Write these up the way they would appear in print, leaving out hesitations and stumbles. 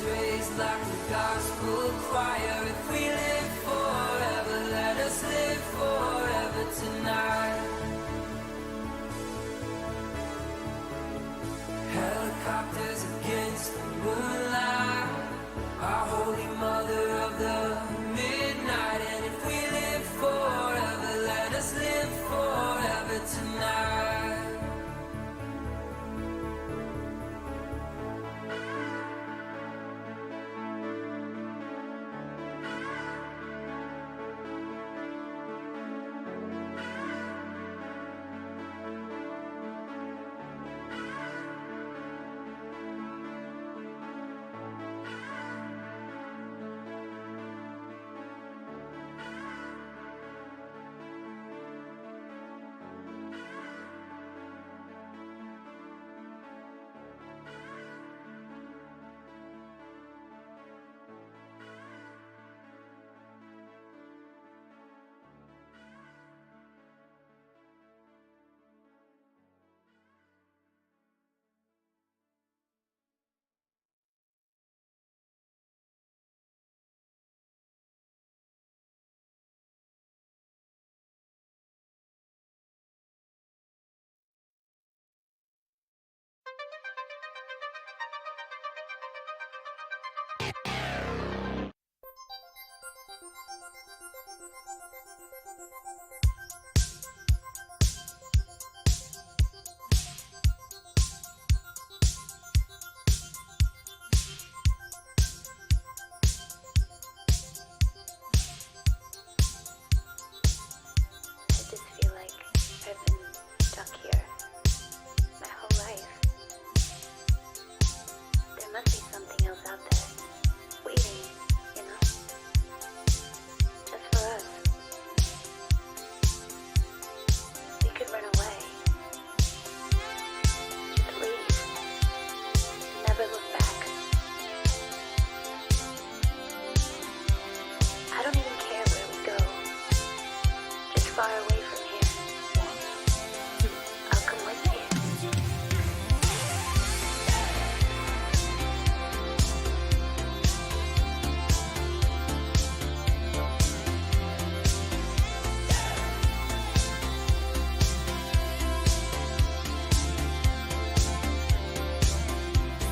raised like the gospel choir. If we live forever, let us live forever tonight. Helicopters against the moonlight, our holy mother of the midnight. And if we live forever, let us live forever tonight.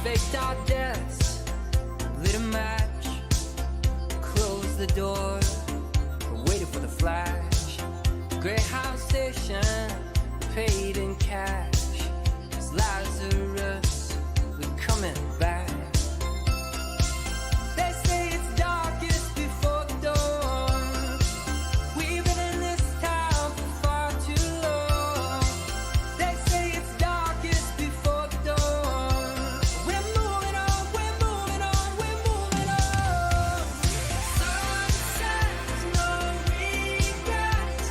Faked our deaths, lit a match, closed the door, waited for the flash. Greyhound station, paid in cash. As Lazarus, we're coming back. They say it's darkest before the dawn. We've been in this town for far too long. They say it's darkest before the dawn. We're moving on, we're moving on, we're moving on. Sunsets, no regrets.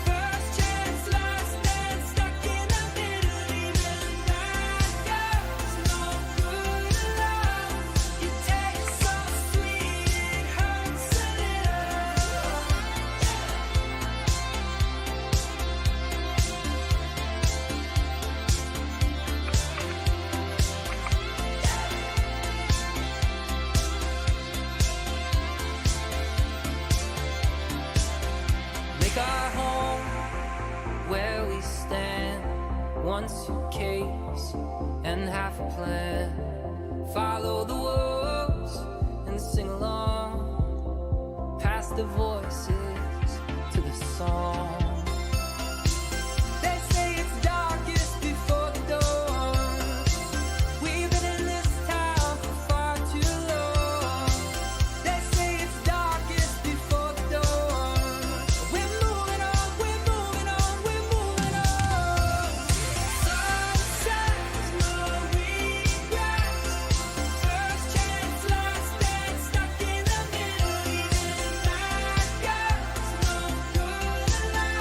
First chance, last dance, stuck in the middle. Even bad girls, no good love. You taste so sweet, it hurts a little. Make our home where we stand. One suitcase and half a plan. Follow the wolves and sing along. Past the voices to the song. They say it's darkest before the dawn. We've been in this town for far too long. They say it's darkest before the dawn. We're moving on, we're moving on, we're moving on. Sunsets, no regrets. First chance, last dance, stuck in the middle. Even bad girls, no good love.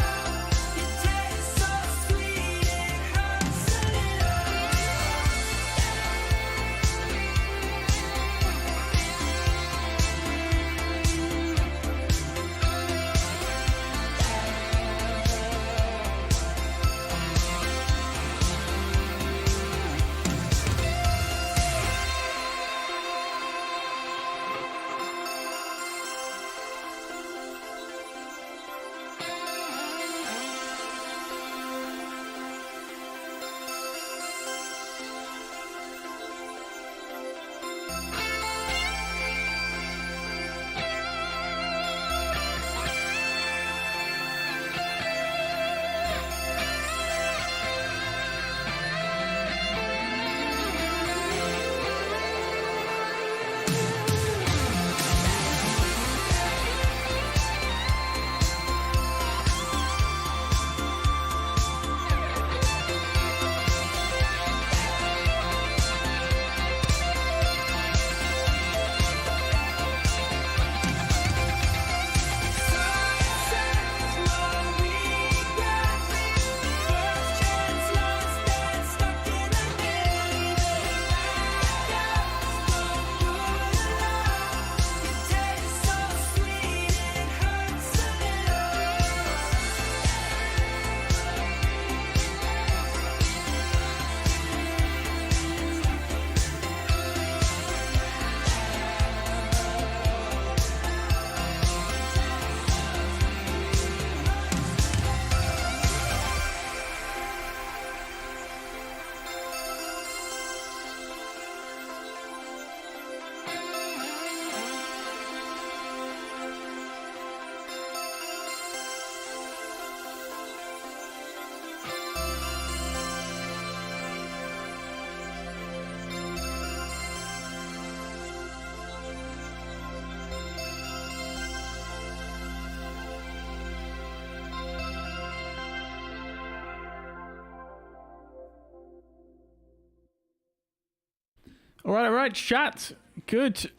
All right, chat. Good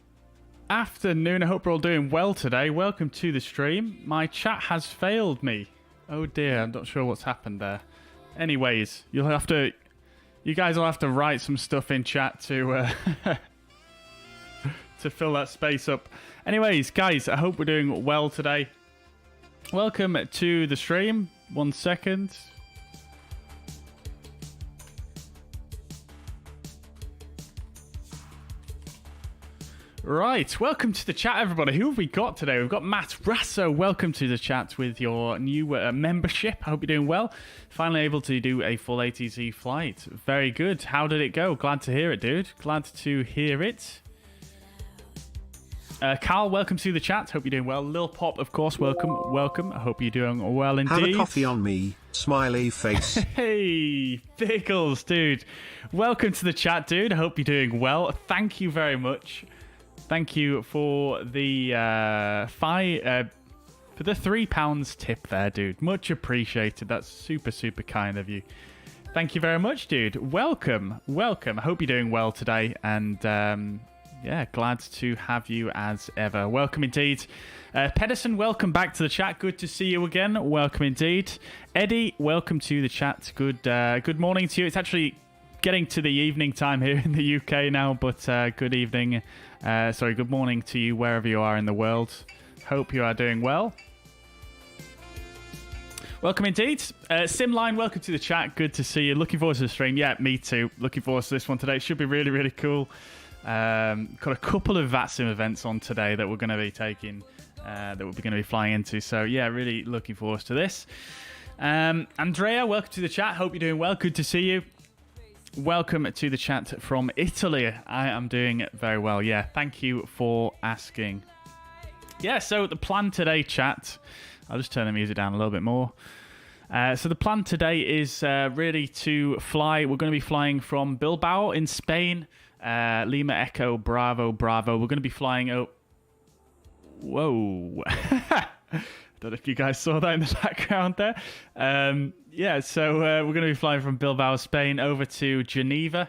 afternoon. I hope we're all doing well today. Welcome to the stream. My chat has failed me. Oh dear, I'm not sure what's happened there. Anyways, you guys will have to write some stuff in chat to to fill that space up. Anyways, guys, I hope we're doing well today. Welcome to the stream. 1 second. Right, welcome to the chat, everybody. Who have we got today? We've got Matt Rasso. Welcome to the chat with your new membership. I hope you're doing well. Finally able to do a full ATC flight. Very good. How did it go? Glad to hear it, dude. Glad to hear it. Carl, welcome to the chat. Hope you're doing well. Lil Pop, of course, welcome. I hope you're doing well indeed. Have a coffee on me, smiley face. Hey, Pickles, dude. Welcome to the chat, dude. I hope you're doing well. Thank you very much. Thank you for the £3 tip there, dude. Much appreciated. That's super, super kind of you. Thank you very much, dude. Welcome. I hope you're doing well today, and yeah, glad to have you as ever. Welcome indeed. Pedersen, welcome back to the chat. Good to see you again. Welcome indeed. Eddie, welcome to the chat. Good morning to you. It's actually getting to the evening time here in the UK now, but good evening. Good morning to you wherever you are in the world. Hope you are doing well. Welcome indeed. Simline, welcome to the chat. Good to see you. Looking forward to the stream. Yeah, me too. Looking forward to this one today. It should be really, really cool. Got a couple of VATSIM events on today that we're going to be taking, that we're going to be flying into. So yeah, really looking forward to this. Andrea, welcome to the chat. Hope you're doing well. Good to see you. Welcome to the chat from Italy. I am doing very well. Yeah, thank you for asking. Yeah, so the plan today, chat. I'll just turn the music down a little bit more. So the plan today is really to fly. We're going to be flying from Bilbao in Spain. Lima Echo Bravo. We're going to be flying out. Whoa. Don't know if you guys saw that in the background there. Yeah, so we're going to be flying from Bilbao, Spain, over to Geneva.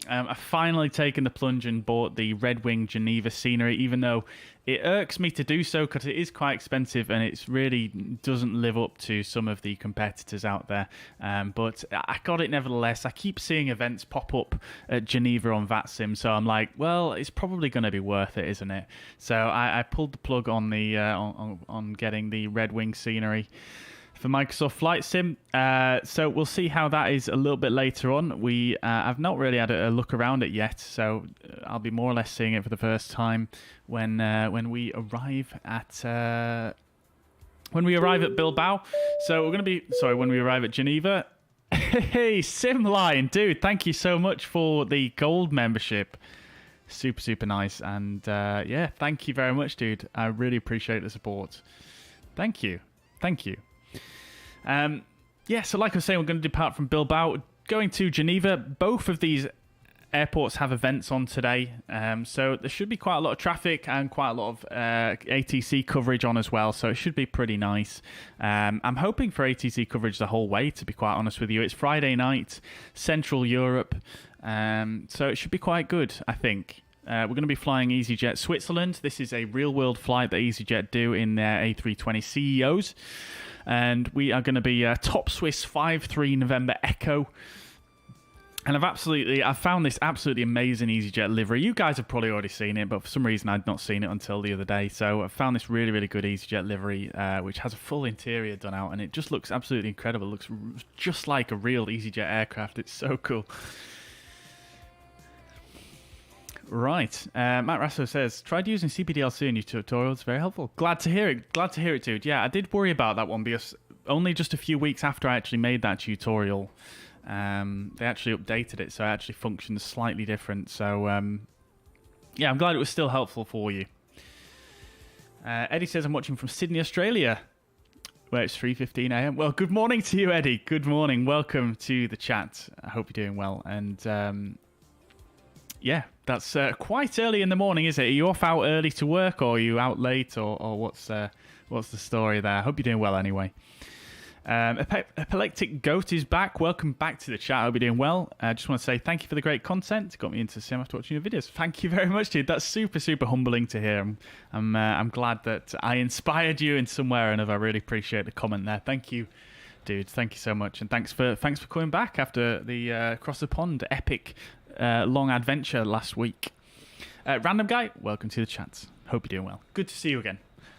I've finally taken the plunge and bought the Red Wing Geneva Scenery, even though it irks me to do so because it is quite expensive and it really doesn't live up to some of the competitors out there. But I got it nevertheless. I keep seeing events pop up at Geneva on VATSIM, so I'm like, well, it's probably going to be worth it, isn't it? So I pulled the plug on the on getting the Red Wing Scenery for Microsoft Flight Sim. So we'll see how that is a little bit later on. I've not really had a look around it yet, so I'll be more or less seeing it for the first time when we arrive at Bilbao. So we're going to be when we arrive at Geneva. Hey, Simline, dude, thank you so much for the gold membership. Super, super nice. And yeah, thank you very much, dude. I really appreciate the support. Thank you. Yeah, so like I was saying, we're going to depart from Bilbao, going to Geneva. Both of these airports have events on today, so there should be quite a lot of traffic and quite a lot of ATC coverage on as well, so it should be pretty nice. I'm hoping for ATC coverage the whole way, to be quite honest with you. It's Friday night, Central Europe, so it should be quite good, I think. We're going to be flying easyJet Switzerland. This is a real-world flight that easyJet do in their A320 CEOs. And we are going to be Top Swiss 53 November Echo. And I've found this absolutely amazing easyJet livery. You guys have probably already seen it, but for some reason I'd not seen it until the other day. So I found this really, really good easyJet livery, which has a full interior done out. And it just looks absolutely incredible. It looks just like a real easyJet aircraft. It's so cool. Right. Matt Rasso says, tried using CPDLC in your tutorials. Very helpful. Glad to hear it, dude. Yeah, I did worry about that one because only just a few weeks after I actually made that tutorial, they actually updated it, so it actually functions slightly different. So, yeah, I'm glad it was still helpful for you. Eddie says, I'm watching from Sydney, Australia, where it's 3:15 a.m. Well, good morning to you, Eddie. Good morning. Welcome to the chat. I hope you're doing well. And, yeah, that's quite early in the morning, is it? Are you off out early to work, or are you out late, or what's the story there? I hope you're doing well anyway. Epileptic Goat is back. Welcome back to the chat. I hope you're doing well. I just want to say thank you for the great content. It got me into sim after watching your videos. Thank you very much, dude. That's super, super humbling to hear. I'm glad that I inspired you in some way or another. I really appreciate the comment there. Thank you, dude. Thank you so much, and thanks for coming back after the across the pond epic long adventure last week. Random guy, welcome to the chat. Hope you're doing well. Good to see you again.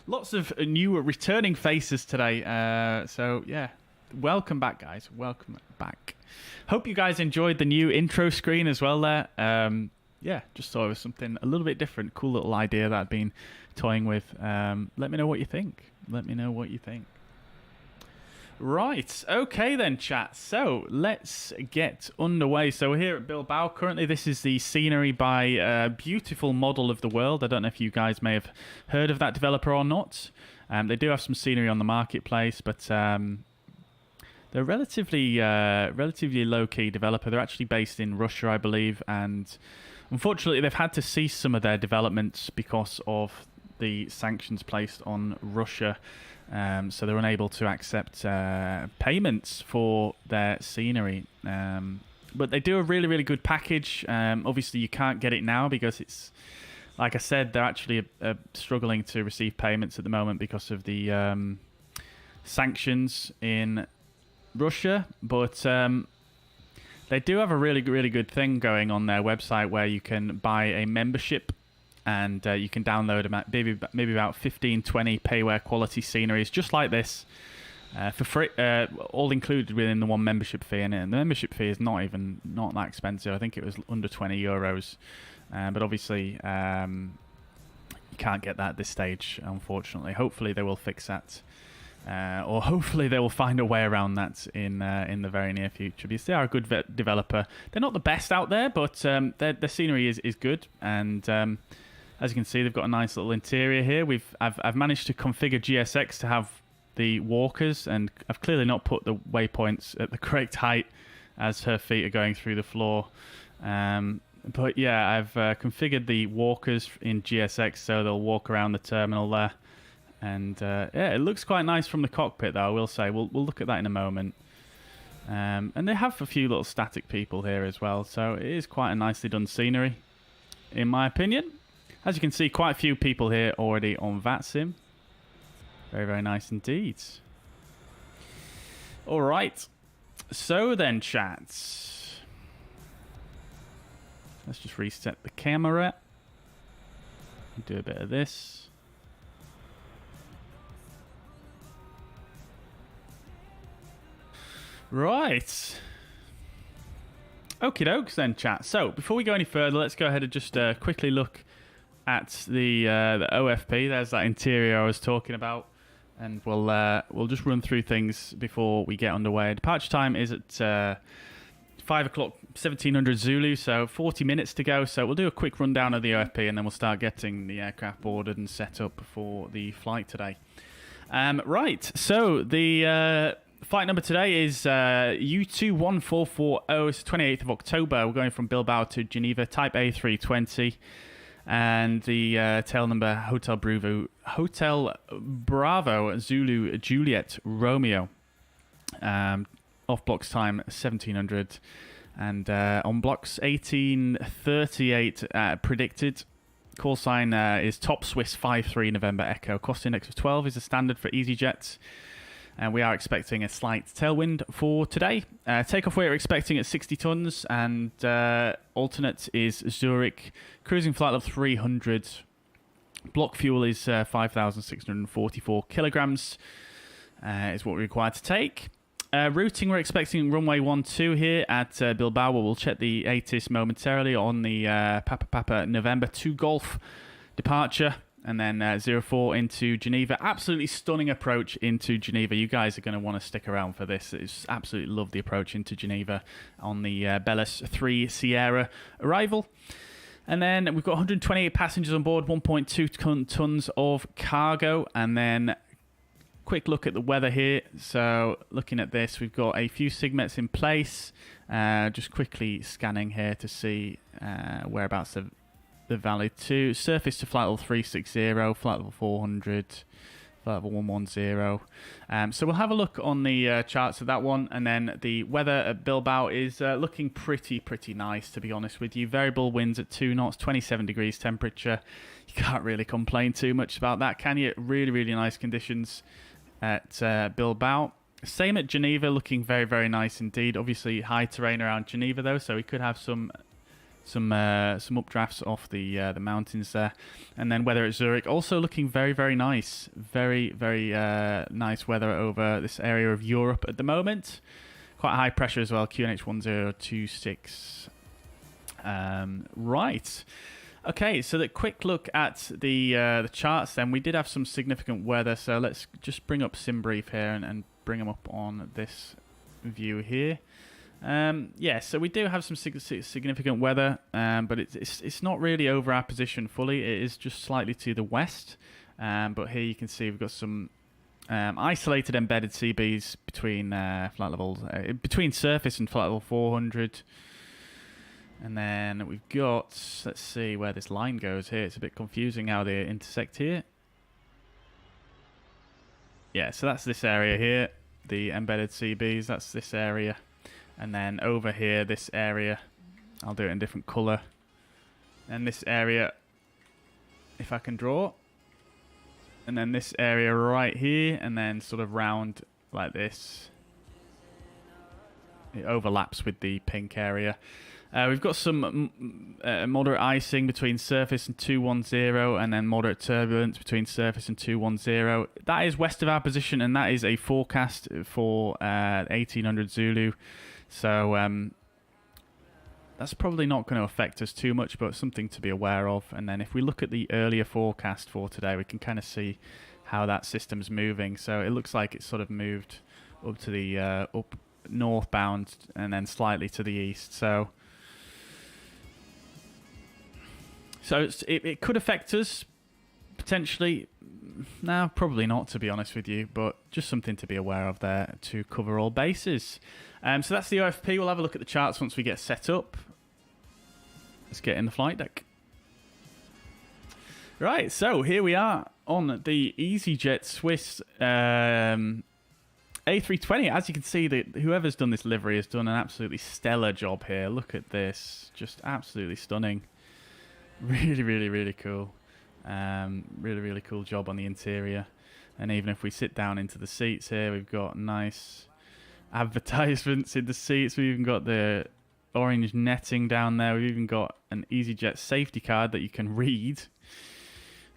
Lots of new returning faces today. So, yeah, welcome back, guys. Welcome back. Hope you guys enjoyed the new intro screen as well there. Yeah, just thought it was something a little bit different. Cool little idea that I've been toying with. Let me know what you think. Let me know what you think. Right, okay then, chat. So let's get underway. So we're here at Bilbao. Currently, this is the scenery by a beautiful model of the world. I don't know if you guys may have heard of that developer or not. They do have some scenery on the marketplace, but they're relatively low-key developer. They're actually based in Russia, I believe, and unfortunately, they've had to cease some of their developments because of the sanctions placed on Russia. So they're unable to accept payments for their scenery. But they do a really, really good package. Obviously, you can't get it now because it's, like I said, they're actually struggling to receive payments at the moment because of the sanctions in Russia. But they do have a really, really good thing going on their website where you can buy a membership. And you can download about maybe about 15, 20 payware quality sceneries just like this for free, all included within the one membership fee. And the membership fee is not that expensive. I think it was under €20. But obviously, you can't get that at this stage, unfortunately. Hopefully, they will fix that. Or hopefully they will find a way around that in the very near future. Because they are a good developer. They're not the best out there, but their scenery is good. And as you can see, they've got a nice little interior here. I've managed to configure GSX to have the walkers, and I've clearly not put the waypoints at the correct height as her feet are going through the floor. But yeah, I've configured the walkers in GSX so they'll walk around the terminal there. And yeah, it looks quite nice from the cockpit, though, I will say. We'll look at that in a moment. And they have a few little static people here as well, so it is quite a nicely done scenery, in my opinion. As you can see, quite a few people here already on VATSIM. Very, very nice indeed. All right. So then, chats. Let's just reset the camera. Do a bit of this. Right. Okie dokes then, chat. So, before we go any further, let's go ahead and just quickly look at the OFP. There's that interior I was talking about, and we'll just run through things before we get underway. Departure time is at 5 o'clock 1700 Zulu, so 40 minutes to go. So we'll do a quick rundown of the OFP, and then we'll start getting the aircraft ordered and set up for the flight today. Right, so the flight number today is U21440. It's the 28th of October. We're going from Bilbao to Geneva, type A320. And the tail number Hotel Bravo Zulu Juliet Romeo. Off blocks time 1700, and on blocks 1838 predicted. Call sign is Top Swiss 53 November Echo. Cost index of 12 is the standard for easyJet. And we are expecting a slight tailwind for today. Takeoff weight we're expecting at 60 tons, and alternate is Zurich. Cruising flight level 300. Block fuel is 5,644 kilograms. Is what we're required to take. Routing, we're expecting runway 12 here at Bilbao. We'll check the ATIS momentarily on the Papa November 2 Golf departure. And then 04 into Geneva. Absolutely stunning approach into Geneva. You guys are going to want to stick around for this. It's absolutely love the approach into Geneva on the Belus 3 Sierra arrival. And then we've got 128 passengers on board, 1.2 tons of cargo. And then quick look at the weather here. So looking at this, we've got a few SIGMETs in place. Just quickly scanning here to see whereabouts the valley to surface to flight level 360, flight level 400, flight level 110. So we'll have a look on the charts of that one, and then the weather at Bilbao is looking pretty nice, to be honest with you. Variable winds at 2 knots, 27 degrees temperature. You can't really complain too much about that, can you? Really nice conditions at Bilbao. Same at Geneva, looking very nice indeed. Obviously high terrain around Geneva though, so we could have some updrafts off the mountains there. And then weather at Zurich also looking very nice. Very nice weather over this area of Europe at the moment. Quite high pressure as well, QNH 1026. Right. Okay, so the quick look at the charts then. We did have some significant weather, so let's just bring up SimBrief here and bring them up on this view here. Yeah, so we do have some significant weather, but it's not really over our position fully. It is just slightly to the west, but here you can see we've got some isolated embedded CBs between flight levels, between surface and flight level 400. And then we've got, let's see where this line goes here. It's a bit confusing how they intersect here. Yeah, so that's this area here, the embedded CBs, that's this area. And then over here, this area, I'll do it in different colour. And this area, if I can draw. And then this area right here, and then sort of round like this. It overlaps with the pink area. We've got some moderate icing between surface and 210, and then moderate turbulence between surface and 210. That is west of our position, and that is a forecast for 1800 Zulu. So that's probably not going to affect us too much, but something to be aware of. And then if we look at the earlier forecast for today, we can kind of see how that system's moving. So it looks like it's sort of moved up to the up northbound and then slightly to the east. So it could affect us, potentially. No, probably not, to be honest with you, but just something to be aware of there to cover all bases. So that's the OFP. We'll have a look at the charts once we get set up. Let's get in the flight deck. Right, so here we are on the easyJet Swiss A320. As you can see, whoever's done this livery has done an absolutely stellar job here. Look at this. Just absolutely stunning. Really cool. Really cool job on the interior. And even if we sit down into the seats here, we've got nice advertisements in the seats. We've even got the orange netting down there. We've even got an easyJet safety card that you can read.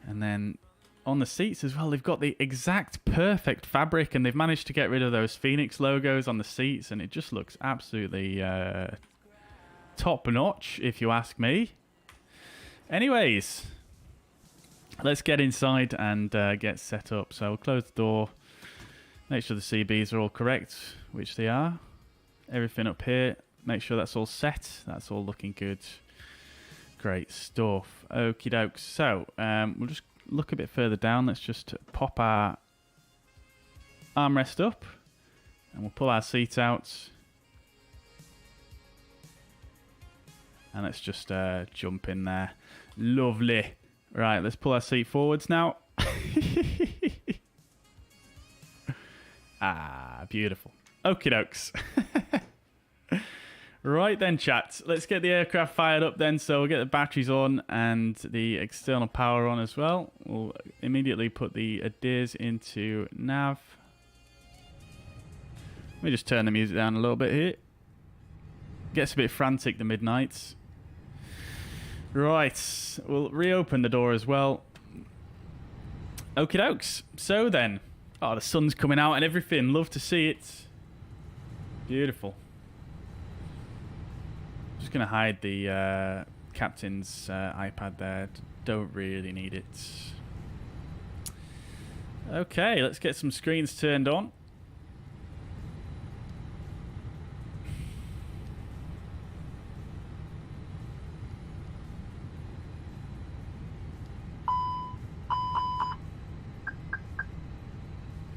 And then on the seats as well, they've got the exact perfect fabric, and they've managed to get rid of those Fenix logos on the seats, and it just looks absolutely top notch, if you ask me. Anyways, let's get inside and get set up. So we'll close the door, make sure the CBs are all correct, which they are. Everything up here, make sure that's all set. That's all looking good. Great stuff. Okie dokes. So we'll just look a bit further down. Let's just pop our armrest up, and we'll pull our seat out. And let's just jump in there. Lovely. Right, let's pull our seat forwards now. Beautiful. Okie dokes. Right then, chat. Let's get the aircraft fired up then. So we'll get the batteries on and the external power on as well. We'll immediately put the ADIRS into nav. Let me just turn the music down a little bit here. Gets a bit frantic, the midnights. Right, we'll reopen the door as well. Okie dokes. So then, the sun's coming out and everything. Love to see it. Beautiful. Just going to hide the captain's iPad there. Don't really need it. Okay, let's get some screens turned on.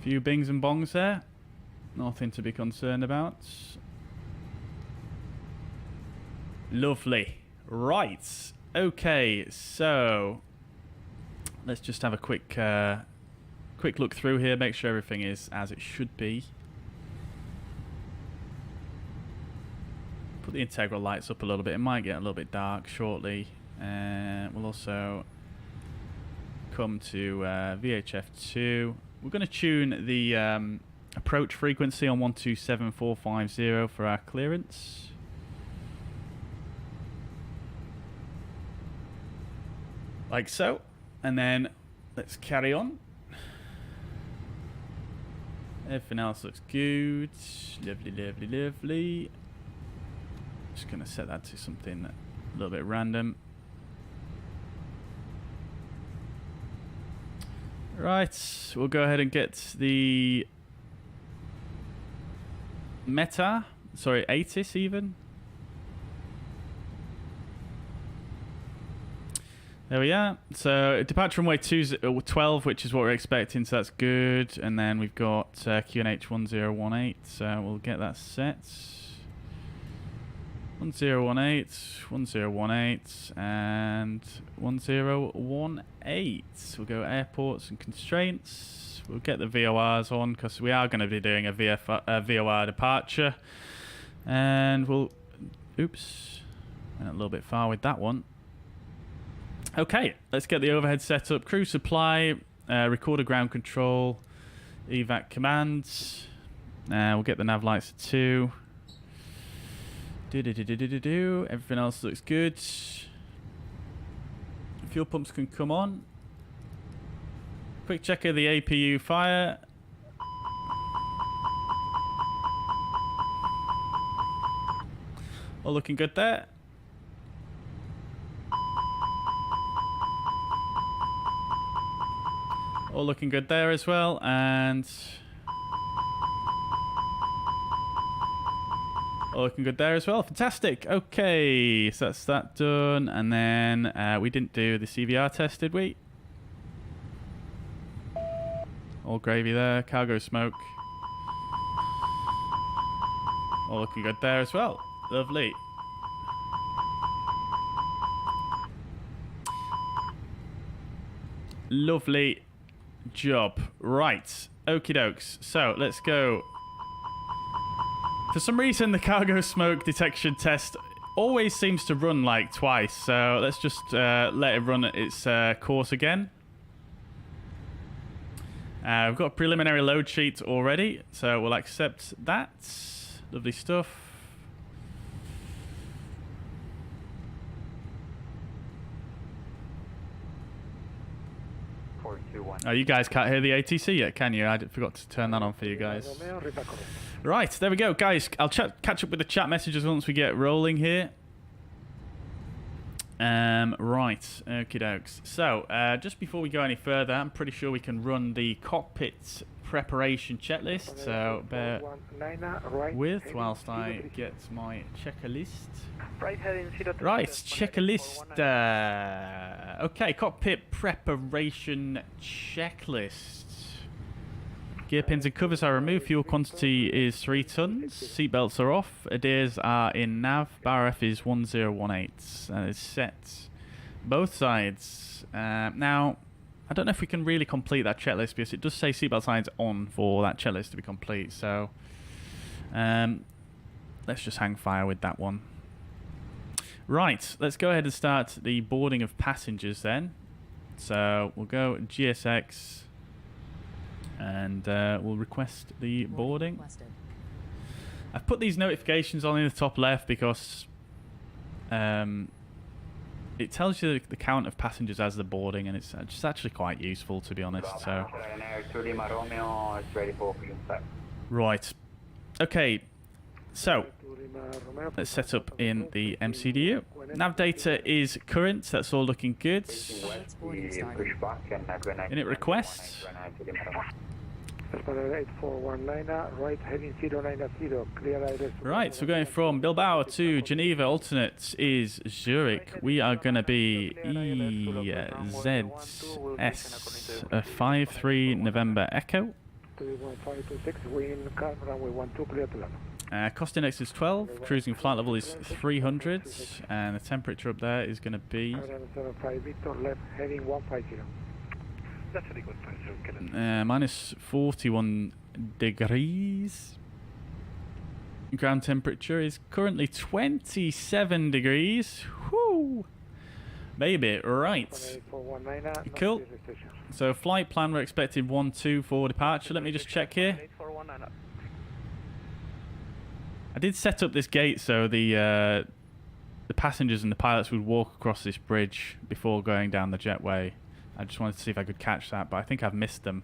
Few bings and bongs there. Nothing to be concerned about. Lovely. Right. Okay, so let's just have a quick quick look through here, make sure everything is as it should be. Put the integral lights up a little bit. It might get a little bit dark shortly. We'll also come to VHF2. We're going to tune the approach frequency on 127450 for our clearance. Like so. And then let's carry on. Everything else looks good. Lovely, lovely, lovely. Just going to set that to something a little bit random. Right, we'll go ahead and get the ATIS even. There we are. So departure runway 12, which is what we're expecting, so that's good. And then we've got QNH 1018, so we'll get that set. 1018, 1018, and 1018. We'll go airports and constraints. We'll get the VORs on because we are going to be doing a VOR departure. And we'll... Oops. Went a little bit far with that one. Okay, let's get the overhead set up. Crew supply, recorder ground control, evac commands. We'll get the nav lights at 2. Everything else looks good. Fuel pumps can come on. Quick check of the APU fire. All looking good there. All looking good there as well, and all looking good there as well. Fantastic. Okay, so that's that done, and then we didn't do the CVR test, did we? All gravy there. Cargo smoke. All looking good there as well. Lovely. Lovely job. Right. Okie dokes. So let's go. For some reason, the cargo smoke detection test always seems to run like twice. So let's just let it run its course again. We've got a preliminary load sheet already, so we'll accept that. Lovely stuff. Oh, you guys can't hear the ATC yet, can you? I forgot to turn that on for you guys. Right, there we go, guys. I'll catch up with the chat messages once we get rolling here. Right, okie dokes. So, just before we go any further, I'm pretty sure we can run the cockpit preparation checklist. So, bear with whilst I get my checklist. Right, checklist. Okay, cockpit preparation checklist. Gear pins and covers are removed. Fuel quantity is 3 tons. Seatbelts are off. Adairs are in nav. Bar F is 1018. And it's set. Both sides. Now, I don't know if we can really complete that checklist because it does say seatbelt signs on for that checklist to be complete. So, let's just hang fire with that one. Right, let's go ahead and start the boarding of passengers then. So, we'll go GSX. And we'll request the boarding. I've put these notifications on in the top left because it tells you the count of passengers as they're boarding, and it's just actually quite useful, to be honest. So, right, okay. So let's set up in the MCDU. Nav data is current. That's all looking good. Init request. Right, so we're going from Bilbao to Geneva. Alternate is Zurich. We are going to be EZS 53 November Echo. Cost index is 12, cruising flight level is 300, and the temperature up there is going to be That's very good. Thanks, minus 41 degrees. Ground temperature is currently 27 degrees. Whoo! Baby, right. Cool. So flight plan, we're expecting 1-2 for departure. Let me just check here. I did set up this gate so the passengers and the pilots would walk across this bridge before going down the jetway. I just wanted to see if I could catch that, but I think I've missed them.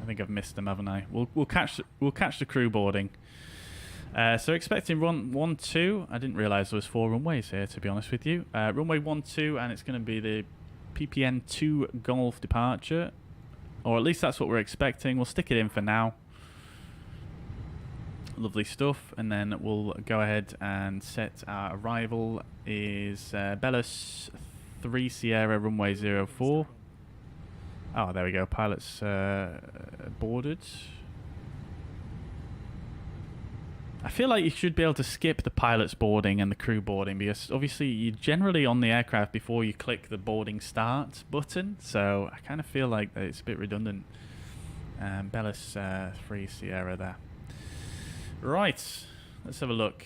I think I've missed them, haven't I? We'll catch the crew boarding. So expecting run 1-2. I didn't realise there was 4 runways here, to be honest with you. Runway 1-2, and it's going to be the PPN 2 Golf departure, or at least that's what we're expecting. We'll stick it in for now. Lovely stuff, and then we'll go ahead and set our arrival is Belus 3 Sierra runway 04. Oh, there we go. Pilots boarded. I feel like you should be able to skip the pilot's boarding and the crew boarding, because obviously you're generally on the aircraft before you click the boarding start button, so I kind of feel like it's a bit redundant. Belus 3 Sierra there. Right, let's have a look.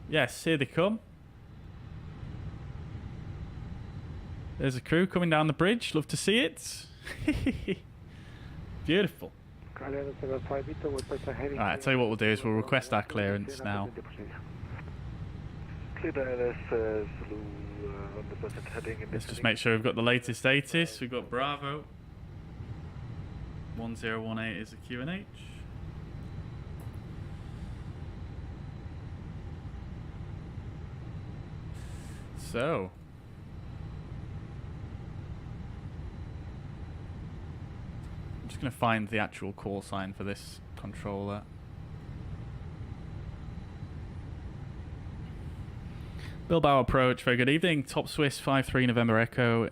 Yes, here they come. There's a crew coming down the bridge. Love to see it. Beautiful. Alright, I'll tell you what we'll do is we'll request our clearance now. Let's just make sure we've got the latest status. We've got Bravo 1018 is the QNH. So I'm just going to find the actual call sign for this controller. Bilbao approach, very good evening. Top Swiss 53 November Echo,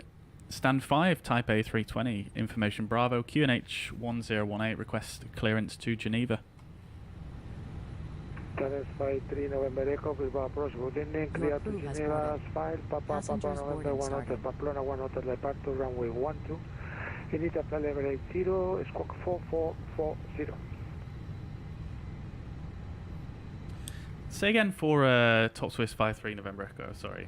stand 5, Type A320, information Bravo, QNH 1018, request clearance to Geneva. Stand 53 November Echo, Bilbao approach, good evening, clear to Geneva, file, Papa November 1 Hotel, Pamplona 1 Hotel, departure, runway 12. Initial flight level 80, squawk 4440. Say again for Top Swiss 53 November Echo, sorry.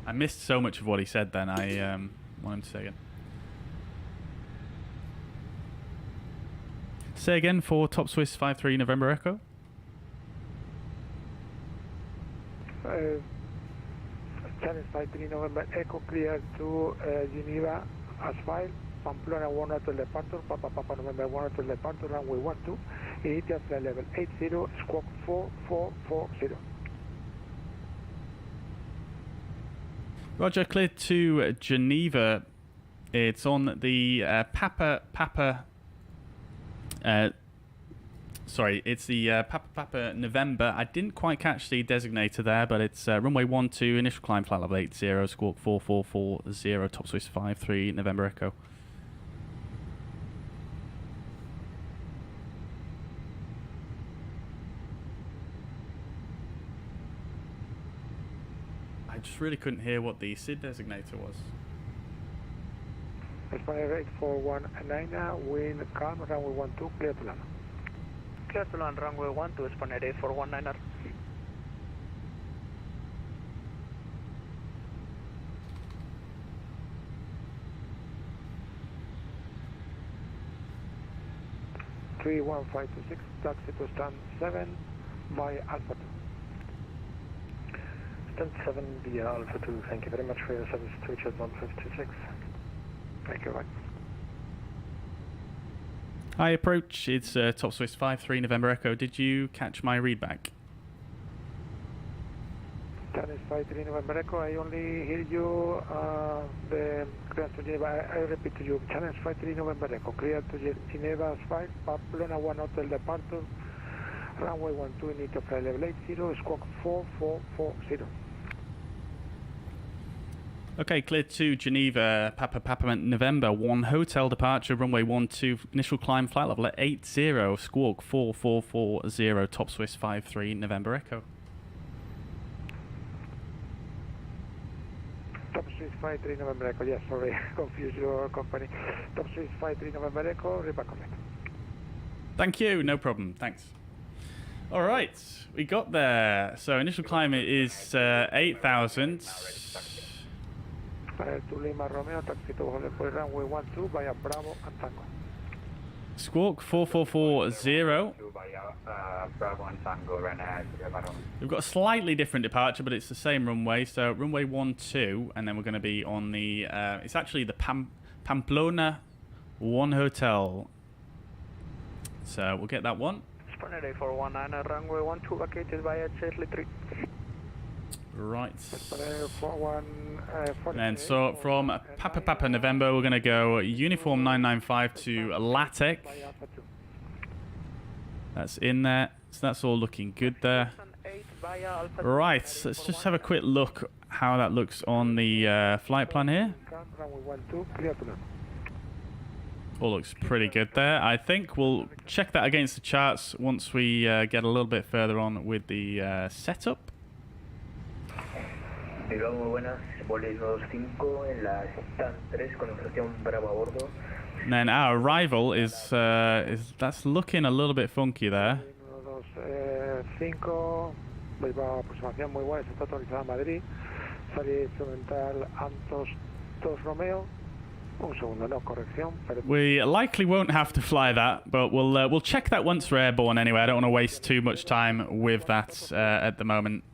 I missed so much of what he said then, I want him to say again. Say again for Top Swiss 53 November Echo. Channel 53 November Echo clear to Geneva as file, Pamplona 1 Hotel departure, Papa November 1 Hotel departure, runway 12, initial flight level 80, squawk 4440. Roger, clear to Geneva. It's on the Papa it's the Papa November. I didn't quite catch the designator there, but it's runway 12, initial climb flight level 80, squawk 4440, Top Swiss 53 November Echo. I just really couldn't hear what the SID designator was. Spanish 841 wind calm, runway 12, clear to land. Clear to land, runway 12, Spanish 841 31526, taxi to stand 7 by Alpha 2. Stand 7 via Alpha 2, thank you very much for your service to Richard 1526. Thank you, right. Hi, approach. It's Top Swiss 53 November Echo. Did you catch my readback? Channel 53 November Echo, I only hear you the clearance to Geneva. I repeat to you, Channel 53 November Echo, clear to Geneva, 5, Pamplona 1 Hotel departure, runway 12, need to fly level 80, squawk 4440. Okay, clear to Geneva, Papa November 1 hotel departure, runway 12, initial climb, flight level at 80, squawk 4440, top Swiss 53, November Echo. Top Swiss 53 November Echo, yes, sorry, confuse your company. Top Swiss 53 November Echo, repeat correct. Thank you, no problem, thanks. All right, we got there. So initial climb is 8,000. To Lima Romeo, taxi to Hollywood runway 12 via Bravo and Tango. Squawk 4440. Bravo and Tango run ahead. We've got a slightly different departure, but it's the same runway. So runway 12, and then we're going to be on the. It's actually the Pamplona 1 hotel. So we'll get that one. Spanish 419, runway 12 vacated via Charlie 3. Right. And then so from Papa November, we're going to go Uniform 995 to LATEC. That's in there. So that's all looking good there. Right, let's just have a quick look how that looks on the flight plan here. All looks pretty good there. I think we'll check that against the charts once we get a little bit further on with the setup. Bilbao, muy buenas, Bolívar 5 en la STAN 3 con inflación Bravo a bordo. And then our arrival is that's looking a little bit funky there. 5, Bilbao, aproximación muy buena, está autorizada a Madrid. Salida instrumental Antos 2 Romeo. Un segundo, no, corrección. We likely won't have to fly that, but we'll check that once we're airborne anyway. I don't want to waste too much time with that at the moment.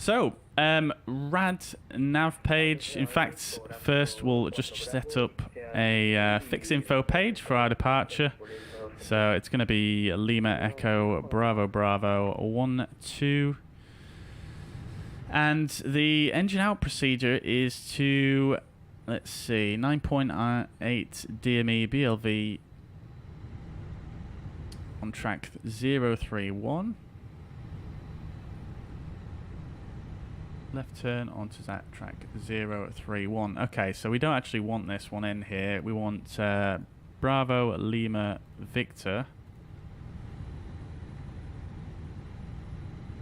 So, RAD nav page. In fact, first we'll just set up a fix info page for our departure. So it's going to be Lima Echo Bravo Bravo 12. And the engine out procedure is to, let's see, 9.8 DME BLV on track 031. Left turn onto that track 031. Okay, so we don't actually want this one in here. We want Bravo Lima Victor.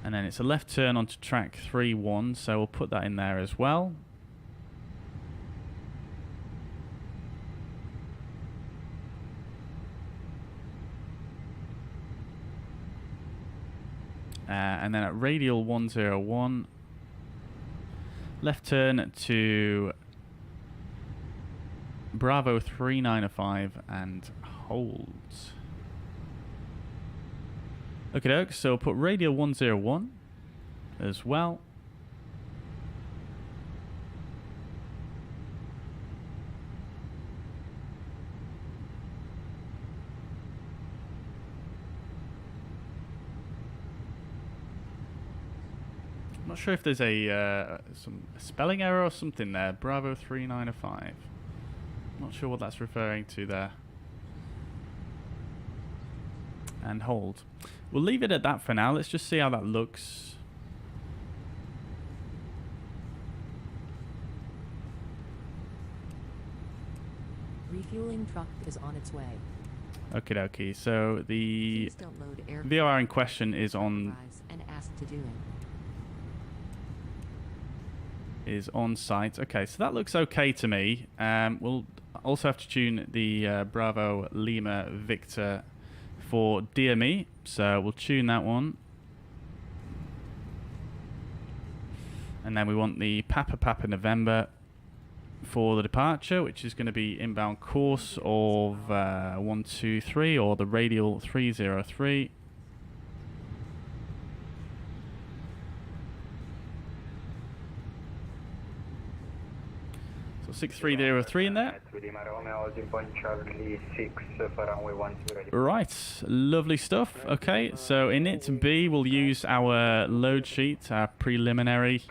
And then it's a left turn onto track 31, so we'll put that in there as well. And then at radial 101, left turn to Bravo 395 and hold. Okay, doke, so we'll put radial 101 as well. I'm not sure if there's a spelling error or something there. Bravo 395. Not sure what that's referring to there. And hold. We'll leave it at that for now. Let's just see how that looks. Refueling truck is on its way. Okie dokie. So the VOR in question is on And ask to do it. is on site. Okay, so that looks okay to me. We'll also have to tune the Bravo Lima Victor for DME, so we'll tune that one. And then we want the Papa November for the departure, which is going to be inbound course of 123 or the radial 303. So 6303 in there. Right, lovely stuff. Okay, so in it B, we'll use our load sheet, our preliminary.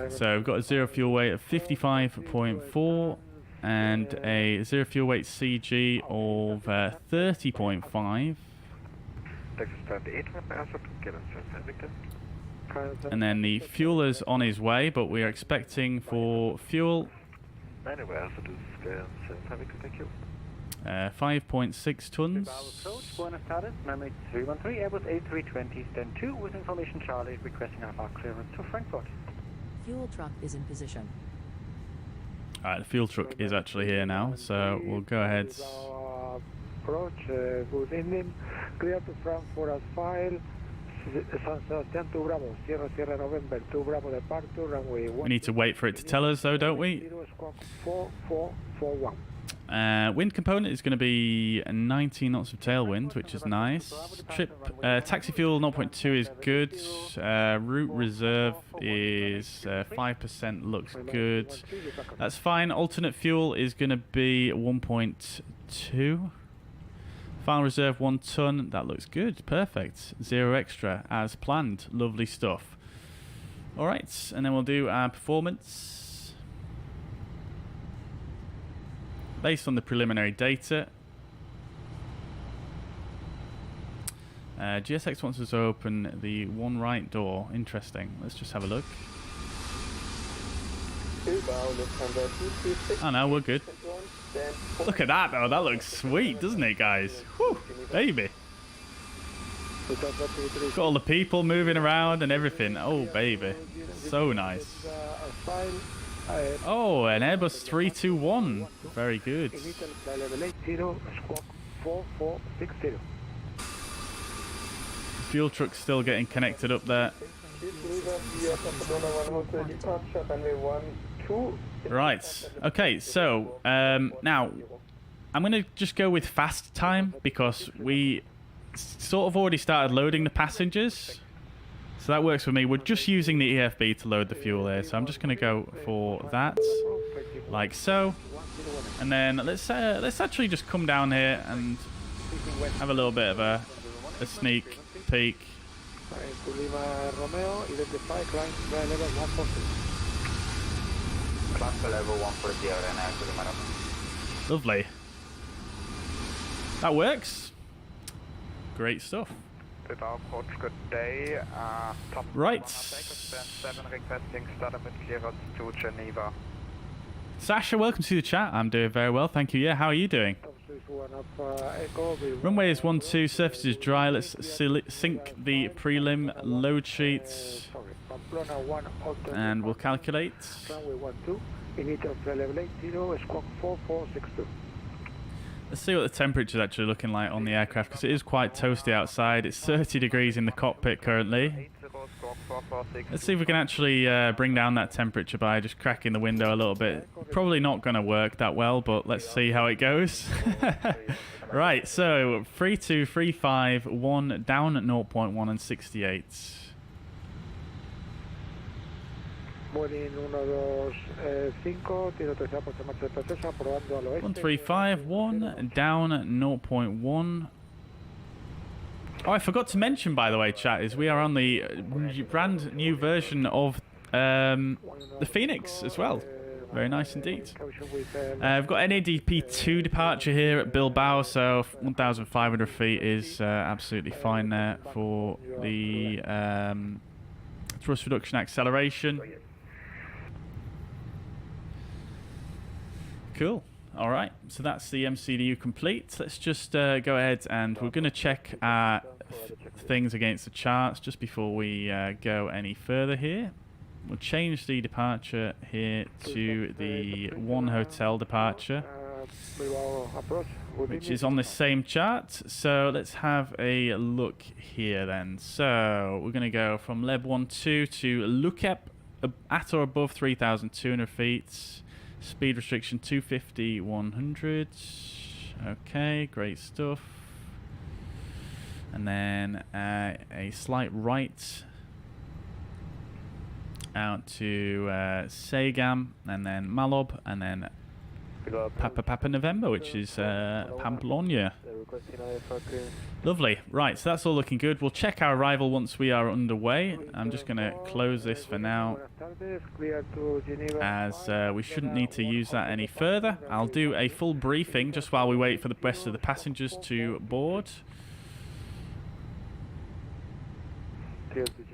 So we've got a zero fuel weight of 55.4 and a zero fuel weight CG of 30.5. And then the fueler's on his way, but we are expecting for fuel 5.6 tons. Buenas tardes, Mamic 313, Airbus A320, stand 2 with information Charlie, requesting our clearance to Frankfurt. Fuel truck is in position. Alright, the fuel truck is actually here now, so we'll go ahead. Approach, good evening. Clear to Frankfurt as file. San Sebastián 2 Bravo, Sierra November 2 Bravo departure, runway 1. We need to wait for it to tell us though, don't we? 4441. Wind component is going to be 19 knots of tailwind, which is nice. Taxi fuel 0.2 is good. Route reserve is 5%, looks good. That's fine. Alternate fuel is going to be 1.2. Final reserve 1 ton. That looks good. Perfect. 0 extra as planned. Lovely stuff. All right, and then we'll do our performance. Based on the preliminary data, GSX wants us to open the one right door. Interesting. Let's just have a look. Oh no, we're good. Look at that though. That looks sweet, doesn't it, guys? Whew, baby. Got all the people moving around and everything. Oh, baby. So nice. Oh, an Airbus 321. Very good. Fuel truck's still getting connected up there. Right. Okay, so now I'm going to just go with fast time because we sort of already started loading the passengers. So that works for me. We're just using the EFB to load the fuel here. So I'm just going to go for that, like so. And then let's actually just come down here and have a little bit of a sneak peek. Lovely. That works. Great stuff. Bilbao coach, good day. Top Right. 7 requesting startup with clearance to Geneva. Sasha, welcome to the chat. I'm doing very well, thank you. Yeah, how are you doing? Runway is 12, surface is dry. Let's sync the prelim load sheets. And we'll calculate. Let's see what the temperature is actually looking like on the aircraft, because it is quite toasty outside. It's 30 degrees in the cockpit currently. Let's see if we can actually bring down that temperature by just cracking the window a little bit. Probably not going to work that well, but let's see how it goes. Right, so 3235, down at 0.1 and 68. 1351 down at 0.1. Oh, I forgot to mention, by the way, chat, is we are on the brand new version of the Fenix as well. Very nice indeed. We've got NADP2 departure here at Bilbao, so 1,500 feet is absolutely fine there for the thrust reduction acceleration. Cool. All right. So that's the MCDU complete. Let's just go ahead and we're going to check our things against the charts just before we go any further here. We'll change the departure here to the 1 hotel departure, which is on the same chart. So let's have a look here then. So we're going to go from LEBB 12 to LEBB at or above 3,200 feet. Speed restriction 250, 100. Okay, great stuff. And then a slight right out to Segam, and then Malob, and then Papa November, which is Pamplona. Lovely. Right, so that's all looking good. We'll check our arrival once we are underway. I'm just going to close this for now, as we shouldn't need to use that any further. I'll do a full briefing just while we wait for the rest of the passengers to board.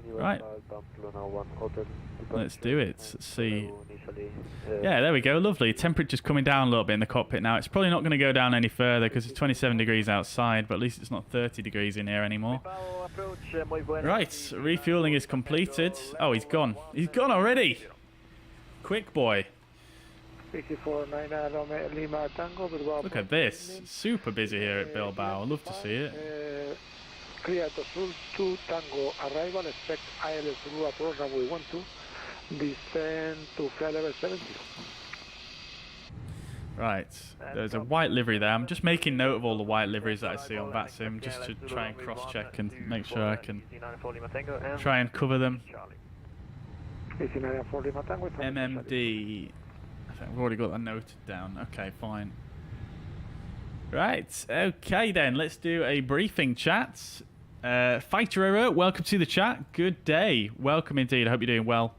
Right, Let's do it. Let's see. Yeah, there we go. Lovely. Temperature's coming down a little bit in the cockpit now. It's probably not going to go down any further because it's 27 degrees outside, but at least it's not 30 degrees in here anymore. Right, refueling is completed. Oh, he's gone. He's gone already. Quick boy. Look at this. Super busy here at Bilbao. I love to see it. Clear to Sul 2 Tango arrival, expect ILS through approach runway 12, descend to flight level 70. Right, there's a white livery there. I'm just making note of all the white liveries that I see on VATSIM just to try and cross-check and make sure I can try and cover them. MMD, I think I've already got that noted down. Okay, fine. Right, okay then, let's do a briefing chat. Fighter Error, welcome to the chat. Good day. Welcome indeed. I hope you're doing well.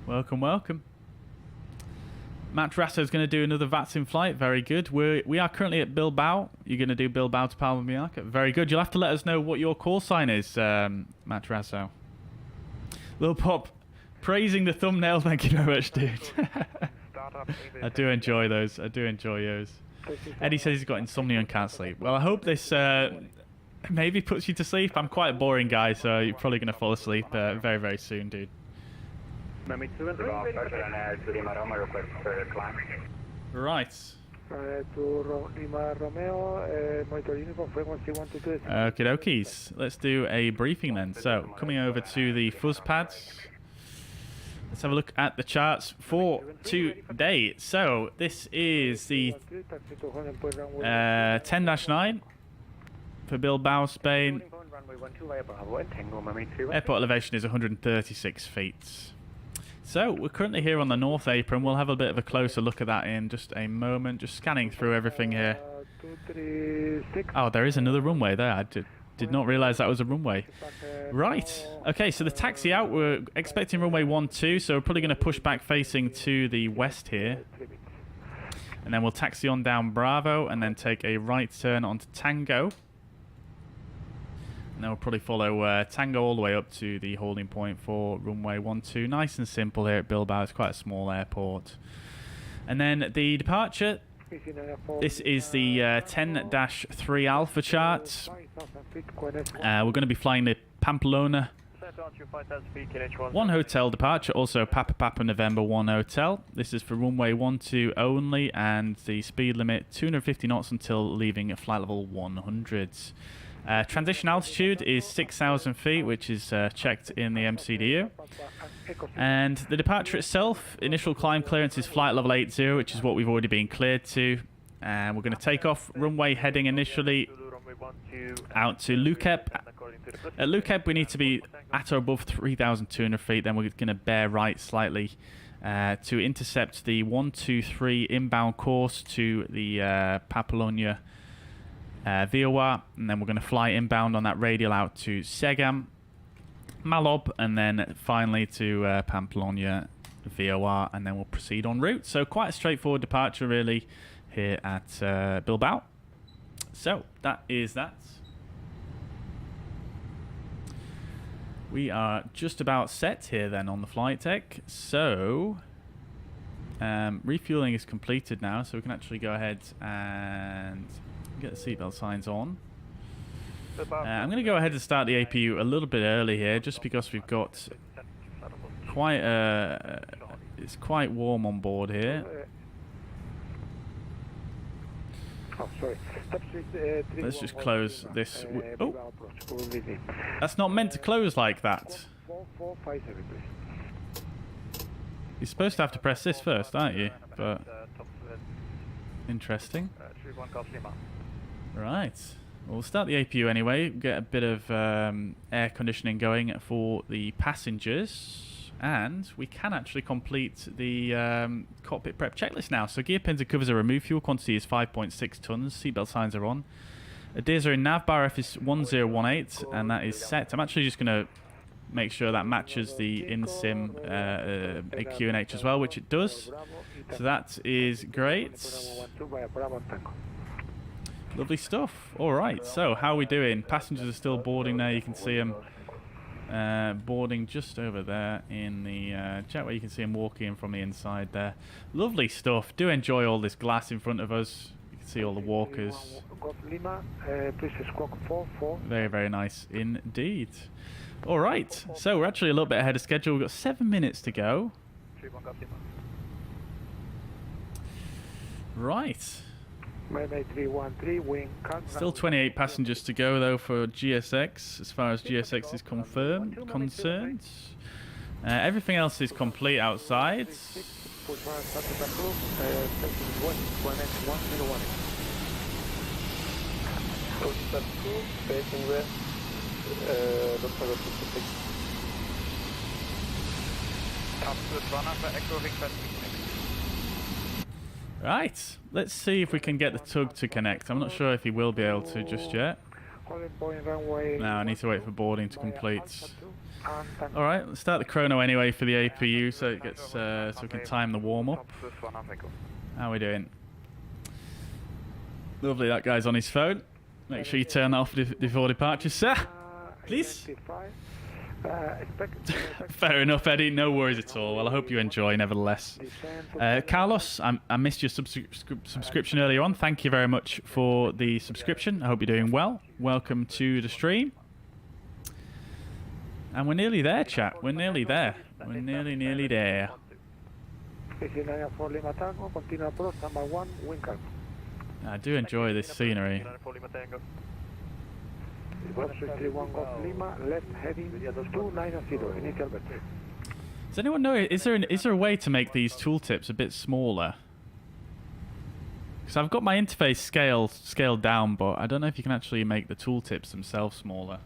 Welcome, welcome. Matt Rasso is going to do another VATSIM flight. Very good. We are currently at Bilbao. You're going to do Bilbao to Palma de Mallorca. Very good. You'll have to let us know what your call sign is, Matt Rasso. Lil Pop, praising the thumbnail. Thank you very much, dude. I do enjoy those. I do enjoy those. Eddie says he's got insomnia and can't sleep. Well, I hope this maybe puts you to sleep. I'm quite a boring guy, so you're probably going to fall asleep very, very soon, dude. Right. Okie dokies. Let's do a briefing then. So, coming over to the fuzz pads. Let's have a look at the charts for today. So, this is the 10-9 for Bilbao, Spain. Airport elevation is 136 feet. So, we're currently here on the north apron. We'll have a bit of a closer look at that in just a moment. Just scanning through everything here. Oh, there is another runway there. I did not realise that was a runway. Right. Okay, so the taxi out, we're expecting runway 12, so we're probably going to push back facing to the west here. And then we'll taxi on down Bravo and then take a right turn onto Tango. And then we'll probably follow Tango all the way up to the holding point for runway 12. Nice and simple here at Bilbao. It's quite a small airport. And then the departure. This is the 10-3 Alpha chart. We're going to be flying the Pamplona 1 hotel departure, also Papa November 1 hotel. This is for runway 12 only, and the speed limit 250 knots until leaving at flight level 100. Transition altitude is 6,000 feet, which is checked in the MCDU. And the departure itself, initial climb clearance is flight level 80, which is what we've already been cleared to. And we're going to take off runway heading initially out to LEBB. At LEBB, we need to be at or above 3,200 feet. Then we're going to bear right slightly to intercept the 123 inbound course to the Pamplona VOR, and then we're going to fly inbound on that radial out to Segam, Malob, and then finally to Pamplona VOR, and then we'll proceed en route. So quite a straightforward departure really here at Bilbao. So that is that. We are just about set here then on the flight deck. So refueling is completed now, so we can actually go ahead and get the seatbelt signs on. I'm going to go ahead and start the APU a little bit early here, just because we've got quite it's quite warm on board here. Let's just close this. Oh, that's not meant to close like that. You're supposed to have to press this first, aren't you? But interesting. Right. Well, we'll start the APU anyway. Get a bit of air conditioning going for the passengers, and we can actually complete the cockpit prep checklist now. So gear pins and covers are removed. Fuel quantity is 5.6 tons. Seatbelt signs are on. ADIRs are in. Navbar F is 1018, and that is set. I'm actually just going to make sure that matches the in-sim QNH as well, which it does. So that is great. Lovely stuff. All right, so how are we doing? Passengers are still boarding there. You can see them boarding just over there in the jetway. You can see him walking in from the inside there. Lovely stuff. Do enjoy all this glass in front of us. You can see all the walkers. Very, very nice indeed. All right, so we're actually a little bit ahead of schedule. We've got 7 minutes to go. Right. Still 28 passengers to go though for GSX, as far as GSX is concerned. Everything else is complete outside. Right, let's see if we can get the tug to connect. I'm not sure if he will be able to just yet. No, I need to wait for boarding to complete. Alright, let's start the chrono anyway for the APU so it gets so we can time the warm-up. How are we doing? Lovely, that guy's on his phone. Make sure you turn that off before departure, sir. Please. Fair enough, Eddie. No worries at all. Well, I hope you enjoy, nevertheless. Carlos, I missed your subscription earlier on. Thank you very much for the subscription. I hope you're doing well. Welcome to the stream. And we're nearly there, chat. We're nearly there. We're nearly there. I do enjoy this scenery. Does anyone know, is there a way to make these tooltips a bit smaller? Because I've got my interface scaled down, but I don't know if you can actually make the tooltips themselves smaller.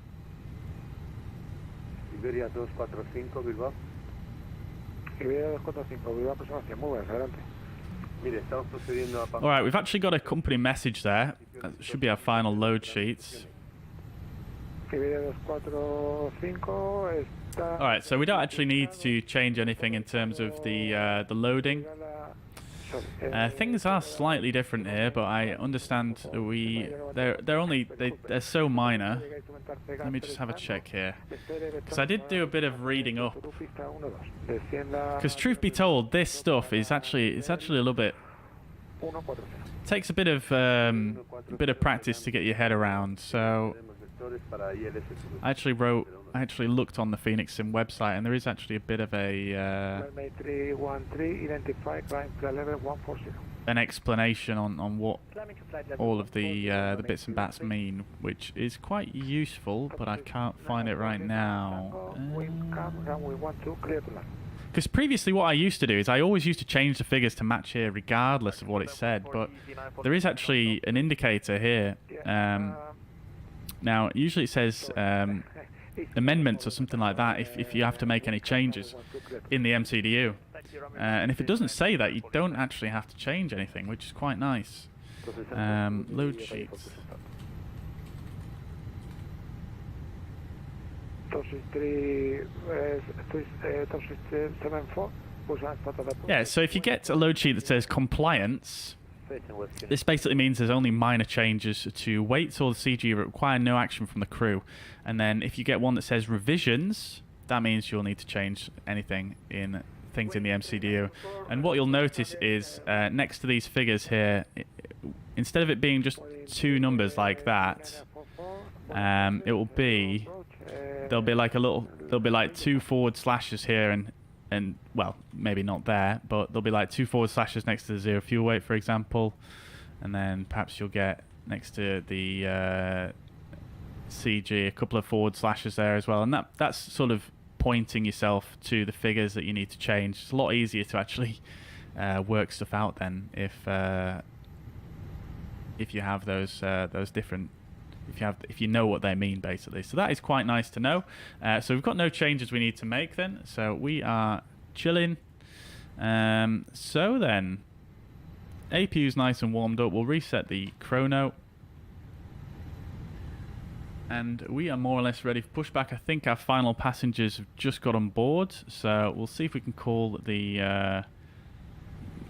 Iberia 245 Bilbao. Iberia 245 Bilbao, aproximación. Muy buenas, adelante. Alright, we've actually got a company message there. That should be our final load sheets. Alright, so we don't actually need to change anything in terms of the loading. Things are slightly different here, but I understand they're so minor. Let me just have a check here, because I did do a bit of reading up. Because truth be told, this stuff is actually a little bit takes a bit of practice to get your head around. So I actually looked on the Fenix Sim website, and there is actually a bit of an explanation on what all of the bits and bats mean, which is quite useful, but I can't find it right now. Because previously what I used to do is I always used to change the figures to match here regardless of what it said, but there is actually an indicator here. Now, usually it says amendments or something like that if you have to make any changes in the MCDU. And if it doesn't say that, you don't actually have to change anything, which is quite nice. Load sheets. Yeah, so if you get a load sheet that says compliance, this basically means there's only minor changes to weights or the CG require no action from the crew. And then if you get one that says revisions, that means you'll need to change anything in things in the MCDU. And what you'll notice is next to these figures here, instead of it being just two numbers like that, it will be there'll be like two forward slashes here and well, maybe not there, but there'll be like two forward slashes next to the zero fuel weight, for example, and then perhaps you'll get next to the CG a couple of forward slashes there as well, and that's sort of pointing yourself to the figures that you need to change. It's a lot easier to actually work stuff out then if you have those different. If you know what they mean, basically. So that is quite nice to know. So we've got no changes we need to make then. So we are chilling. So then, APU's nice and warmed up. We'll reset the chrono. And we are more or less ready for pushback. I think our final passengers have just got on board. So we'll see if we can call the...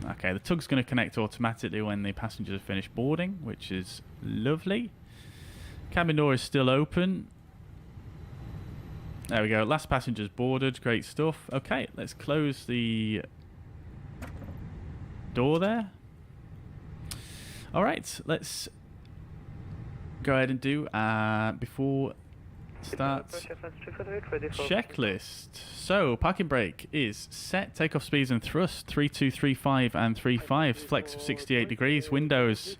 okay, the tug's going to connect automatically when the passengers have finished boarding, which is lovely. Cabin door is still open. There we go. Last passengers boarded. Great stuff. Okay, let's close the door there. All right, let's go ahead and do before start checklist. So parking brake is set. Takeoff speeds and thrust 3235 and 35. Flex of 68 degrees. Windows.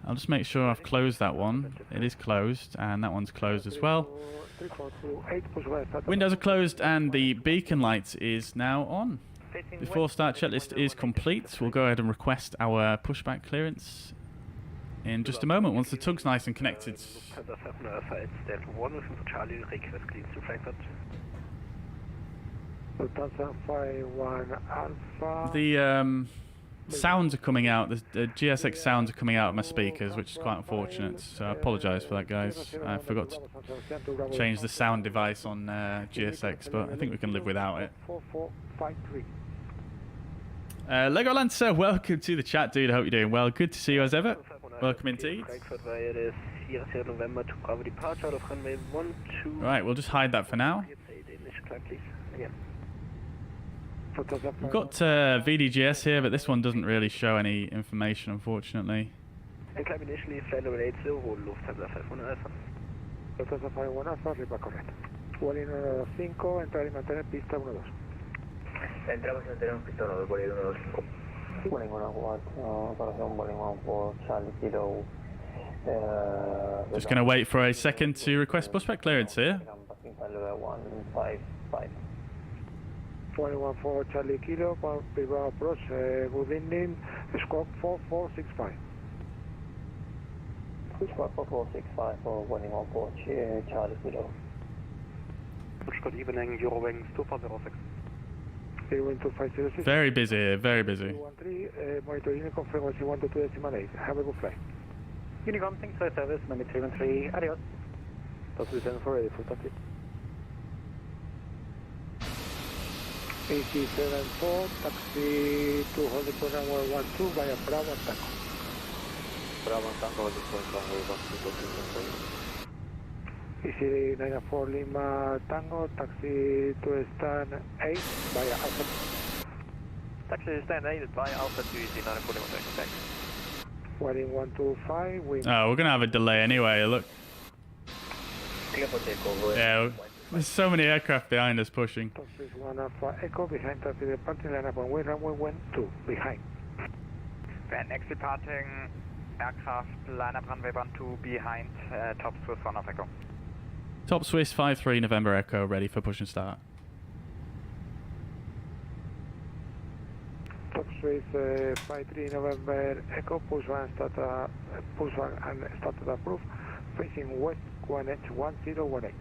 I'll just make sure I've closed that one. It is closed, and that one's closed as well. Windows are closed, and the beacon light is now on. Before start checklist is complete, we'll go ahead and request our pushback clearance in just a moment once the tug's nice and connected. The sounds are coming out, the GSX sounds are coming out of my speakers, which is quite unfortunate, so I apologise for that, guys. I forgot to change the sound device on GSX, but I think we can live without it. Lego Lancer, welcome to the chat, dude. I hope you're doing well. Good to see you as ever. Welcome indeed. Right, we'll just hide that for now. We've got VDGS here, but this one doesn't really show any information, unfortunately. Just going to wait for a second to request pushback clearance here. 114 Charlie Kilo, Bilbao approach, good evening, squawk 4465. Squawk 4465 for 114 Charlie Kilo. Good evening, Eurowings 2406. Very busy here, very busy. Monitoring confirm 122.8. Have a good flight. Unicom, thanks for service, 313, adios. Taxiways for ready for taxi. AC74, taxi to hold the program 112 via Bravo and Tango. Bravo and Tango, hold the program 112. EC94 Lima Tango, taxi to stand 8 via Alpha. Taxi to stand 8 via Alpha to EC94 Lima Tango, thanks. Wedding 125, wind. Oh, we're going to have a delay anyway, look. Yeah, there's so many aircraft behind us pushing. Taxi 1 Alpha Echo, behind taxi departing, line up on way, runway 12, behind. Fenix departing, aircraft, line up runway 12, behind, top Swiss 1 of Echo. Top Swiss 53 November Echo, ready for push and start. Top Swiss 53 November Echo, push 1 and started approved, facing west 1H1018.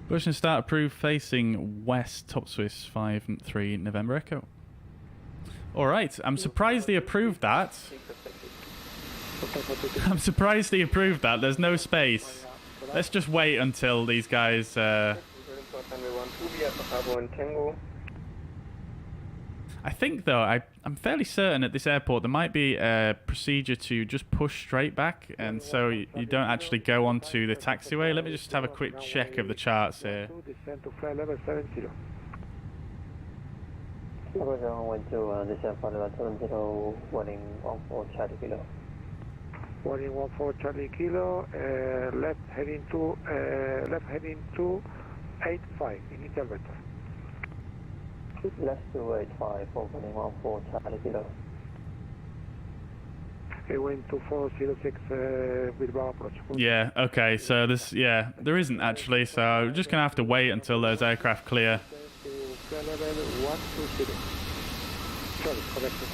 Push and start approved, facing west, Top Swiss 53 November Echo. Alright, I'm surprised they approved that. I'm surprised they approved that, there's no space. Let's just wait until these guys... I think, though, I'm fairly certain at this airport there might be a procedure to just push straight back, and so you don't actually go onto the taxiway. Let me just have a quick check of the charts here. Descend to flight level 70. Went to descend for level 70, warning 14 Charlie Kilo. Warning 14 Charlie Kilo, left heading to 85, initial vector. Left 285 for warning 14 Charlie Kilo. It went to 406 Bilbao approach. Yeah, okay, so this, yeah, there isn't actually, so we're just going to have to wait until those aircraft clear. Flight level 120. Sorry, correction.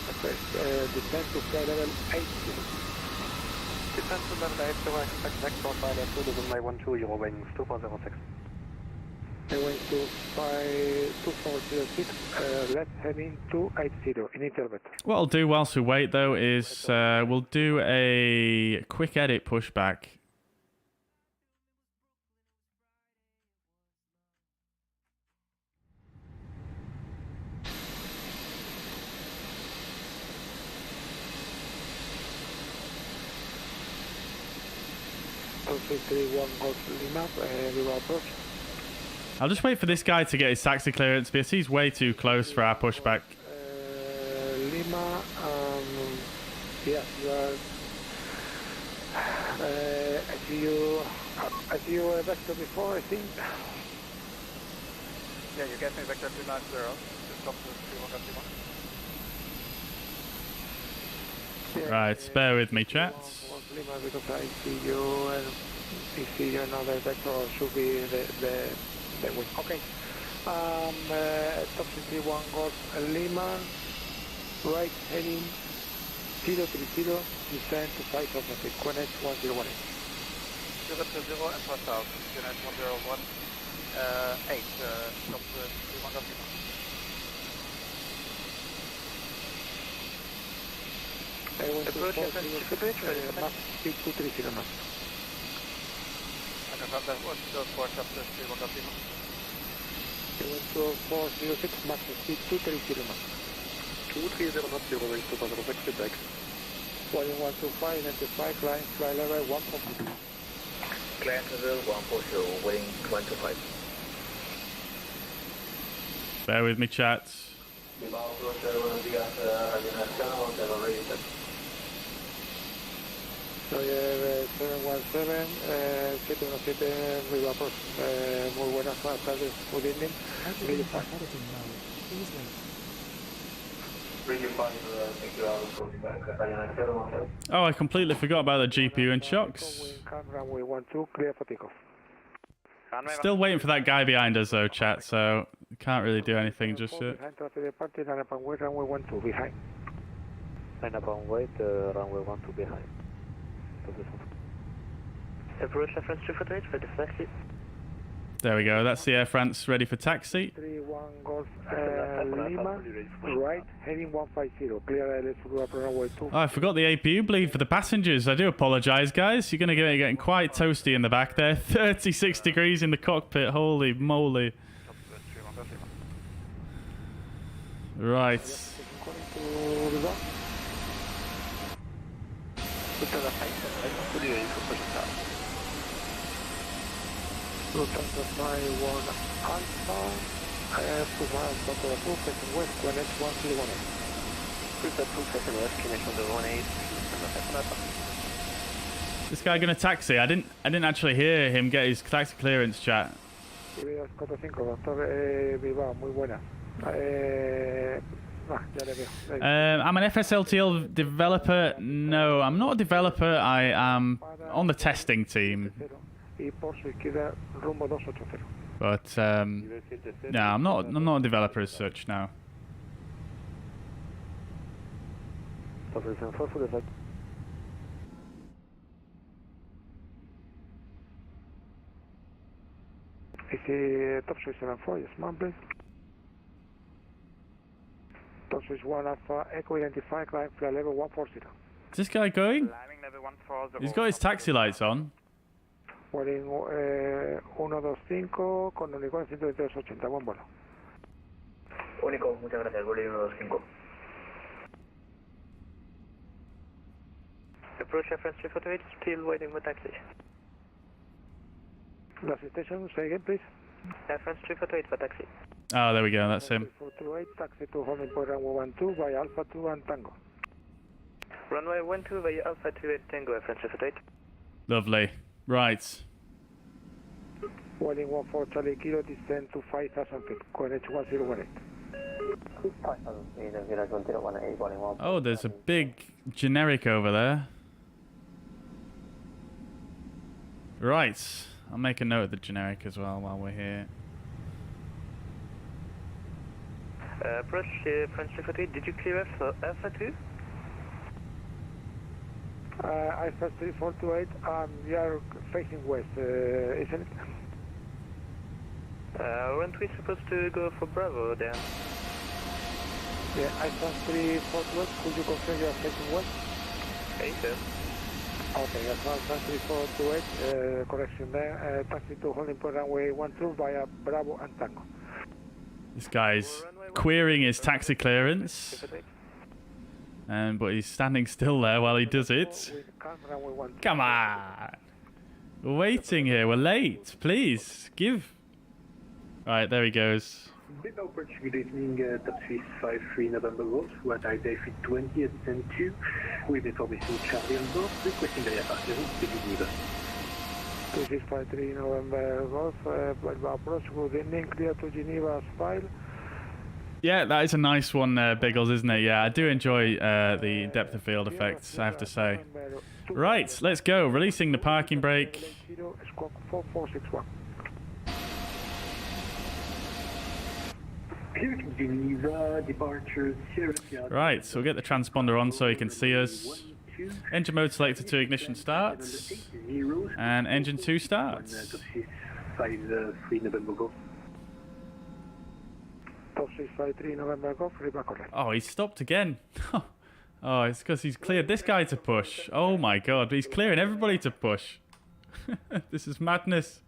Descend to flight level 80. Descend to level 8, so I expect next for flight at 2 runway 12, Eurowings 2406. They went to 2406, left heading to 80, initial vector. What I'll do whilst we wait, though, is we'll do a quick edit pushback. One Golf Lima, Bilbao approach. I'll just wait for this guy to get his taxi clearance because he's way too close for our pushback. Lima, yes, you are. I see you vector before, I think. Yeah, you gave me vector 290. Just stop the 31. Right, bear with me, chat. Lima, because I see you and I see another vector should be the wing. Okay. Top 61 Golf Lima, right heading 030, descend to 5 of the Quenet 1018. 020 and pass out. Unit 101, 8, stop 31 of Lima. I want to Approach FSLTL, max speed 230 knots. I confirm that was the port up to 31 of Lima. I want to 406 max speed 230 knots. 230 knots, 0 range to Panama, feedback. Volume 125, identify, climb, fly level 140. Climb level 140, waiting 125. Bear with me, chat. So, 717, 717, Bilbao, muy buenas tardes, good evening. Really fine. Oh, I completely forgot about the GPU and shocks. Runway 12, clear for takeoff. Still waiting for that guy behind us though, chat, so can't really do anything just yet. Behind traffic departing, line up and wait, runway 12 behind. Line up and wait, runway 12 behind. Approach Air France 348 for the taxi. There we go, that's the Air France ready for taxi. 31 Golf Lima, right, heading 150, clear LS runway 2. Oh, I forgot the APU bleed for the passengers. I do apologise, guys. You're going to get getting quite toasty in the back there. 36 degrees in the cockpit. Holy moly. Right. Lufthansa 91 Alpha, Pullman Total Approved, facing west, Quenet 1018. Cruise approved, facing west, connection to 18. This guy going to taxi. I didn't actually hear him get his taxi clearance, chat. Bilbao 45, doctor Bilbao, muy buena. Ya le veo. I'm an FSLTL developer. No, I'm not a developer. I am on the testing team. Y por su izquierda, rumbo 280. But no, I'm not a developer as such. No. Position 4 for the flight. Is top switch 74, yes, ma'am, please. Top switch 1 Alpha, Echo identify, climb, fly level 140. Is this guy going? Climbing level 140. He's got his taxi lights on. Boarding 125 con Unicorn 12380, buen vuelo. Único, muchas gracias, boarding 125. Approach Air France 348, still waiting for taxi. Last station, say again, please. Air France 348 for taxi. Oh, there we go. That's him. 428, taxi to holding point runway 12 by Alpha 2 and Tango. Runway 12 by Alpha 28 Tango, Air France 348. Lovely. Right. Boarding 14 Charlie Kilo, descend to 5,000 feet, QNH 1018. Oh, there's a big generic over there. Right. I'll make a note of the generic as well while we're here. Approach French 348, did you clear Alpha 2? Alpha 3428, you are facing west, isn't it? Aren't we supposed to go for Bravo then? Yeah, Alpha 3428, could you confirm you are facing west? Okay, sir. Okay, Alpha 3428, correction there, taxi to holding point runway 12 via Bravo and Tango. This guy's querying his taxi clearance. But he's standing still there while he does it. Come on! We're waiting here, we're late. Please, give Right, there he goes. Bilbao approach, good evening, Taxiways 53 November Golf, what I A320 at 10-2, with information Charlie on board, requesting the departure to Geneva. 2653 November Golf, Bilbao approach, good evening, clear to Geneva as file. Yeah, that is a nice one, Biggles, isn't it? Yeah, I do enjoy the depth of field effects, I have to say. Right, let's go. Releasing the parking brake. 4461. Geneva, departure, Right, so we'll get the transponder on so you can see us. Engine mode selected to ignition starts. And engine 2 starts. 53 November Golf. 2653 November Golf, rebar correct. Oh, he's stopped again. Oh, it's because he's cleared this guy to push. Oh my god, he's clearing everybody to push. This is madness.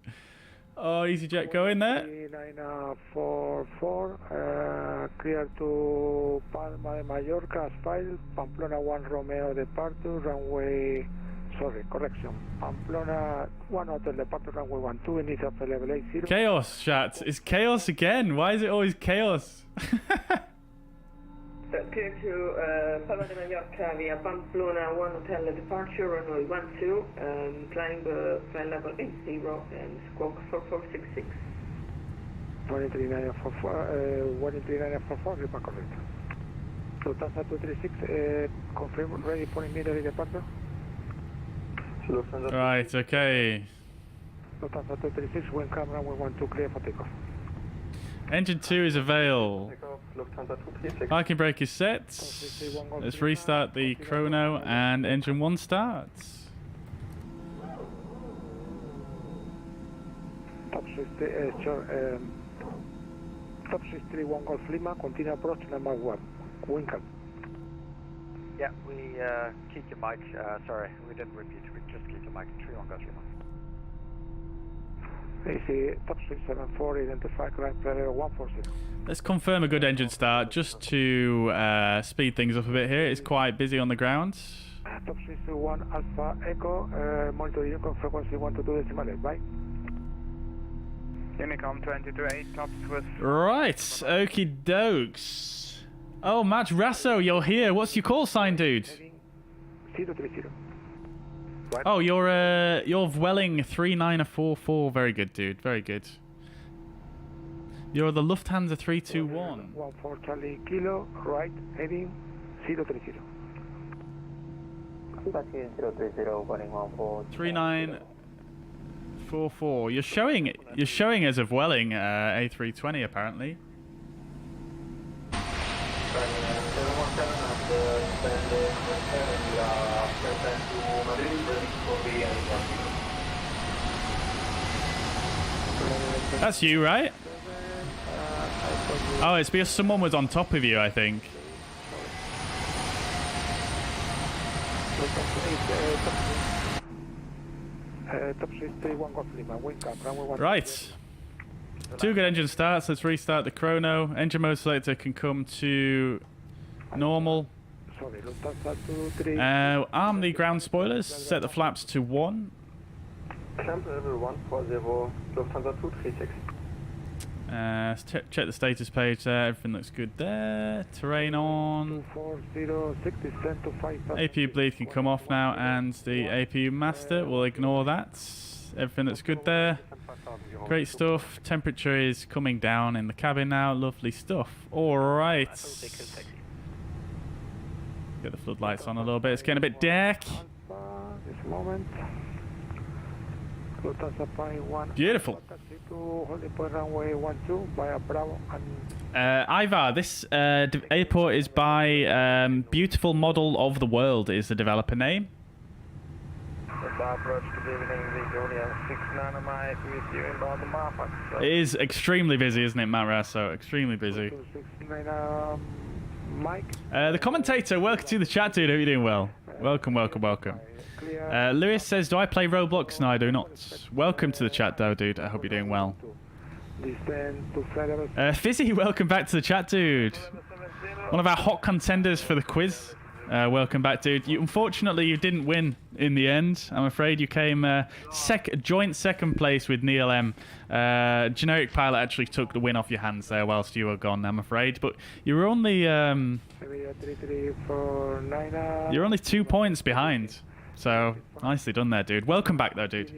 Oh, EasyJet, go in there. 3944, clear to Palma de Mallorca as file, Pamplona 1 Romeo departure, runway, sorry, correction, Pamplona 1 Hotel departure, runway 12, initial level 80. Chaos, chat. It's chaos again. Why is it always chaos? Clear to Palma de Mallorca via Pamplona 1 Hotel departure, runway 12, climb flight level 80 and squawk 4466. 13944, rebar correct. Lufthansa 236, confirm ready for immediate departure. Right, okay. Lufthansa 236, wind camera, runway 12, clear for takeoff. Engine 2 is avail. Parking brake is set. Let's restart the chrono and engine 1 starts. Top 631 Golf Lima, continue approach number 1. Wind calm. Yeah, we keep your mic. Sorry, we didn't repeat. We just keep your mic. 31 Golf Lima. AC top 674, identify climb flight level 140. Let's confirm a good engine start just to speed things up a bit here. It's quite busy on the ground. Top 61 Alpha Echo, monitor Unicorn frequency 122.8, bye. Unicom 22.8, tops with... Right, okie dokes. Oh, Matt Rasso, you're here. What's your call sign, dude? 030. Oh, you're Welling 3944. Very good, dude. Very good. You're the Lufthansa 321. 14 Charlie Kilo, right, heading 030. 3944. You're showing as of Welling A320 apparently. That's you, right? Oh, it's because someone was on top of you, I think. Right. 2 good engine starts. Let's restart the chrono. Engine mode selector can come to normal. Arm the ground spoilers. Set the flaps to 1. Clamp level 140, Lufthansa 236. Let's check the status page there. Everything looks good there. Terrain on. APU bleed can come off now, and the APU master will ignore that. Everything looks good there. Great stuff. Temperature is coming down in the cabin now. Lovely stuff. Alright. Get the floodlights on a little bit. It's getting a bit dark. Beautiful. Ivar, this airport is by Beautiful Model of the World is the developer name. It is extremely busy, isn't it, Matt Rasso? Extremely busy. The commentator, welcome to the chat, dude. Hope you're doing well. Welcome, welcome, welcome. Lewis says, do I play Roblox? No, I do not. Welcome to the chat, though, dude. I hope you're doing well. Fizzy, welcome back to the chat, dude. One of our hot contenders for the quiz. Welcome back, dude. Unfortunately, you didn't win. in the end. I'm afraid you came joint second place with Neil M. Generic pilot actually took the win off your hands there whilst you were gone, I'm afraid. But you were only you're only 2 points behind. So nicely done there, dude. Welcome back though, dude.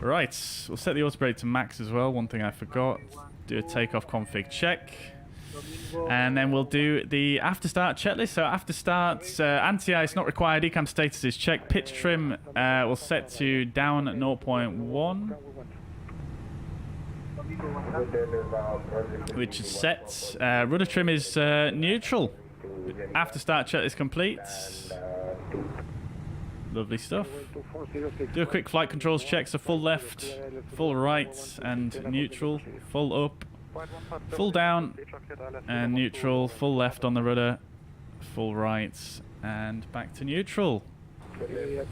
Right, we'll set the autobrake to max as well. One thing I forgot. Do a takeoff config check. And then we'll do the after start checklist. So after start, anti-ice not required, ECAM status is checked. Pitch trim will set to down at 0.1. Which is set. Rudder trim is neutral. After start checklist complete. Lovely stuff. Do a quick flight controls check. So full left, full right, and neutral. Full up, full down, and neutral. Full left on the rudder, full right, and back to neutral. Right.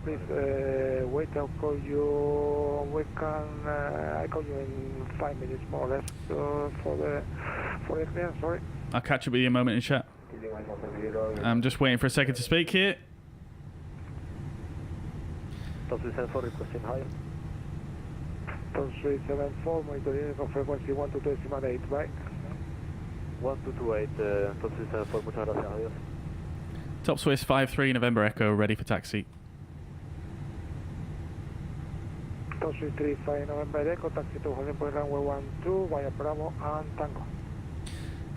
Please wait. I'll call you. I call you in 5 minutes more or less for the clearance. Sorry. I'll catch up with you in a moment in chat. I'm just waiting for a second to speak here. Top 374 requesting high. Top 374 monitoring for frequency 12.8, right? 1228, Top 374, muchas gracias, adiós. Top Swiss 53 November Echo, ready for taxi. Top Swiss 35 November Echo, taxi to holding point runway 12 via Bravo and Tango.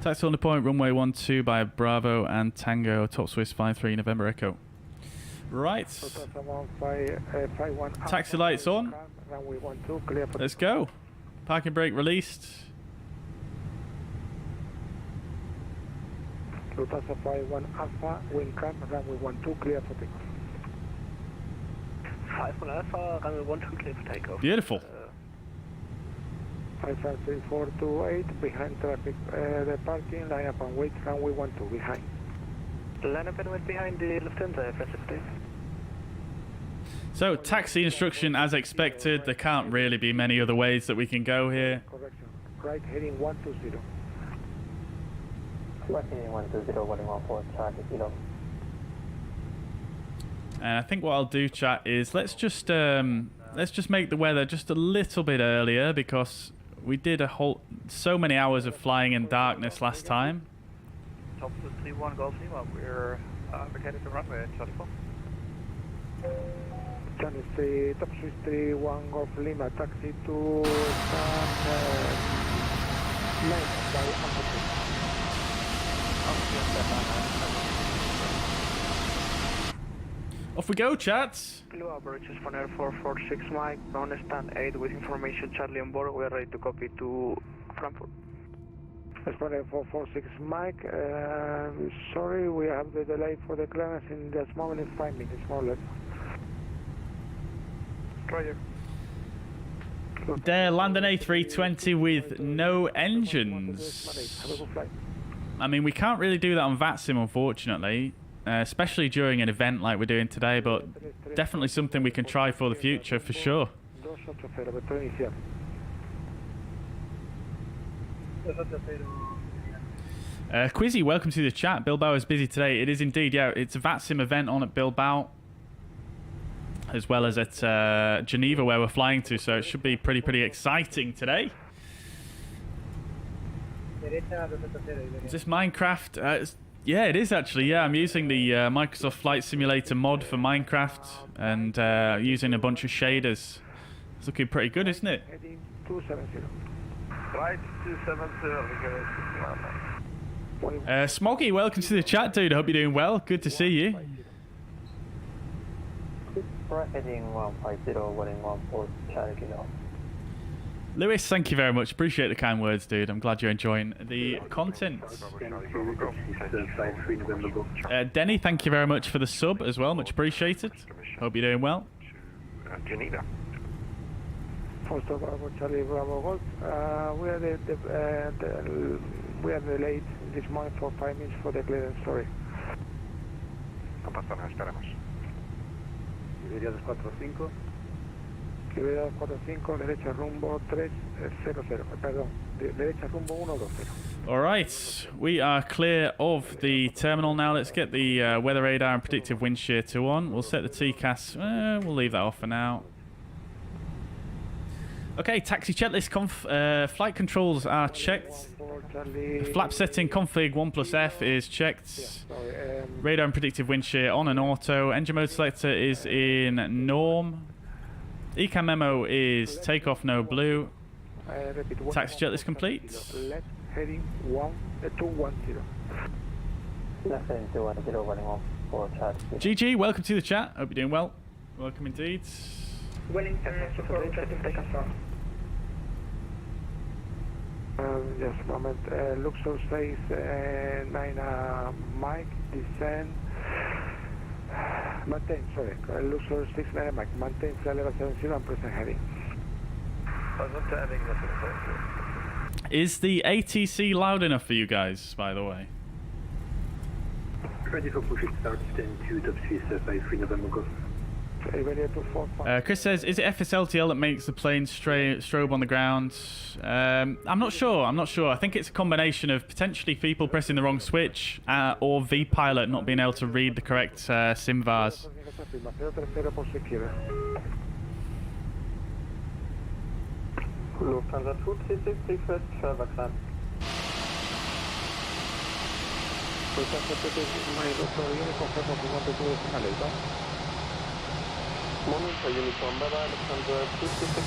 Taxi on the point, runway 12 by Bravo and Tango, Top Swiss 53 November Echo. Right. Taxi lights on. Let's go. Parking brake released. Lufthansa 51 Alpha, wind calm, runway 12, clear for takeoff. 51 Alpha, runway 12, clear for takeoff. Beautiful. 553428, behind traffic, the parking, line up and wait, runway 12, behind. Line up and wait behind the Lufthansa FSLTL. So, taxi instruction as expected. There can't really be many other ways that we can go here. Correction. Right heading 120. And I think what I'll do, chat, is let's just make the weather just a little bit earlier because we did so many hours of flying in darkness last time. Top 31 Golf Lima, we're vacating the runway at Charlie 4. Channel 3, Top 31 Golf Lima, taxi to San by Habashi. Off we go, chats. Blue approaches for Air 446 Mike, on stand 8 with information Charlie on board. We are ready to copy to Frankfurt. Air 446 Mike, sorry, we have the delay for the clearance in this moment in 5 minutes, more or less. Roger. They're landing A320 with no engines. Have a good flight. I mean, we can't really do that on VATSIM, unfortunately, especially during an event like we're doing today, but definitely something we can try for the future, for sure. Quizzy, welcome to the chat. Bilbao is busy today. It is indeed, yeah. It's a VATSIM event on at Bilbao, as well as at Geneva, where we're flying to, so it should be pretty exciting today. Is this Minecraft? Yeah, it is actually. Yeah, I'm using the Microsoft Flight Simulator mod for Minecraft and using a bunch of shaders. It's looking pretty good, isn't it? Heading 270. Right, 270. Smoggy, welcome to the chat, dude. I hope you're doing well. Good to see you. Heading 150, 114, Charlie Kilo. Lewis, thank you very much. Appreciate the kind words, dude. I'm glad you're enjoying the content. Denny, thank you very much for the sub as well. Much appreciated. Hope you're doing well. Geneva. First of all, Charlie Bravo Gold. We are delayed this morning for 5 minutes for the clearance. Sorry. No pasa nada, esperemos. Iberia 245. Iberia 245, derecha rumbo 300, perdón, derecha rumbo 120. Alright, we are clear of the terminal now. Let's get the weather radar and predictive wind shear 2 on. We'll set the TCAS, we'll leave that off for now. Okay, taxi checklist flight controls are checked. Flap setting config 1+F is checked. Radar and predictive wind shear on and auto. Engine mode selector is in norm. Ecam memo is takeoff no blue. Taxi checklist complete. Left heading 210. Left heading 210, running off for chat. GG, welcome to the chat. Hope you're doing well. Welcome indeed. Wellington, support, take us on. Just a moment. Luxor 69 Mike, descend. Maintain, sorry. Luxor 69 Mike, maintain flight level 70 and present heading. Is the ATC loud enough for you guys, by the way? Ready for push it start, stand 2, top Swiss, 53 November Golf. Chris says, is it FSLTL that makes the plane strobe on the ground? I'm not sure. I think it's a combination of potentially people pressing the wrong switch or VPilot not being able to read the correct SIMVARs. Lufthansa 236, request further climb. Monitor uniform, bye-bye, Lufthansa 236.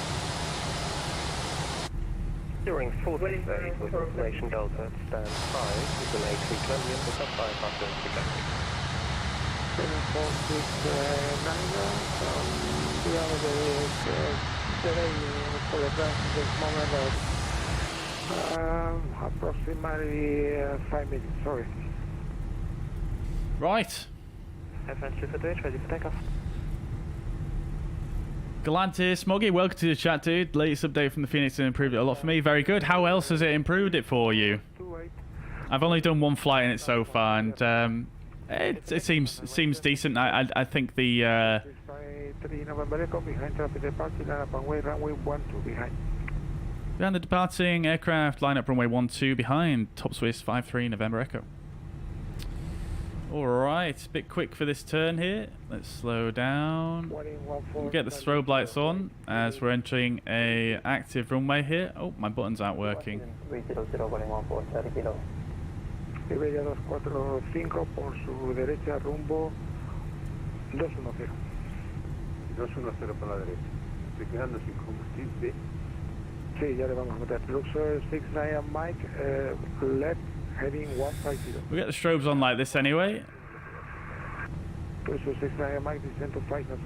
During 48 with information Delta, stand 5 with an A320 and the top 5 after introduction. 7469, we have delay for the this moment of approximately 5 minutes, sorry. Right. FS348, ready for takeoff. Galantis, Smoggy, welcome to the chat, dude. Latest update from the Phoenix has improved it a lot for me. Very good. How else has it improved it for you? I've only done one flight in it so far, and it seems decent. I think the behind the departing aircraft, line up runway 12 behind top Swiss 53 November Echo. Alright, a bit quick for this turn here. Let's slow down. We'll get the strobe lights on as we're entering a active runway here. Oh, my buttons aren't working. Iberia 245 por su derecha rumbo 210. 210 por la derecha. Estoy quedando sin combustible. Sí, ya le vamos a meter. Luxor 69 Mike, left heading 150. We get the strobes on like this anyway. Luxor 69 Mike, descend to 5 knots.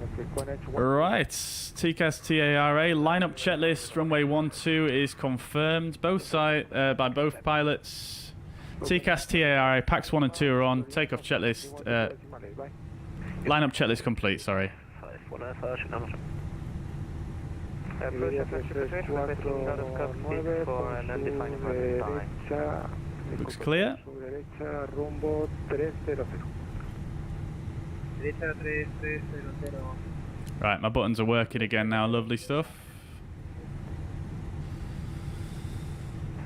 Right, TCAS TARA lineup checklist runway 12 is confirmed both by both pilots. TCAS TARA packs 1 and 2 are on. Takeoff checklist. Lineup checklist complete. Sorry. Looks clear. Right, my buttons are working again now. Lovely stuff.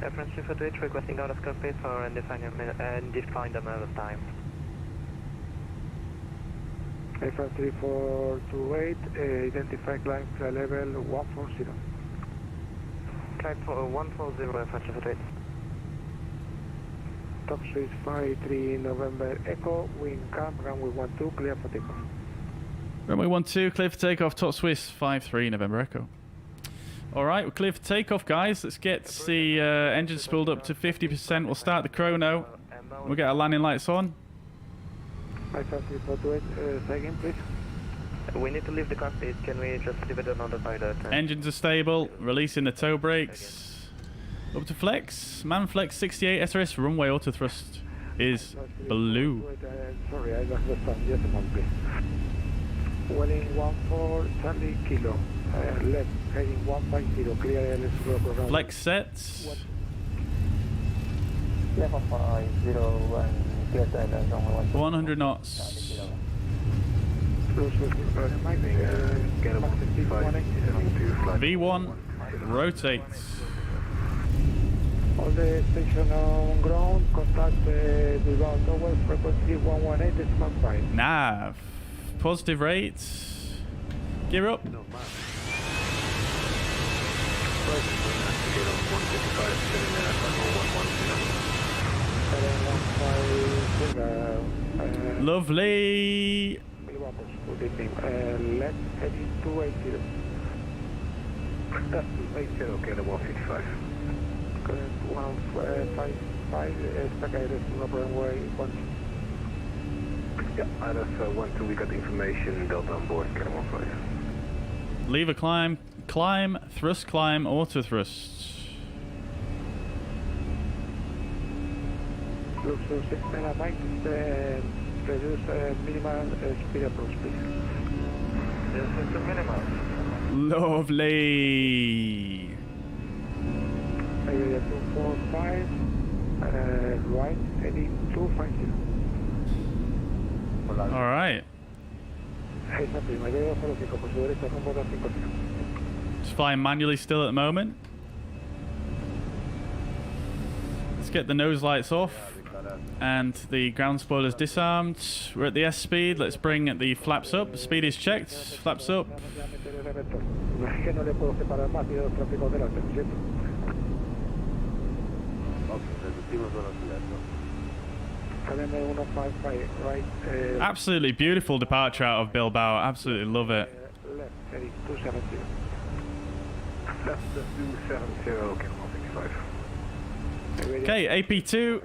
Reference 248, requesting out of cockpit for undefined amount of time. Reference 3428, identify climb flight level 140. Climb for 140, reference 248. Top Swiss 53 November Echo, wind calm, runway 12, clear for takeoff. Runway 12, clear for takeoff, top Swiss 53 November Echo. Alright, we're clear for takeoff, guys. Let's get the engine spooled up to 50%. We'll start the chrono. We'll get our landing lights on. Second, please. We need to leave the cockpit. Can we just leave it on the pilot? Engines are stable. Releasing the toe brakes. Up to flex. Man flex 68 SRS. Runway auto thrust is blue. Sorry, I don't understand. Just a moment, please. Welling 14 Charlie Kilo. Left, heading 150. Clear LSGG. Flex sets. Level 50 and clear the runway 100 knots. V1 rotates. All the station on ground, contact Bilbao Tower, frequency 118.5. Nav. Positive rates. Gear up. Lovely. Left heading 280. That's 280, okay, the 155. Current 155, stack address, no problem, way 1. Yeah, address 12, we got the information, Delta on board, get 15. Lever climb, climb, thrust climb, auto thrust. Looks to 6 megabytes, reduce minimal speed approach, please. Yes, it's a minimal. Lovely. Area 245, right, heading 250. All right. Just flying manually still at the moment. Let's get the nose lights off and the ground spoilers disarmed. We're at the S speed. Let's bring the flaps up. Speed is checked. Flaps up. Absolutely beautiful departure out of Bilbao. Absolutely love it. Left, heading 270. That's the 270, okay, 165. Okay, AP2.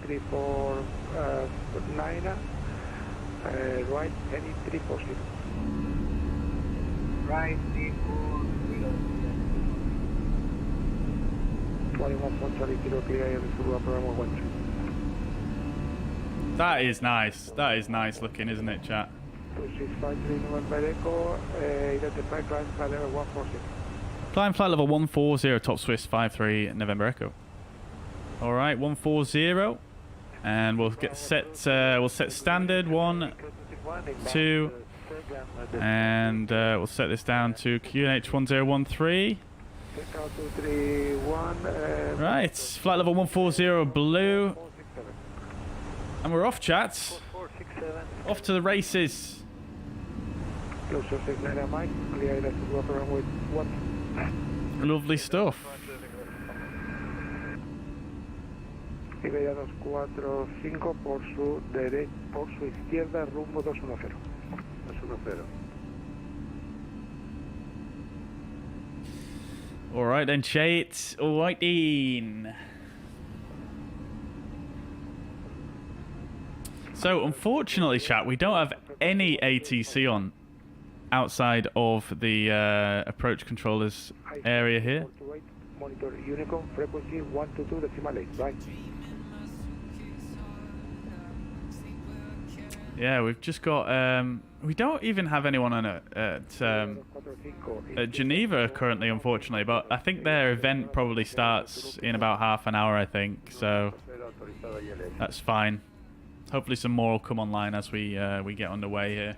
349, right, heading 340. Right, 21.30 kilo clear, program 1. That is nice. That is nice looking, isn't it, chat? 2653 November Echo, identify climb flight level 140. Climb flight level 140, top Swiss 53 November Echo. All right, 140, and we'll get set. We'll set standard 1, 2, and we'll set this down to QNH 1013. Right, flight level 140 blue. And we're off, chat. Off to the races. Lovely stuff. Iberia 245 por su izquierda, rumbo 210. 210. All right then, chat. All right then. So, unfortunately, chat, we don't have any ATC on outside of the approach controllers area here. Monitor Unicom frequency 122.8, right? Yeah, we've just got. We don't even have anyone on at Geneva currently, unfortunately. But I think their event probably starts in about half an hour, I think. So that's fine. Hopefully, some more will come online as we get underway here.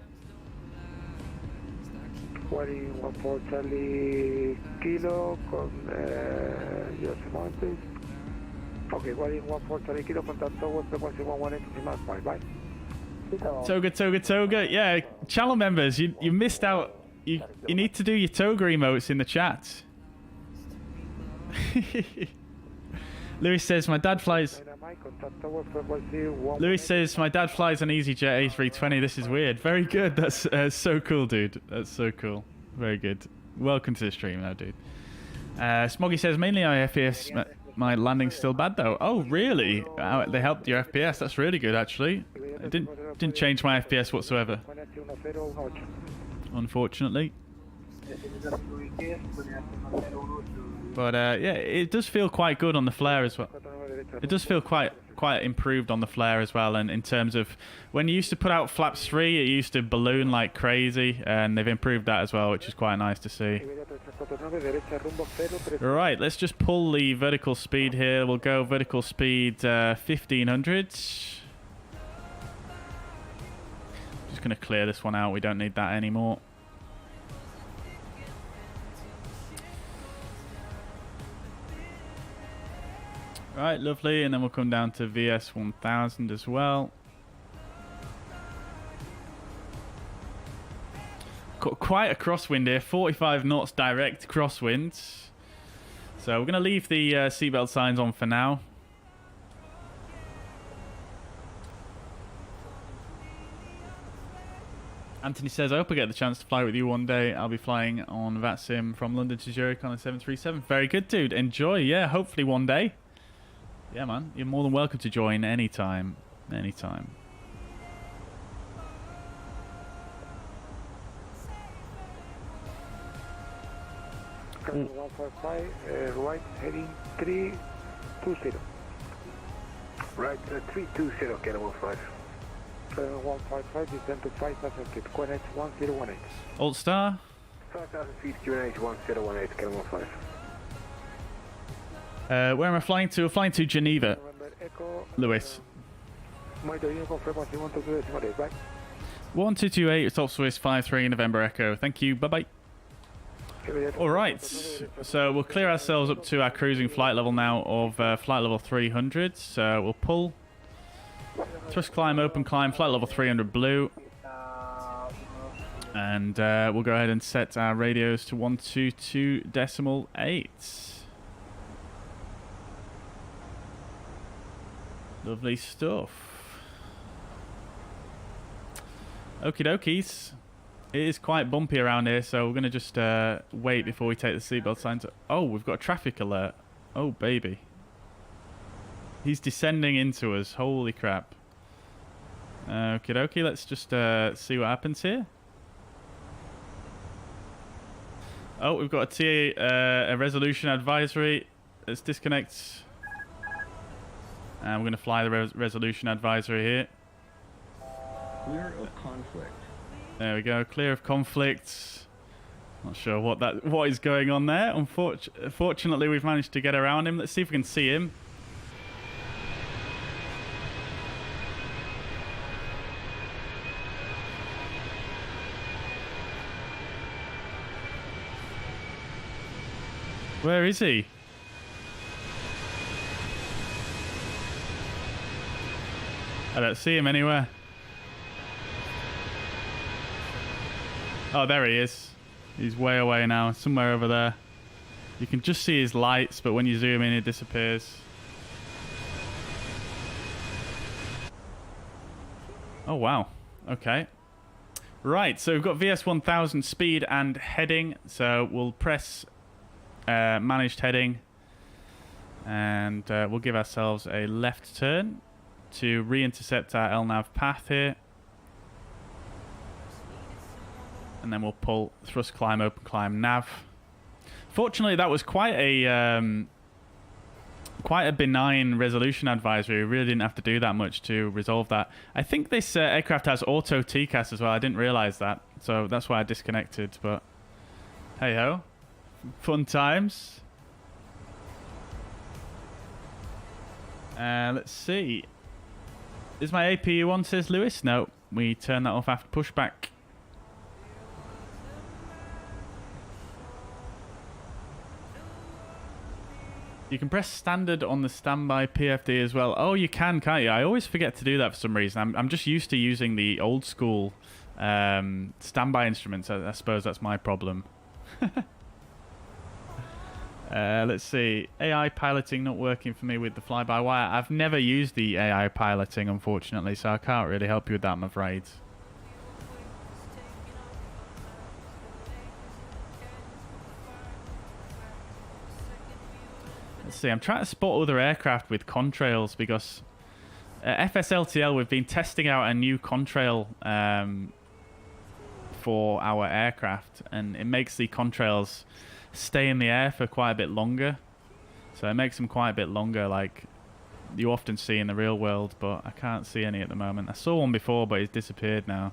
14 Charlie Kilo con just a moment, please. Okay, 14 Charlie Kilo, contact tower frequency 118.5, bye. Toga. Yeah, channel members, you missed out. You need to do your toga emotes in the chat. Lewis says my dad flies. Lewis says my dad flies an EasyJet A320. This is weird. Very good. That's so cool, dude. That's so cool. Very good. Welcome to the stream, now, dude. Smoggy says mainly on FPS. My landing's still bad though. Oh, really? They helped your FPS. That's really good, actually. It didn't change my FPS whatsoever. Unfortunately. But yeah, it does feel quite good on the flare as well. It does feel quite improved on the flare as well. And in terms of when you used to put out flaps 3, it used to balloon like crazy, and they've improved that as well, which is quite nice to see. Right, let's just pull the vertical speed here. We'll go vertical speed 1500. Just just going to clear this one out. We don't need that anymore. Right, lovely. And then we'll come down to VS 1000 as well. Got quite a crosswind here. 45 knots direct crosswind. So we're going to leave the seatbelt signs on for now. Anthony says, I hope I get the chance to fly with you one day. I'll be flying on VATSIM from London to Zurich on a 737. Very good, dude. Enjoy. Yeah, hopefully one day. Yeah, man. You're more than welcome to join anytime. Anytime. Canada 155, right heading 320. Right, 320, Canada 15. 155, descend to 5,000 feet, QNH 1018. Alt star. 5,000 feet, QNH 1018, Canada 15. Where am I flying to? We're flying to Geneva. Lewis. 1228, Top Swiss 53 November Echo. Thank you. Bye-bye. Alright, so we'll clear ourselves up to our cruising flight level now of flight level 300. So we'll pull. Thrust climb, open climb, flight level 300 blue. And we'll go ahead and set our radios to 122.8. Lovely stuff. Okie dokies. It is quite bumpy around here, so we're going to just wait before we take the seatbelt signs. Oh, we've got a traffic alert. Oh, baby. He's descending into us. Holy crap. Okie dokie, let's just see what happens here. Oh, we've got a resolution advisory. Let's disconnect. And we're going to fly the resolution advisory here. Clear of conflict. There we go, clear of conflict. Not sure what is going on there. Fortunately, we've managed to get around him. Let's see if we can see him. Where is he? I don't see him anywhere. Oh, there he is. He's way away now, somewhere over there. You can just see his lights, but when you zoom in, it disappears. Oh, wow. Okay. Right, so we've got VS 1000 speed and heading. So we'll press managed heading. And we'll give ourselves a left turn to re-intercept our LNAV path here. And then we'll pull thrust climb, open climb, nav. Fortunately, that was quite a benign resolution advisory. We really didn't have to do that much to resolve that. I think this aircraft has auto TCAS as well. I didn't realize that, so that's why I disconnected. But hey ho, fun times. Let's see. Is my APU on, says Lewis? No, we turn that off after pushback. You can press standard on the standby PFD as well. Oh, you can, can't you? I always forget to do that for some reason. I'm just used to using the old school standby instruments. I suppose that's my problem. Let's see. AI piloting not working for me with the fly-by-wire. I've never used the AI piloting, unfortunately, so I can't really help you with that, I'm afraid. Let's see, I'm trying to spot other aircraft with contrails because FSLTL, we've been testing out a new contrail for our aircraft, and it makes the contrails stay in the air for quite a bit longer. So it makes them quite a bit longer, like you often see in the real world, but I can't see any at the moment. I saw one before, but it's disappeared now.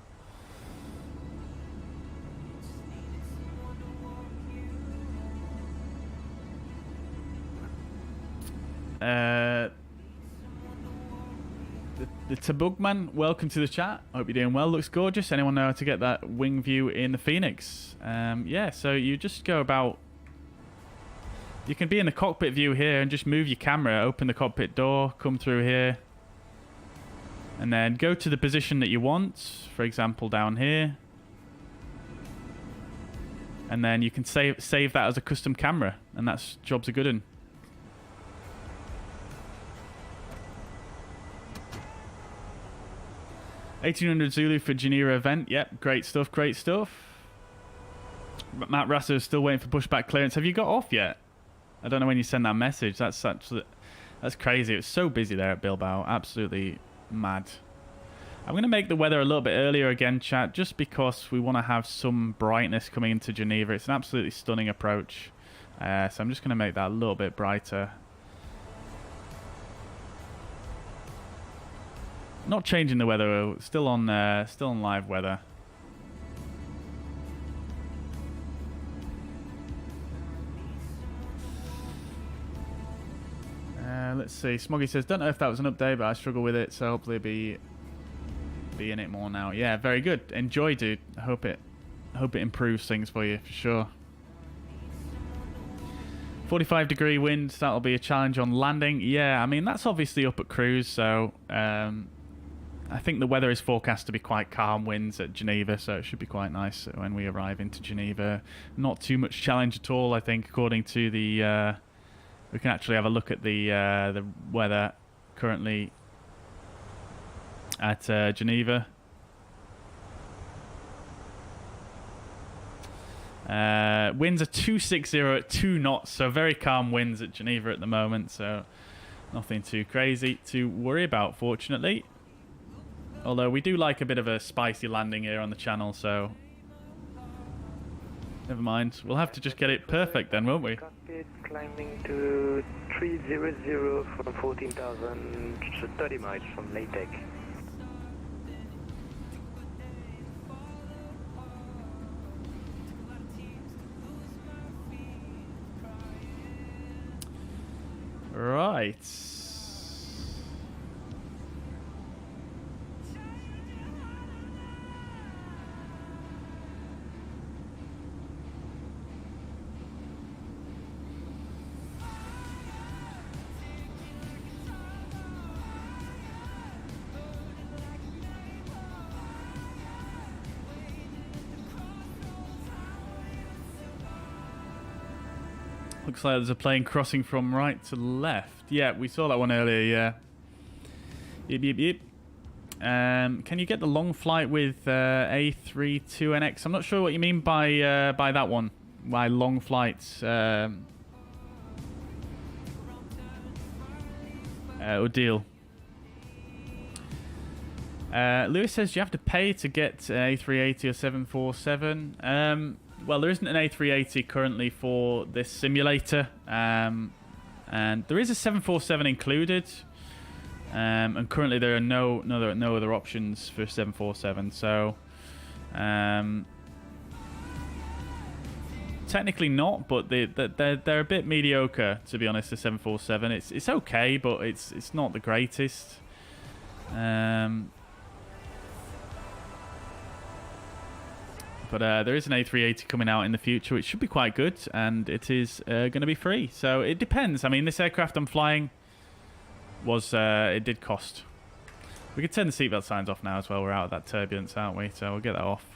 The Tabugman, welcome to the chat. Hope you're doing well. Looks gorgeous. Anyone know how to get that wing view in the Fenix? Yeah, so you just go about... You can be in the cockpit view here and just move your camera, open the cockpit door, come through here, and then go to the position that you want, for example down here, and then you can save that as a custom camera, and that's job's a good one. $1,800 Zulu for Geneva event. Yep, great stuff, great stuff. Matt Rasser is still waiting for pushback clearance. Have you got off yet? I don't know when you send that message. That's crazy. It was so busy there at Bilbao. Absolutely mad. I'm going to make the weather a little bit earlier again, chat, just because we want to have some brightness coming into Geneva. It's an absolutely stunning approach. So I'm just going to make that a little bit brighter. Not changing the weather. Still on live weather. Let's see. Smoggy says, don't know if that was an update, but I struggle with it, so hopefully be in it more now. Yeah, very good. Enjoy, dude. I hope it improves things for you, for sure. 45-degree wind. That'll be a challenge on landing. Yeah, I mean, that's obviously up at cruise, so I think the weather is forecast to be quite calm winds at Geneva, so it should be quite nice when we arrive into Geneva. Not too much challenge at all, I think, according to the... we can actually have a look at the weather currently at Geneva. Winds are 260 at 2 knots, so very calm winds at Geneva at the moment, so nothing too crazy to worry about, fortunately. Although we do like a bit of a spicy landing here on the channel, so never mind. We'll have to just get it perfect then, won't we? Cockpit climbing to 300 from 14,030 miles from LEBB. Right. Looks like there's a plane crossing from right to left. Yeah, we saw that one earlier, yeah. Yep, yep, yep. Can you get the long flight with A320? I'm not sure what you mean by that one. By long flights. Odile. Lewis says you have to pay to get A380 or 747. Well, there isn't an A380 currently for this simulator, and there is a 747 included, and currently there are no other options for 747. So, technically not, but they're a bit mediocre, to be honest. The 747, it's okay, but it's not the greatest. But there is an A380 coming out in the future, which should be quite good, and it is going to be free. So it depends. I mean, this aircraft I'm flying was it did cost. We could turn the seatbelt signs off now as well. We're out of that turbulence, aren't we? So we'll get that off.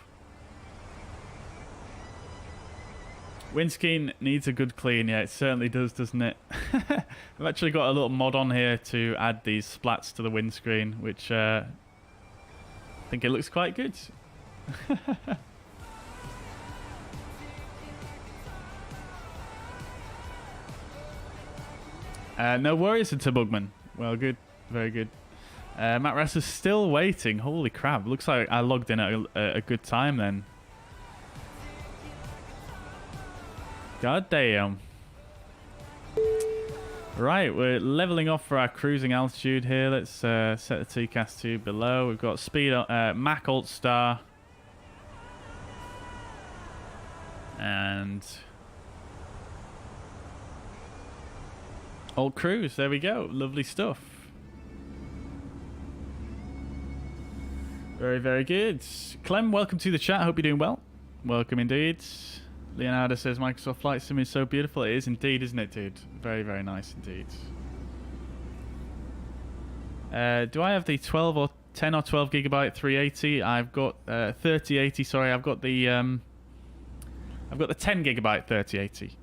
Windscreen needs a good clean. Yeah, it certainly does, doesn't it? I've actually got a little mod on here to add these splats to the windscreen, which I think it looks quite good. No worries, to Bugman. Well, good. Very good. Matt Ress is still waiting. Holy crap. Looks like I logged in at a good time then. God damn. Right, we're leveling off for our cruising altitude here. Let's set the TCAS to below. We've got speed Mach Alt Star. And Alt Cruise, there we go. Lovely stuff. Very, very good. Clem, welcome to the chat. Hope you're doing well. Welcome indeed. Leonardo says Microsoft Flight Sim is so beautiful. It is indeed, isn't it, dude? Very, very nice indeed. Do I have the 12 or 10 or 12 gigabyte 380? I've got 3080. Sorry, I've got the 10 gigabyte 3080.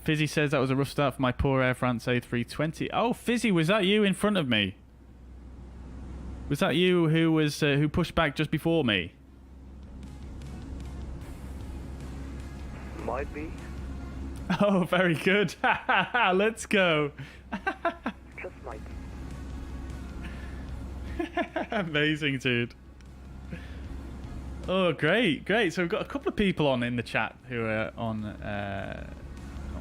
Fizzy says that was a rough start for my poor Air France A320. Oh, Fizzy, was that you in front of me? Was that you who pushed back just before me? Might be. Oh, very good. Let's go. Just might. Amazing, dude. Oh, great, great. So we've got a couple of people on in the chat who are on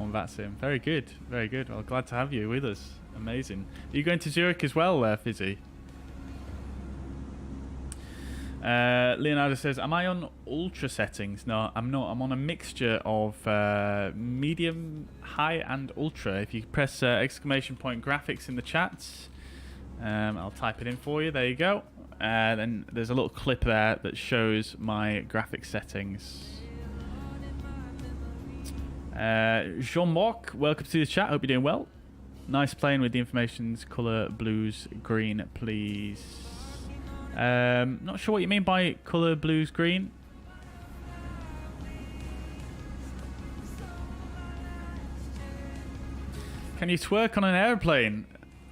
VATSIM. Very good, very good. Well, glad to have you with us. Amazing. Are you going to Zurich as well, Fizzy? Leonardo says, am I on ultra settings? No, I'm not. I'm on a mixture of medium, high and ultra. If you press exclamation point graphics in the chat, I'll type it in for you. There you go. Then there's a little clip there that shows my graphic settings. Jean-Marc, welcome to the chat. Hope you're doing well. Nice playing with the information's colour, blues, green, please. Not sure what you mean by colour, blues, green. Can you twerk on an airplane?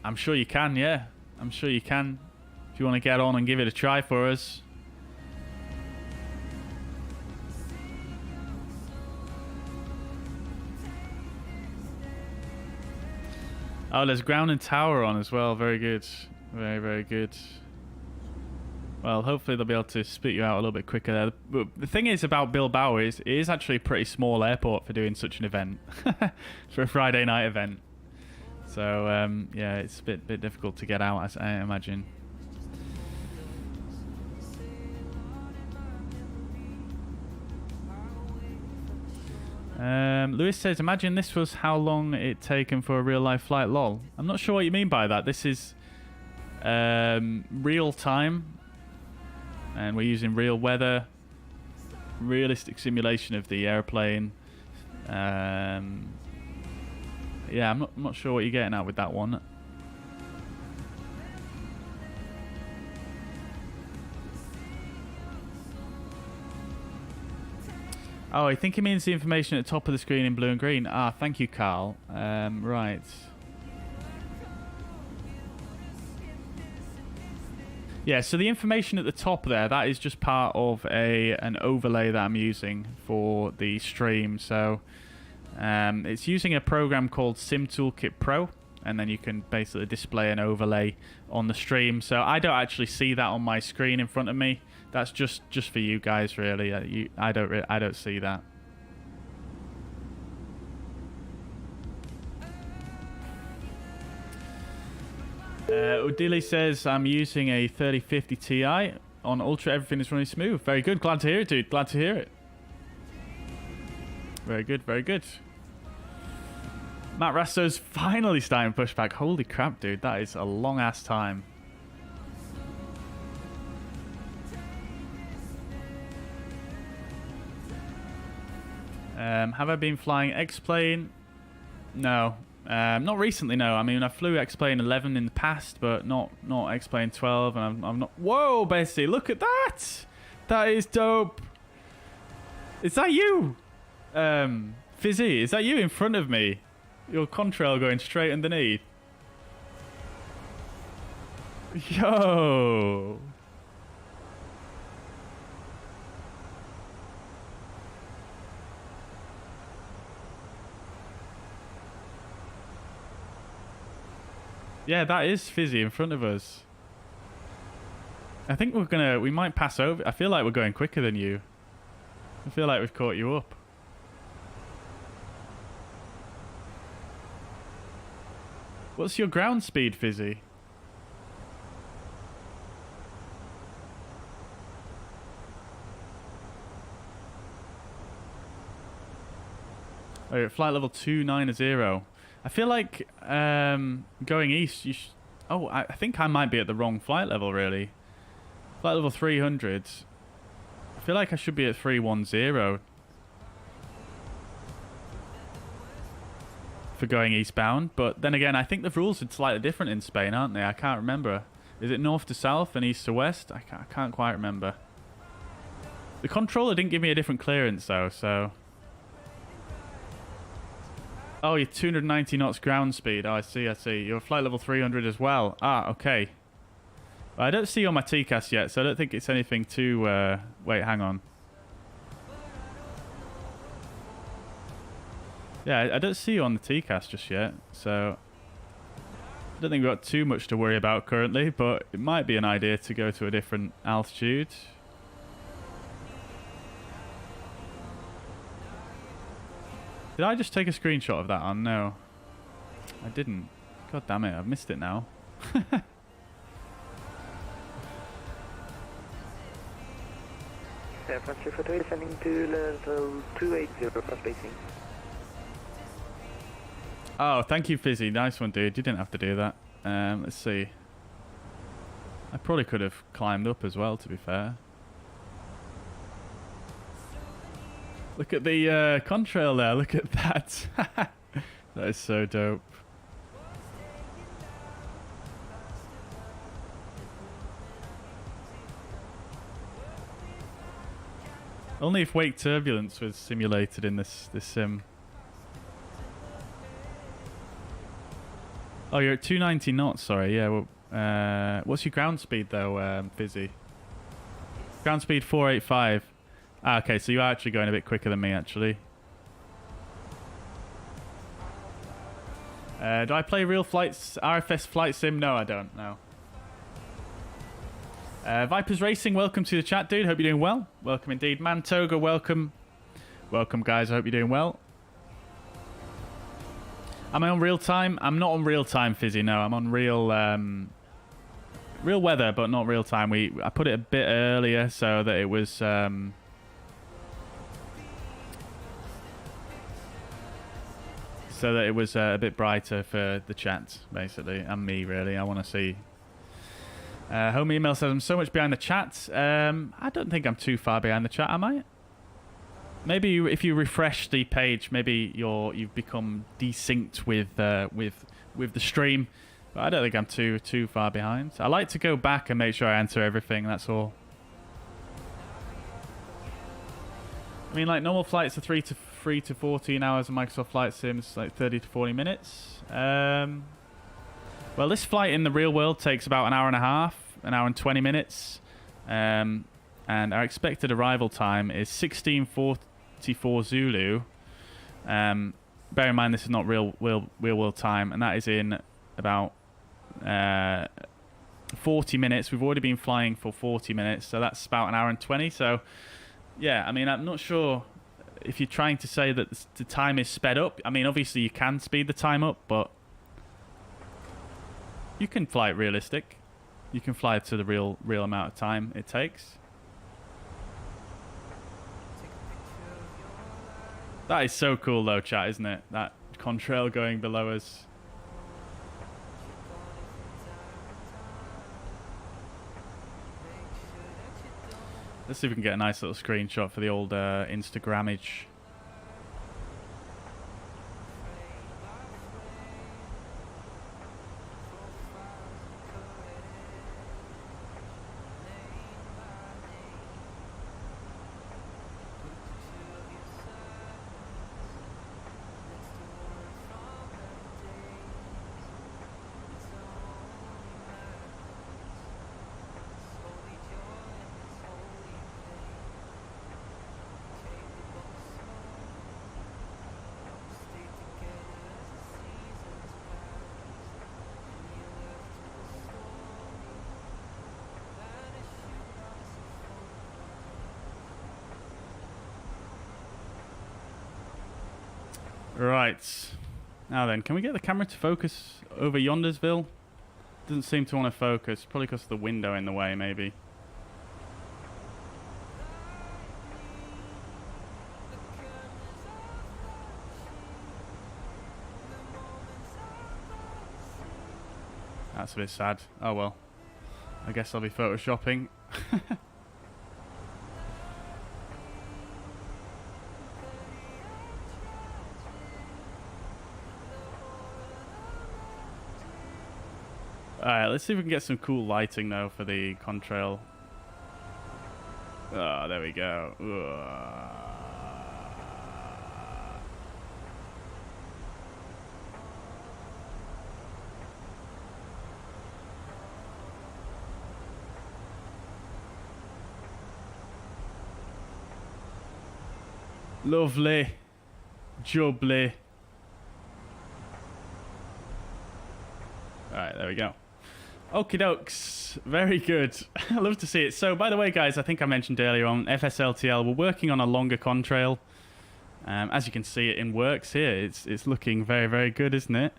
I'm sure you can, yeah. I'm sure you can. If you want to get on and give it a try for us. Oh, there's ground and tower on as well. Very good. Very, very good. Well, hopefully they'll be able to spit you out a little bit quicker there. But the thing is about Bilbao is it is actually a pretty small airport for doing such an event. For a Friday night event. So, yeah, it's a bit difficult to get out, as I imagine. Lewis says, imagine this was how long it taken for a real-life flight, lol. I'm not sure what you mean by that. This is real time. And we're using real weather, realistic simulation of the airplane. Yeah, I'm not sure what you're getting at with that one. Oh, I think it means the information at the top of the screen in blue and green. Ah, thank you, Carl. Right. Yeah, so the information at the top there, that is just part of an overlay that I'm using for the stream. So it's using a program called SimToolkitPro, and then you can basically display an overlay on the stream. So I don't actually see that on my screen in front of me. That's just for you guys, really. I don't see that. Udili says, I'm using a 3050 Ti on Ultra. Everything is running smooth. Very good. Glad to hear it, dude. Glad to hear it. Very good. Very good. Matt Rasto's finally starting pushback. Holy crap, dude. That is a long-ass time. Have I been flying X-Plane? No. Not recently, no. I mean, I flew X-Plane 11 in the past, but not X-Plane 12, and I'm not... Whoa, Bessie, look at that! That is dope! Is that you? Fizzy, is that you in front of me? Your contrail going straight underneath. Yo! Yeah, that is Fizzy in front of us. I think we might pass over. I feel like we're going quicker than you. I feel like we've caught you up. What's your ground speed, Fizzy? Oh, you're at flight level 290. I feel like going east, Oh, I think I might be at the wrong flight level, really. Flight level 300. I feel like I should be at 310 for going eastbound. But then again, I think the rules are slightly different in Spain, aren't they? I can't remember. Is it north to south and east to west? I can't quite remember. The controller didn't give me a different clearance, though, so... Oh, you're 290 knots ground speed. Oh, I see, I see. You're flight level 300 as well. Ah, okay. I don't see you on my TCAS yet, so I don't think it's anything too... Wait, hang on. Yeah, I don't see you on the TCAS just yet, so... I don't think we've got too much to worry about currently, but it might be an idea to go to a different altitude. Did I just take a screenshot of that on? No. I didn't. God damn it, I've missed it now. San Francisco descending to level 280 for spacing. Oh, thank you, Fizzy. Nice one, dude. You didn't have to do that. Let's see. I probably could have climbed up as well, to be fair. Look at the contrail there. Look at that. That is so dope. Only if wake turbulence was simulated in this sim. Oh, you're at 290 knots. Sorry. Yeah. Well, what's your ground speed though, Fizzy? Ground speed 485. Ah, okay, so you're actually going a bit quicker than me, actually. Do I play real flights, RFS flight sim? No, I don't, no. Vipers Racing, welcome to the chat, dude. Hope you're doing well. Welcome indeed. Mantoga, welcome. Welcome, guys. I hope you're doing well. Am I on real time? I'm not on real time, Fizzy, no. I'm on real real weather, but not real time. I put it a bit earlier so that it was... so that it was a bit brighter for the chat, basically, and me, really. I want to see. Home email says, I'm so much behind the chat. I don't think I'm too far behind the chat, am I? Maybe if you refresh the page, maybe you've become desynced with the stream. But I don't think I'm too far behind. I like to go back and make sure I answer everything, that's all. I mean, like, normal flights are 3 to 14 hours, and Microsoft Flight Sim's like 30 to 40 minutes. Well, this flight in the real world takes about an hour and a half, an hour and 20 minutes. And our expected arrival time is 16:44 Zulu. Bear in mind, this is not real world time, and that is in about 40 minutes. We've already been flying for 40 minutes, so that's about an hour and 20. So, yeah, I mean, I'm not sure if you're trying to say that the time is sped up. I mean, obviously you can speed the time up, but you can fly it realistic. You can fly it to the real amount of time it takes. That is so cool though, chat, isn't it? That contrail going below us. Let's see if we can get a nice little screenshot for the old Instagrammage. Right. Now then, can we get the camera to focus over Yondersville? Doesn't seem to want to focus. Probably because of the window in the way, maybe. That's a bit sad. Oh well. I guess I'll be photoshopping. Alright, let's see if we can get some cool lighting though for the contrail. Oh, there we go. Lovely. Jubbly. Alright, there we go. Okie dokes. Very good. I love to see it. So, by the way, guys, I think I mentioned earlier on FSLTL, we're working on a longer contrail. As you can see, it in works here. It's looking very, very good, isn't it?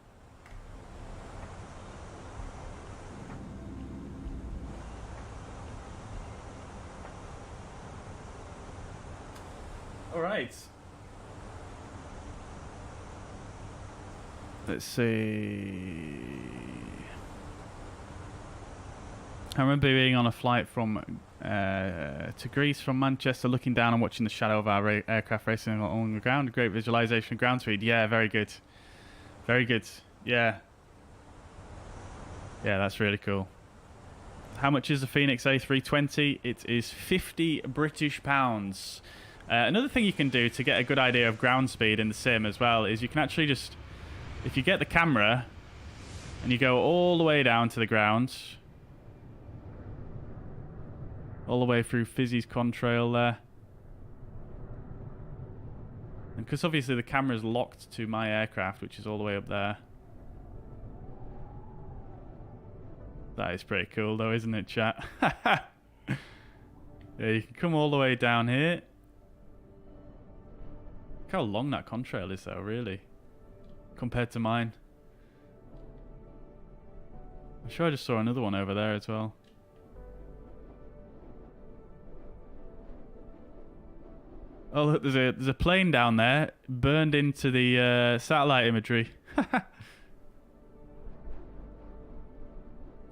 All right. Let's see. I remember being on a flight from to Greece from Manchester, looking down and watching the shadow of our aircraft racing along the ground. Great visualization of ground speed. Yeah, very good. Very good. Yeah. Yeah, that's really cool. How much is the Fenix A320? It is 50 British pounds. Another thing you can do to get a good idea of ground speed in the sim as well is you can actually just, if you get the camera and you go all the way down to the ground, all the way through Fizzy's contrail there. And because obviously the camera is locked to my aircraft, which is all the way up there. That is pretty cool though, isn't it, chat? Yeah, you can come all the way down here. Look how long that contrail is though, really. Compared to mine. I'm sure I just saw another one over there as well. Oh look, there's a plane down there, burned into the satellite imagery.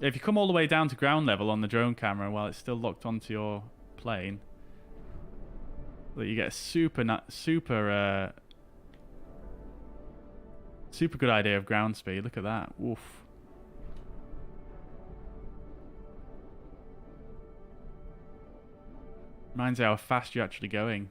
If you come all the way down to ground level on the drone camera while it's still locked onto your plane, you get a super good idea of ground speed. Look at that. Oof. Reminds you how fast you're actually going.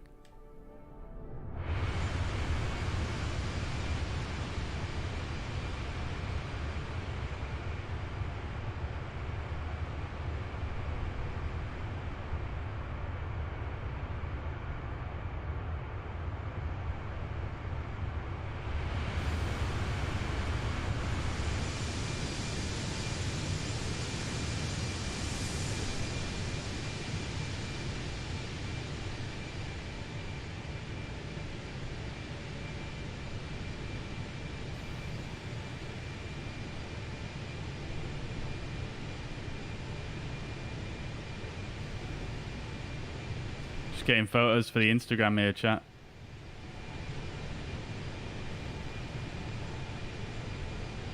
Just getting photos for the Instagram here, chat.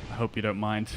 I hope you don't mind.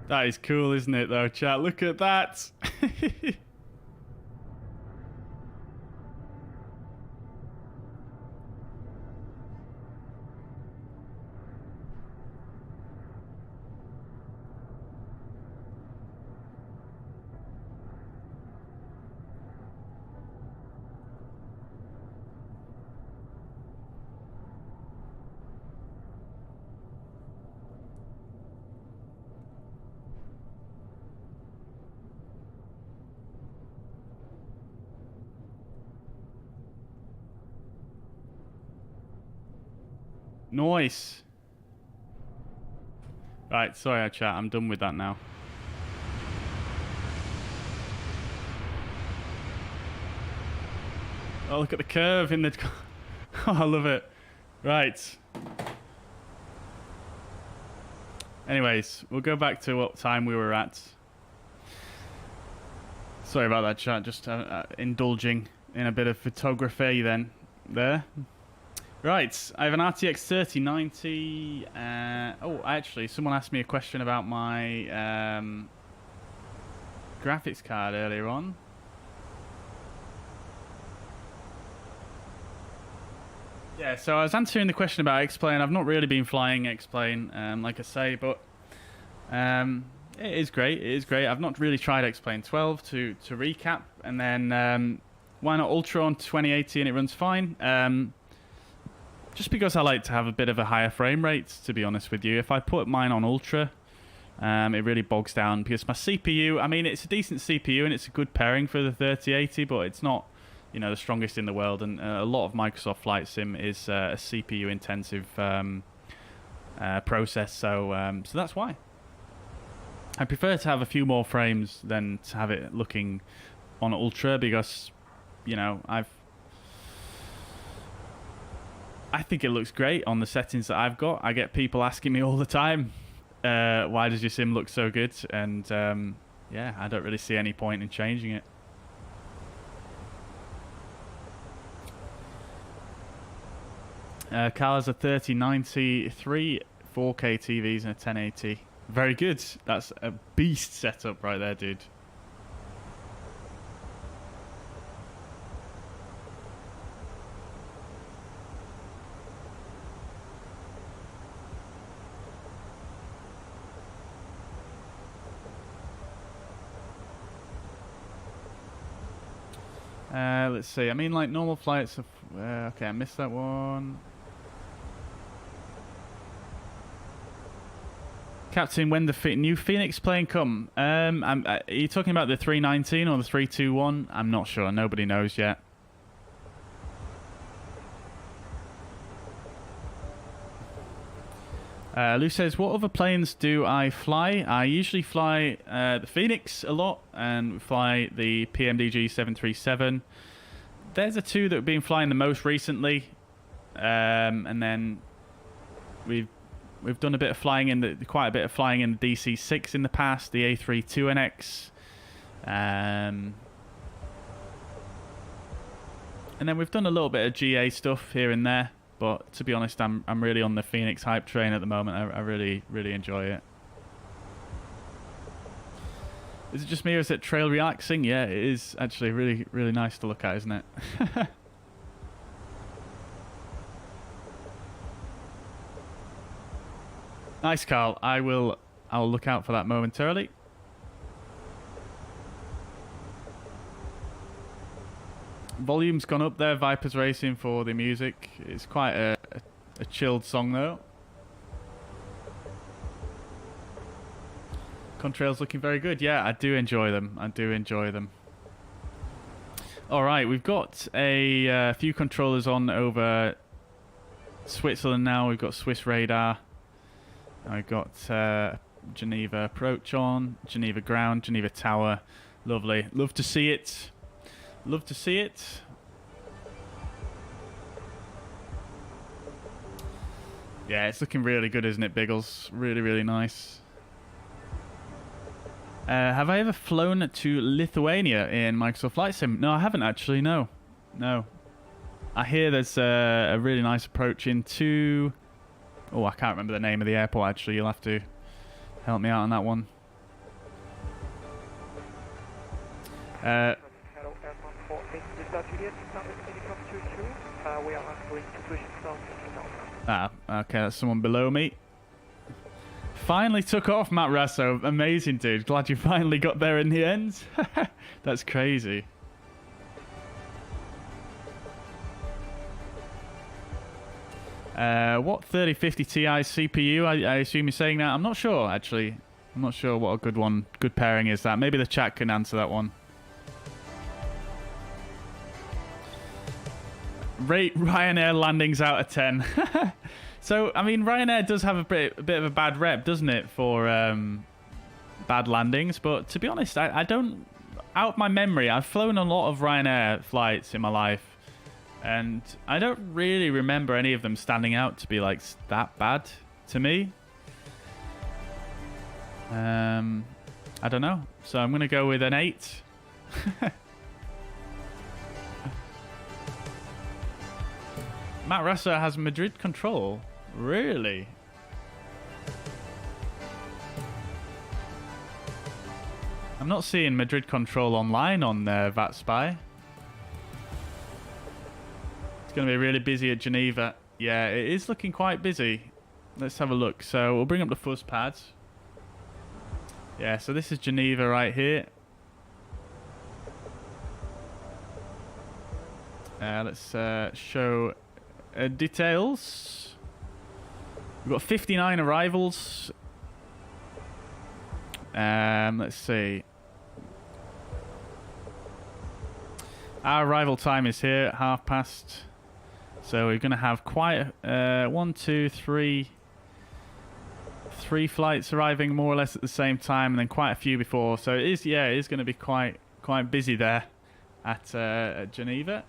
That is cool, isn't it, though, chat? Look at that. Nice. Right, sorry, chat. I'm done with that now. Oh, look at the curve in the... Oh, I love it. Right. Anyways, we'll go back to what time we were at. Sorry about that, chat. Just indulging in a bit of photography then. There. Right, I have an RTX 3090. Oh, actually, someone asked me a question about my graphics card earlier on. Yeah, so I was answering the question about X-Plane. I've not really been flying X-Plane, like I say, but it is great. It is great. I've not really tried X-Plane 12 to recap, and then why not Ultra on 2080 and it runs fine. Just because I like to have a bit of a higher frame rate, to be honest with you. If I put mine on Ultra, it really bogs down because my CPU, I mean, it's a decent CPU and it's a good pairing for the 3080, but it's not, you know, the strongest in the world, and a lot of Microsoft Flight Sim is a CPU intensive process, so that's why I prefer to have a few more frames than to have it looking on Ultra, because, you know, I think it looks great on the settings that I've got. I get people asking me all the time, why does your sim look so good? And yeah, I don't really see any point in changing it. Cal has a 3093, 4K TVs and a 1080. Very good. That's a beast setup right there, dude. Let's see. I mean, like normal flights. Okay, I missed that one. Captain, when the new Fenix plane come? Are you talking about the 319 or the 321? I'm not sure. Nobody knows yet. Lou says, what other planes do I fly? I usually fly the Fenix a lot, and fly the PMDG 737. There's the two that have been flying the most recently, and then we've done a bit of flying in quite a bit of flying in the DC-6 in the past, the A320, and then we've done a little bit of GA stuff here and there. But to be honest, I'm really on the Fenix hype train at the moment. I really enjoy it. Is it just me or is it trail relaxing? Yeah, it is actually really nice to look at, isn't it? Nice, Carl. I'll look out for that momentarily. Volume's gone up there, Viper's Racing, for the music. It's quite a chilled song though. Contrails looking very good. Yeah, I do enjoy them. Alright, we've got a few controllers on over Switzerland now. We've got Swiss radar. I've got Geneva approach on, Geneva ground, Geneva tower. Lovely. Love to see it. Love to see it. Yeah, it's looking really good, isn't it, Biggles? Really nice. Have I ever flown to Lithuania in Microsoft Flight Sim? No, I haven't actually, no. I hear there's a really nice approach into... Oh, I can't remember the name of the airport, actually. You'll have to help me out on that one. Okay, that's someone below me. Finally took off, Matt Rasso. Amazing, dude. Glad you finally got there in the end. That's crazy. What 3050 Ti CPU? I assume you're saying that. I'm not sure, actually. I'm not sure what a good pairing is that. Maybe the chat can answer that one. Rate Ryanair landings out of 10. So, I mean, Ryanair does have a bit of a bad rep, doesn't it, for bad landings? But to be honest, I don't... Out of my memory, I've flown a lot of Ryanair flights in my life, and I don't really remember any of them standing out to be, like, that bad to me. I don't know. So I'm going to go with an 8. Matt Russell has Madrid control. Really? I'm not seeing Madrid control online on VATSpy. It's going to be really busy at Geneva. Yeah, it is looking quite busy. Let's have a look. So we'll bring up the fuzz pads. Yeah, so this is Geneva right here. Let's show details. We've got 59 arrivals. Let's see. Our arrival time is here at past. So we're going to have quite 3 flights arriving more or less at the same time, and then quite a few before. So it is going to be quite busy there at Geneva.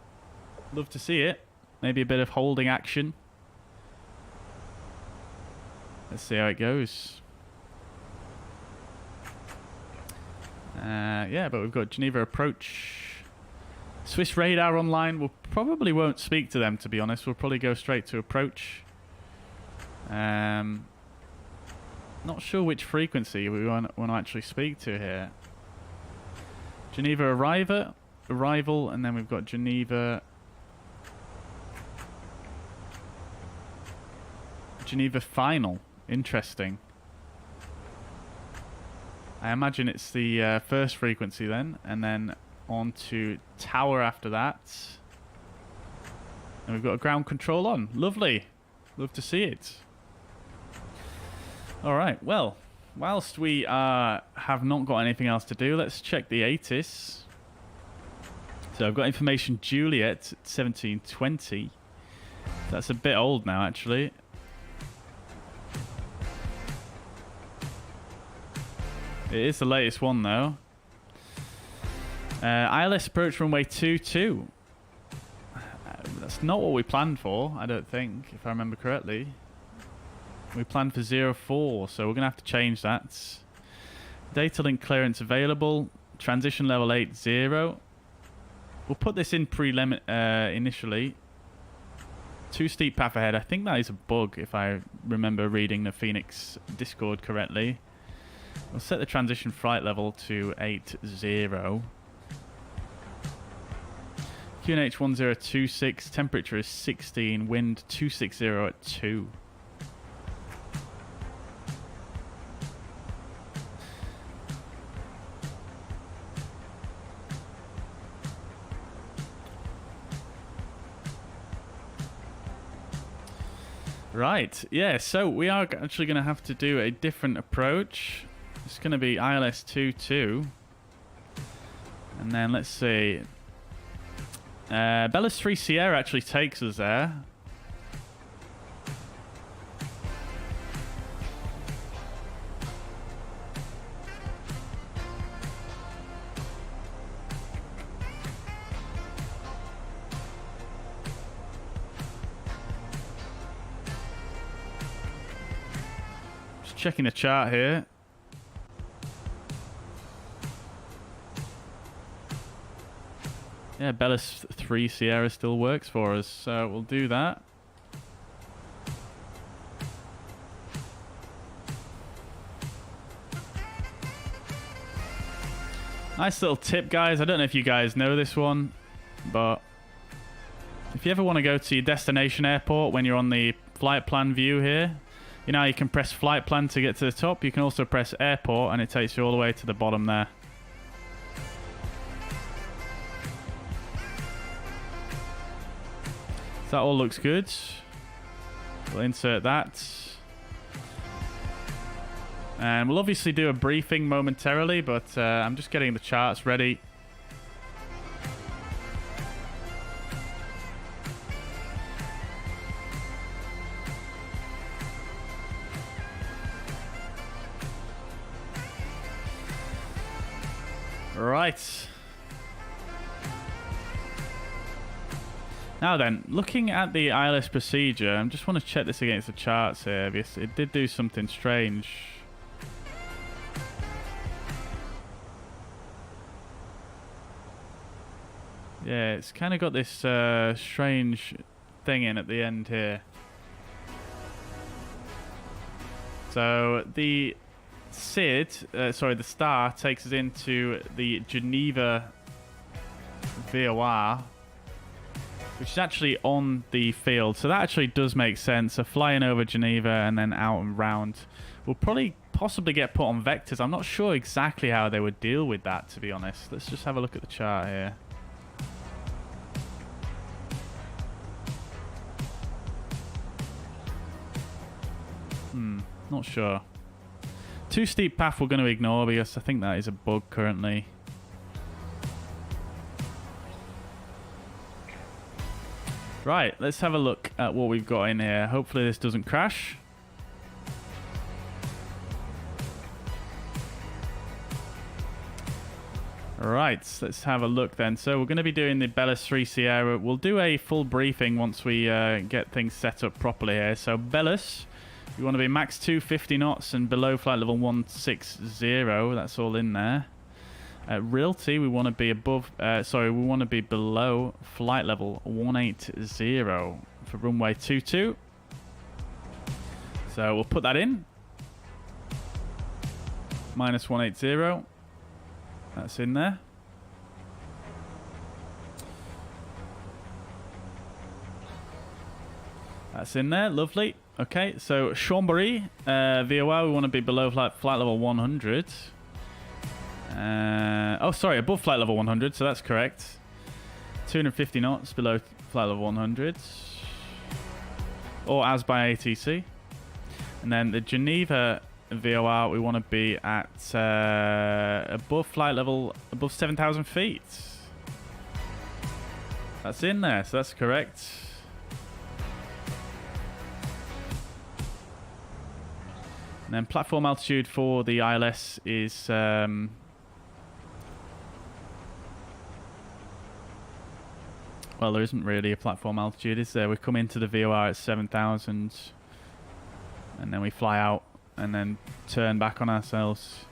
Love to see it. Maybe a bit of holding action. Let's see how it goes. Yeah, but we've got Geneva approach. Swiss radar online. We probably won't speak to them, to be honest. We'll probably go straight to approach. Not sure which frequency we want to actually speak to here. Geneva arrival, and then we've got Geneva final. Interesting. I imagine it's the first frequency then, and then on to tower after that. And we've got a ground control on. Lovely. Love to see it. Alright, well, whilst we have not got anything else to do, let's check the ATIS. So I've got information Juliet at 1720. That's a bit old now, actually. It is the latest one, though. ILS approach runway 22. That's not what we planned for, I don't think, if I remember correctly. We planned for 04, so we're going to have to change that. Data link clearance available. Transition level 80. We'll put this in initially. Too steep path ahead. I think that is a bug, if I remember reading the Fenix Discord correctly. We'll set the transition flight level to 80. QNH 1026, temperature is 16, wind 260 at 2. Right, yeah, so we are actually going to have to do a different approach. It's going to be ILS 22. And then let's see. Bellas 3 Sierra actually takes us there. Just checking the chart here. Yeah, Bellas 3 Sierra still works for us, so we'll do that. Nice little tip, guys. I don't know if you guys know this one, but if you ever want to go to your destination airport when you're on the flight plan view here, you know, you can press flight plan to get to the top. You can also press airport and it takes you all the way to the bottom there. So that all looks good. We'll insert that. And we'll obviously do a briefing momentarily, but I'm just getting the charts ready. Right. Now then, looking at the ILS procedure, I just want to check this against the charts here because it did do something strange. Yeah, it's kind of got this strange thing in at the end here. So the the star takes us into the Geneva VOR, which is actually on the field. So that actually does make sense. So flying over Geneva and then out and round. We'll probably possibly get put on vectors. I'm not sure exactly how they would deal with that, to be honest. Let's just have a look at the chart here. Not sure. Too steep path we're going to ignore because I think that is a bug currently. Right, let's have a look at what we've got in here. Hopefully this doesn't crash. Right, let's have a look then. So we're going to be doing the Belus 3 Sierra. We'll do a full briefing once we get things set up properly here. So Belus, you want to be max 250 knots and below flight level 160. That's all in there. At Realty, we want to be above. We want to be below flight level 180 for runway 22. So we'll put that in. Minus 180. That's in there. That's in there. Lovely. Okay, so Chambéry, VOR, we want to be below flight level 100. Above flight level 100, so that's correct. 250 knots below flight level 100. Or as by ATC. And then the Geneva VOR, we want to be at above flight level, above 7,000 feet. That's in there, so that's correct. And then platform altitude for the ILS is well, there isn't really a platform altitude, is there? We come into the VOR at 7,000 and then we fly out and then turn back on ourselves.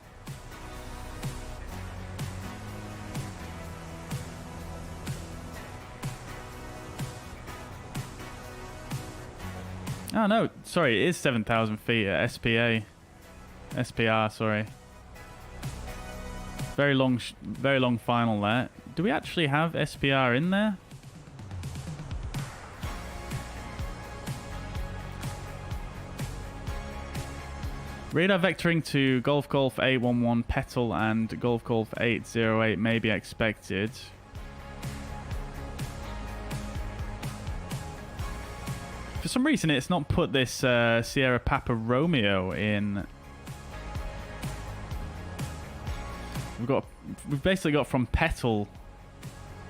Oh no, sorry, it is 7,000 feet at SPR, sorry. Very long final there. Do we actually have SPR in there? Radar vectoring to Golf 811 Petal and Golf 808 may be expected. For some reason, it's not put this Sierra Papa Romeo in. We've basically got from Petal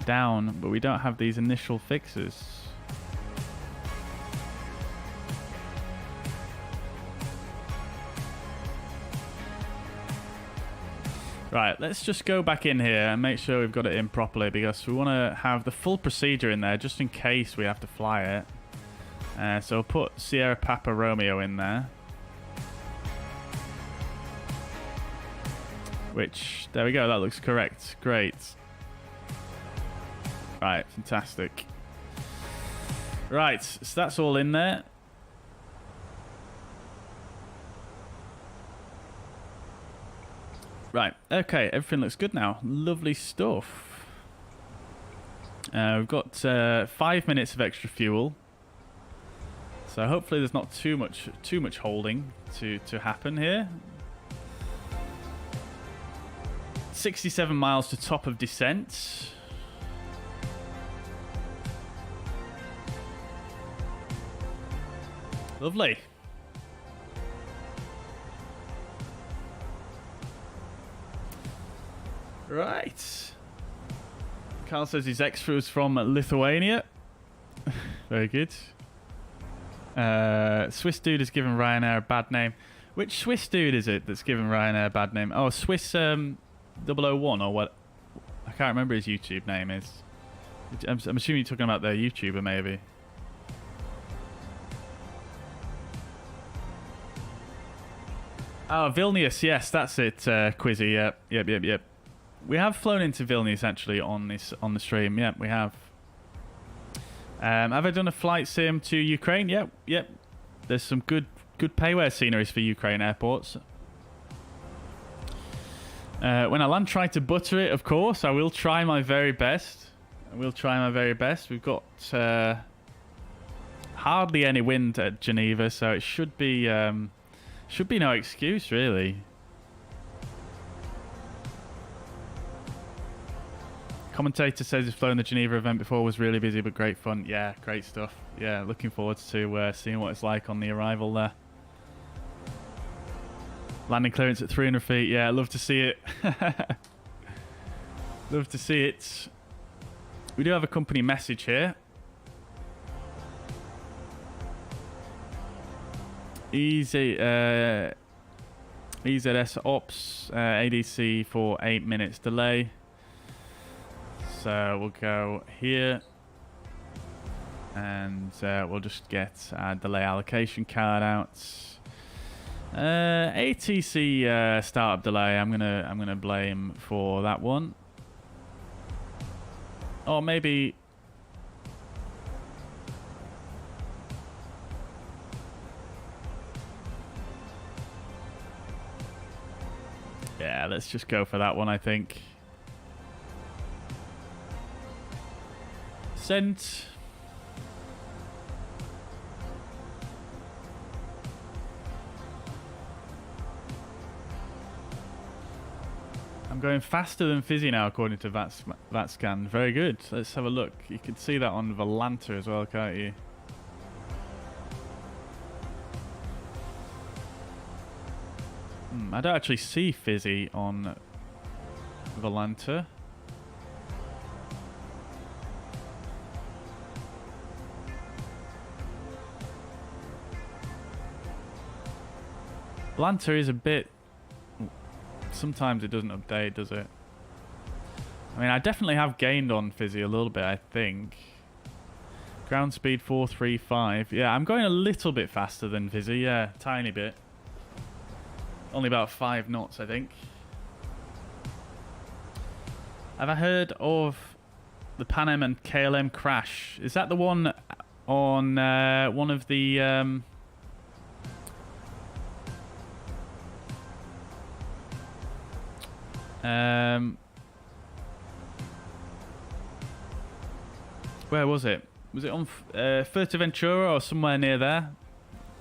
down, but we don't have these initial fixes. Right, let's just go back in here and make sure we've got it in properly because we want to have the full procedure in there just in case we have to fly it. So we'll put Sierra Papa Romeo in there. Which, there we go, that looks correct. Great. Right, fantastic. Right, so that's all in there. Right, okay, everything looks good now. Lovely stuff. We've got 5 minutes of extra fuel. So hopefully there's not too much holding to happen here. 67 miles to top of descent. Lovely. Right. Carl says his extra is from Lithuania. Very good. Swiss dude has given Ryanair a bad name. Which Swiss dude is it that's given Ryanair a bad name? Oh, Swiss 001 or what? I can't remember his YouTube name is. I'm assuming you're talking about their YouTuber, maybe. Oh, Vilnius, yes, that's it, Quizzy, yep. We have flown into Vilnius, actually, on the stream. Yep, we have. Have I done a flight sim to Ukraine? Yep. There's some good payware sceneries for Ukraine airports. When I land, try to butter it, of course. I will try my very best. We've got hardly any wind at Geneva, so it should be no excuse, really. Commentator says he's flown the Geneva event before, was really busy but great fun. Yeah, great stuff. Yeah, looking forward to seeing what it's like on the arrival there. Landing clearance at 300 feet. Yeah, love to see it. Love to see it. We do have a company message here. EZS Ops ADC for 8 minutes delay. So we'll go here. And we'll just get our delay allocation card out. ATC startup delay. I'm gonna blame for that one. Or maybe. Yeah, let's just go for that one, I think. Sent. I'm going faster than Fizzy now, according to VATScan. Very good. Let's have a look. You can see that on Volanta as well, can't you? I don't actually see Fizzy on Volanta. Volanta is a bit... Sometimes it doesn't update, does it? I mean, I definitely have gained on Fizzy a little bit, I think. Ground speed 435. Yeah, I'm going a little bit faster than Fizzy. Yeah, tiny bit. Only about 5 knots, I think. Have I heard of the Pan Am and KLM crash? Is that the one on one of the... where was it? Was it on Fuerteventura or somewhere near there?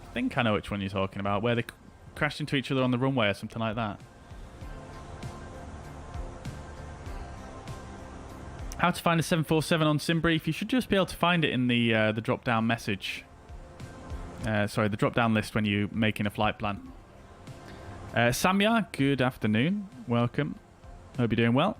I think I know which one you're talking about, where they crashed into each other on the runway or something like that. How to find a 747 on SimBrief? You should just be able to find it in the drop-down message. Sorry, the drop-down list when you're making a flight plan. Samya, good afternoon. Welcome. Hope you're doing well.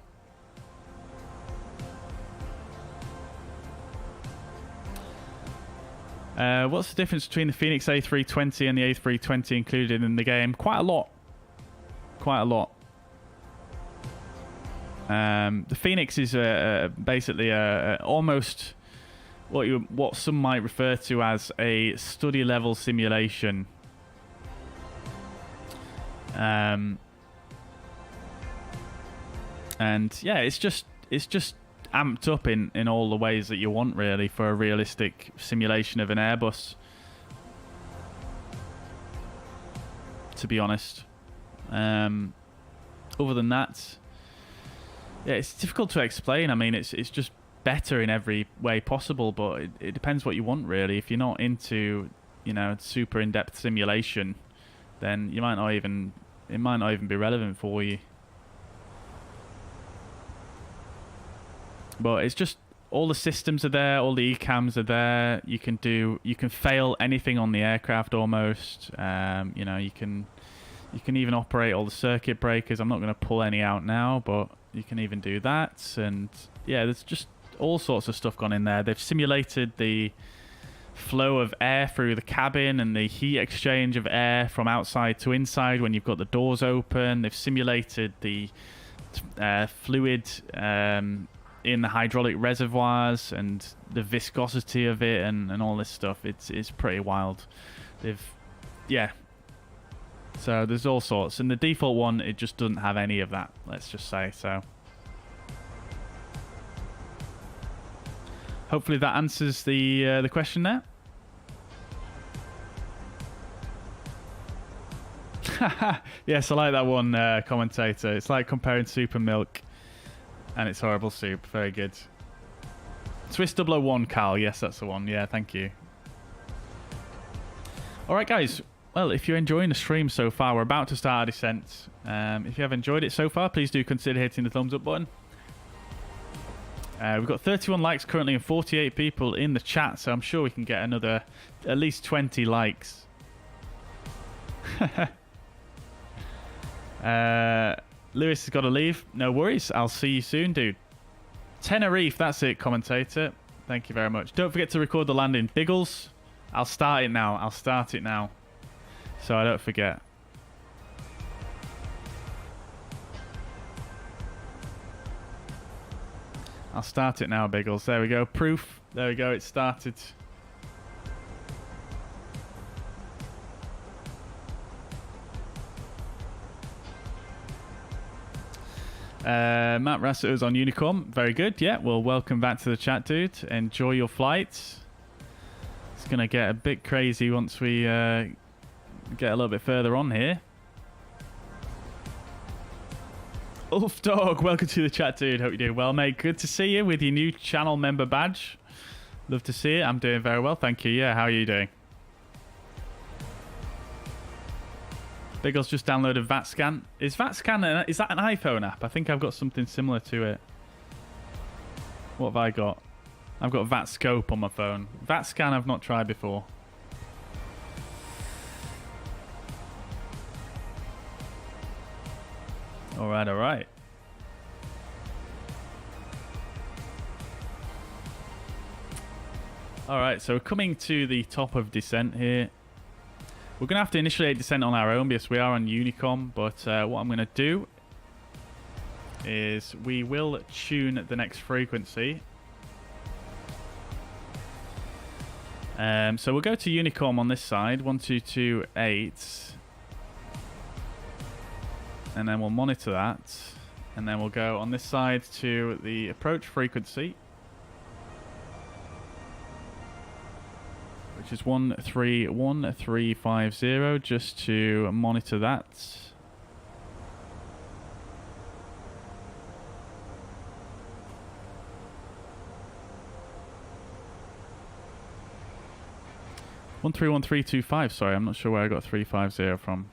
What's the difference between the Fenix A320 and the A320 included in the game? Quite a lot. Quite a lot. The Fenix is basically almost what some might refer to as a study level simulation. And yeah, it's just amped up in all the ways that you want, really, for a realistic simulation of an Airbus, to be honest. Other than that, yeah, it's difficult to explain. I mean, it's just better in every way possible, but it depends what you want, really. If you're not into, super in-depth simulation, then it might not even be relevant for you. But it's just all the systems are there, all the ECAMs are there. You can fail anything on the aircraft almost. You can even operate all the circuit breakers. I'm not going to pull any out now, but you can even do that. And yeah, there's just all sorts of stuff gone in there. They've simulated the flow of air through the cabin and the heat exchange of air from outside to inside when you've got the doors open. They've simulated the fluid in the hydraulic reservoirs and the viscosity of it and all this stuff. It's pretty wild. Yeah. So there's all sorts. And the default one, it just doesn't have any of that, let's just say. So hopefully that answers the question there. Yes, I like that one, commentator. It's like comparing soup and milk, and it's horrible soup. Very good. Swiss 001, Carl. Yes, that's the one. Yeah, thank you. All right, guys. Well, if you're enjoying the stream so far, we're about to start our descent. If you have enjoyed it so far, please do consider hitting the thumbs up button. We've got 31 likes currently and 48 people in the chat, so I'm sure we can get another at least 20 likes. Lewis has got to leave. No worries. I'll see you soon, dude. Tenerife, that's it, commentator. Thank you very much. Don't forget to record the landing. Biggles, I'll start it now. I'll start it now, so I don't forget. I'll start it now, Biggles. There we go. Proof. There we go. It started. Matt Rassett was on Unicom. Very good. Yeah, well, welcome back to the chat, dude. Enjoy your flight. It's going to get a bit crazy once we get a little bit further on here. Ulf Dog, welcome to the chat, dude. Hope you're doing well, mate. Good to see you with your new channel member badge. Love to see it. I'm doing very well, thank you. Yeah, how are you doing? Biggles just downloaded VATScan. Is VATScan, is that an iPhone app? I think I've got something similar to it. What have I got? I've got VATScope on my phone. VATScan I've not tried before. Alright, alright. Alright, so we're coming to the top of descent here. We're going to have to initiate descent on our own because we are on Unicom, but what I'm going to do is we will tune the next frequency. So we'll go to Unicom on this side, 1228, and then we'll monitor that, and then we'll go on this side to the approach frequency, which is 131350, just to monitor that. One 131325. Sorry, I'm not sure where I got 350 from.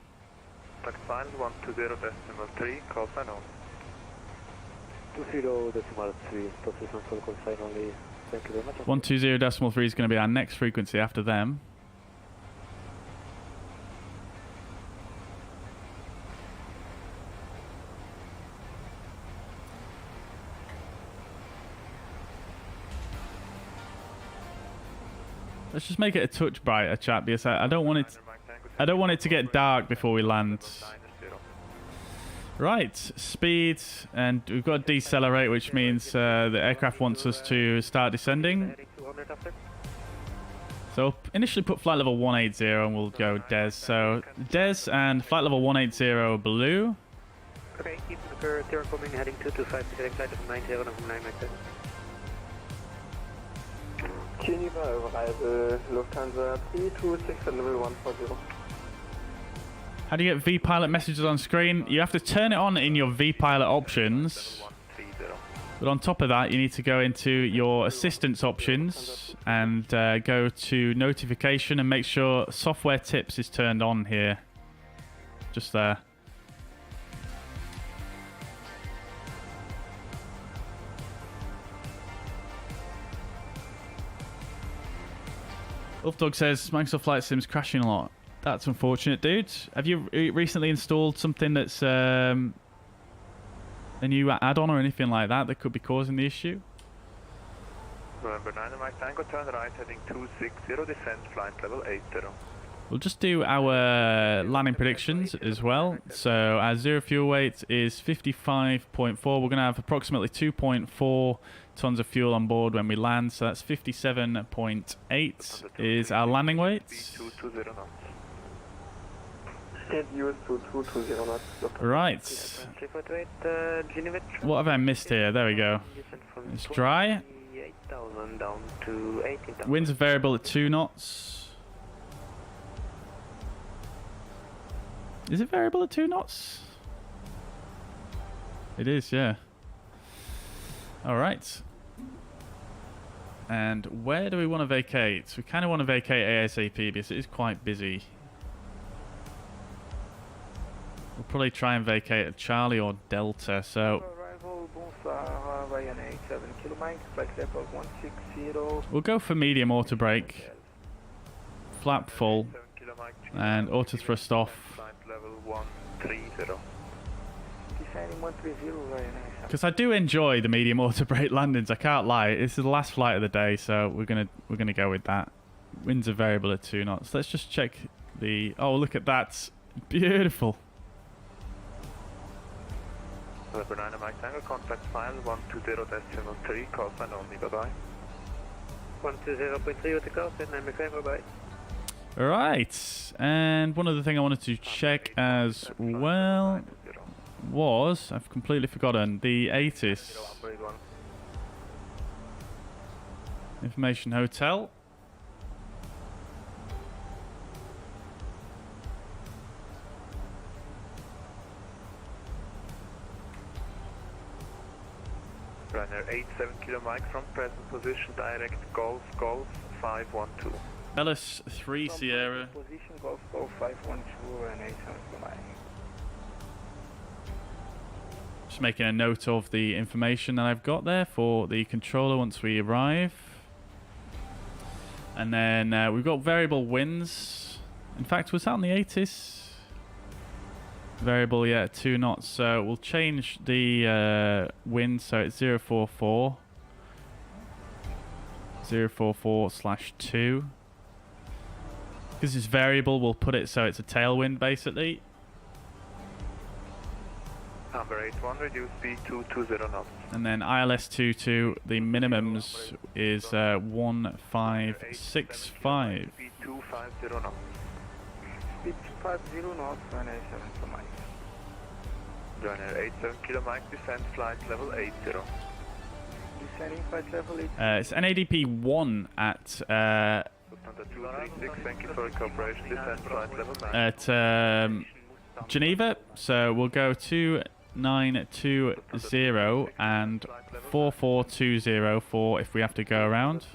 Taxiways 120.3, Callsign on. 20.3, position for Callsign only. Thank you very much. 120.3 is going to be our next frequency after them. Let's just make it a touch brighter, chat, because I don't want it. I don't want it to get dark before we land. Right, speed, and we've got to decelerate, which means the aircraft wants us to start descending. So initially put flight level 180 and we'll go DES. So DES and flight level 180 blue. Okay, keep the current coming, heading 225, getting flight level 90 and 9 meters. Geneva, Reise Lufthansa 326 and level 140. How do you get vPilot messages on screen? You have to turn it on in your vPilot options. But on top of that, you need to go into your assistance options and go to notification and make sure software tips is turned on here. Just there. Ulfdog says Microsoft Flight Sim's crashing a lot. That's unfortunate, dude. Have you recently installed something that's a new add-on or anything like that that could be causing the issue? November 9, Mike Tango, turn right, heading 260, descent, flight level 80. We'll just do our landing predictions as well. So our zero fuel weight is 55.4. We're going to have approximately 2.4 tons of fuel on board when we land. So that's 57.8 is our landing weight. Right. What have I missed here? There we go. It's dry. Winds are variable at 2 knots. Is it variable at 2 knots? It is, yeah. Alright. And where do we want to vacate? We kind of want to vacate ASAP because it is quite busy. We'll probably try and vacate at Charlie or Delta, so... We'll go for medium auto brake. Flap full. And auto thrust off. Because I do enjoy the medium auto brake landings, I can't lie. This is the last flight of the day, so we're gonna go with that. Winds are variable at 2 knots. Let's just check the... Oh, look at that. Beautiful. Banana Mike Tango, contact file 120.3, Callsign only, bye-bye. 120.3 with the Callsign, Navigraph, bye-bye. Alright, and one other thing I wanted to check as well was, I've completely forgotten, the ATIS. Information Hotel. Runner 87 kilo Mike from present position, direct Golf 512. Bellis 3 Sierra. Position Golf 512 and 87 kilo. Just making a note of the information that I've got there for the controller once we arrive. And then we've got variable winds. In fact, was that on the ATIS? Variable, yeah, 2 knots. So we'll change the wind, so it's 044. 044/2. Because it's variable, we'll put it so it's a tailwind, basically. Number 81, reduce speed to 20 knots. And then ILS22, the minimums is 1565. Speed 250 knots. Speed 250 knots, runner 87 kilo Mike. Runner 87 kilo Mike, descend flight level 80. Descending flight level 80. It's NADP 1 at 236, thank you for your cooperation, descend flight level 9. At Geneva, so we'll go 2920 and 4420 for if we have to go around.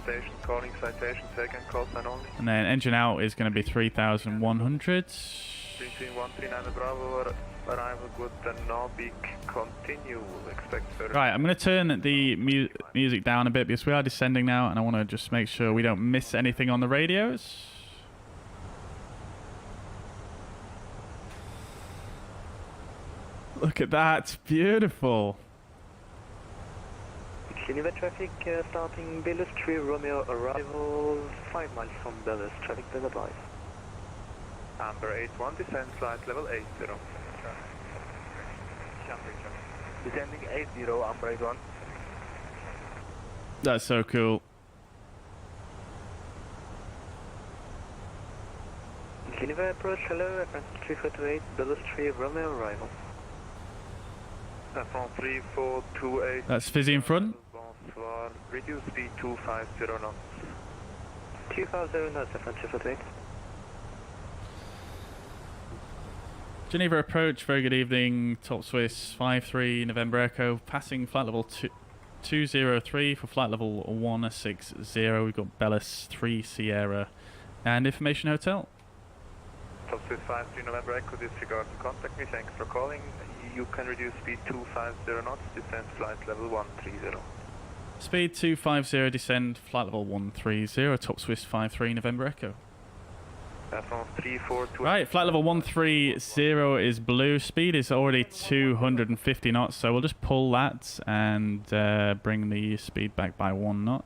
Station calling citation taken, Callsign only. And then engine out is going to be 3100. 139 Bravo, arrival good and no big, continue, expect further. Right, I'm going to turn the music down a bit because we are descending now and I want to just make sure we don't miss anything on the radios. Look at that, beautiful. Geneva traffic starting Bellis 3 Romeo, arrival 5 miles from Bellis, traffic bell advice. Amber 81, descend flight level 80. Descending 80, Amber 81. That's so cool. Geneva approach, hello, F 3428, Bellis 3 Romeo, arrival. F 3428. That's Fizzy in front. Bonsoir, reduce speed 250 knots. 250 knots, F 3428. Geneva approach, very good evening, Top Swiss 53 November Echo, passing flight level 203 for flight level 160. We've got Bellis 3 Sierra and Information Hotel. Top Swiss 53 November Echo, disregard to contact me, thanks for calling. You can reduce speed 250 knots, descend flight level 130. Speed 250, descend flight level 130, Top Swiss 53 November Echo. Right, flight level 130 is blue. Speed is already 250 knots, so we'll just pull that and bring the speed back by 1 knot.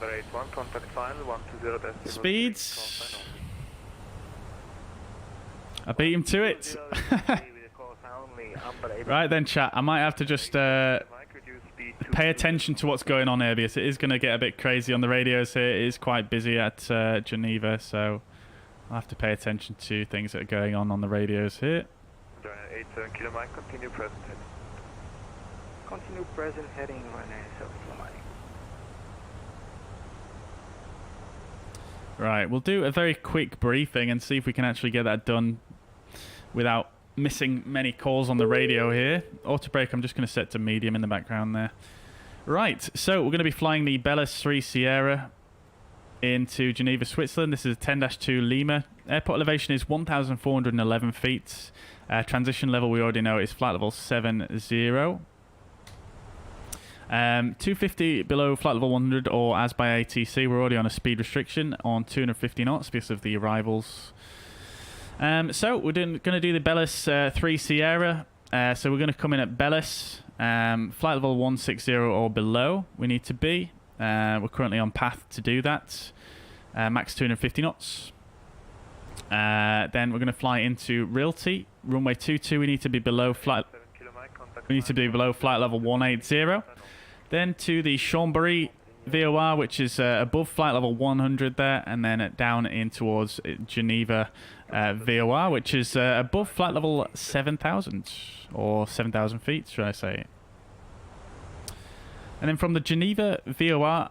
number 81, contact final 120 decimal. Speeds. I beat him to it. Right then, chat. I might have to just pay attention to what's going on here, because it is going to get a bit crazy on the radios here. It is quite busy at Geneva, so I'll have to pay attention to things that are going on the radios here. 87 kilo Mike, continue present heading. Continue present heading, runway 7 kilo Mike. Right, we'll do a very quick briefing and see if we can actually get that done without missing many calls on the radio here. Auto brake, I'm just going to set to medium in the background there. Right, so we're going to be flying the Bellis 3 Sierra into Geneva, Switzerland. This is 10-2 Lima. Airport elevation is 1,411 feet. Transition level, we already know, is flight level 70. 250 below flight level 100, or as by ATC, we're already on a speed restriction on 250 knots because of the arrivals. So we're going to do the Bellis 3 Sierra. So we're going to come in at Bellis, flight level 160 or below we need to be. We're currently on path to do that. Max 250 knots. Then we're going to fly into Realty, runway 22. We need to be below flight. We need to be below flight level 180. Then to the Chambéry VOR, which is above flight level 100 there, and then down in towards Geneva VOR, which is above flight level 7,000 or 7,000 feet, should I say. And then from the Geneva VOR,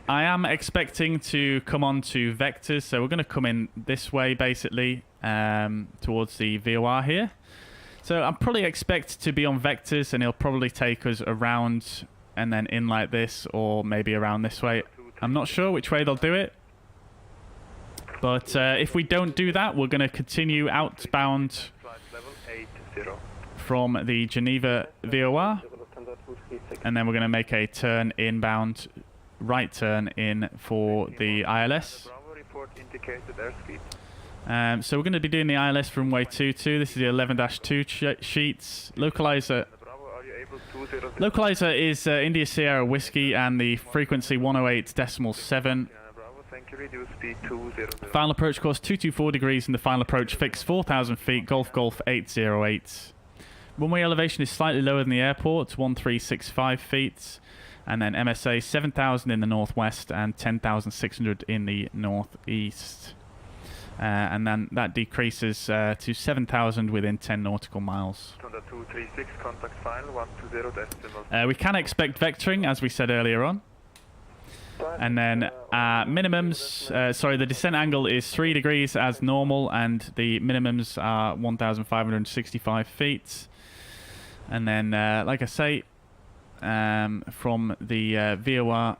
I am expecting to come on to vectors, so we're going to come in this way basically towards the VOR here. So I probably expect to be on vectors, and it'll probably take us around and then in like this, or maybe around this way. I'm not sure which way they'll do it. But if we don't do that, we're going to continue outbound from the Geneva VOR. And then we're going to make a turn inbound, right turn in for the ILS. So we're going to be doing the ILS from runway 22. This is the 11-2 sheets. Localizer is India Sierra Whiskey and the frequency 108.7. Final approach course 224 degrees and the final approach fix 4,000 feet, Golf 808. Runway elevation is slightly lower than the airport, 1365 feet. And then MSA 7,000 in the northwest and 10,600 in the northeast. And then that decreases to 7,000 within 10 nautical miles. We can expect vectoring, as we said earlier on. And then minimums, sorry, the descent angle is 3 degrees as normal, and the minimums are 1,565 feet. And then, like I say, from the VOR,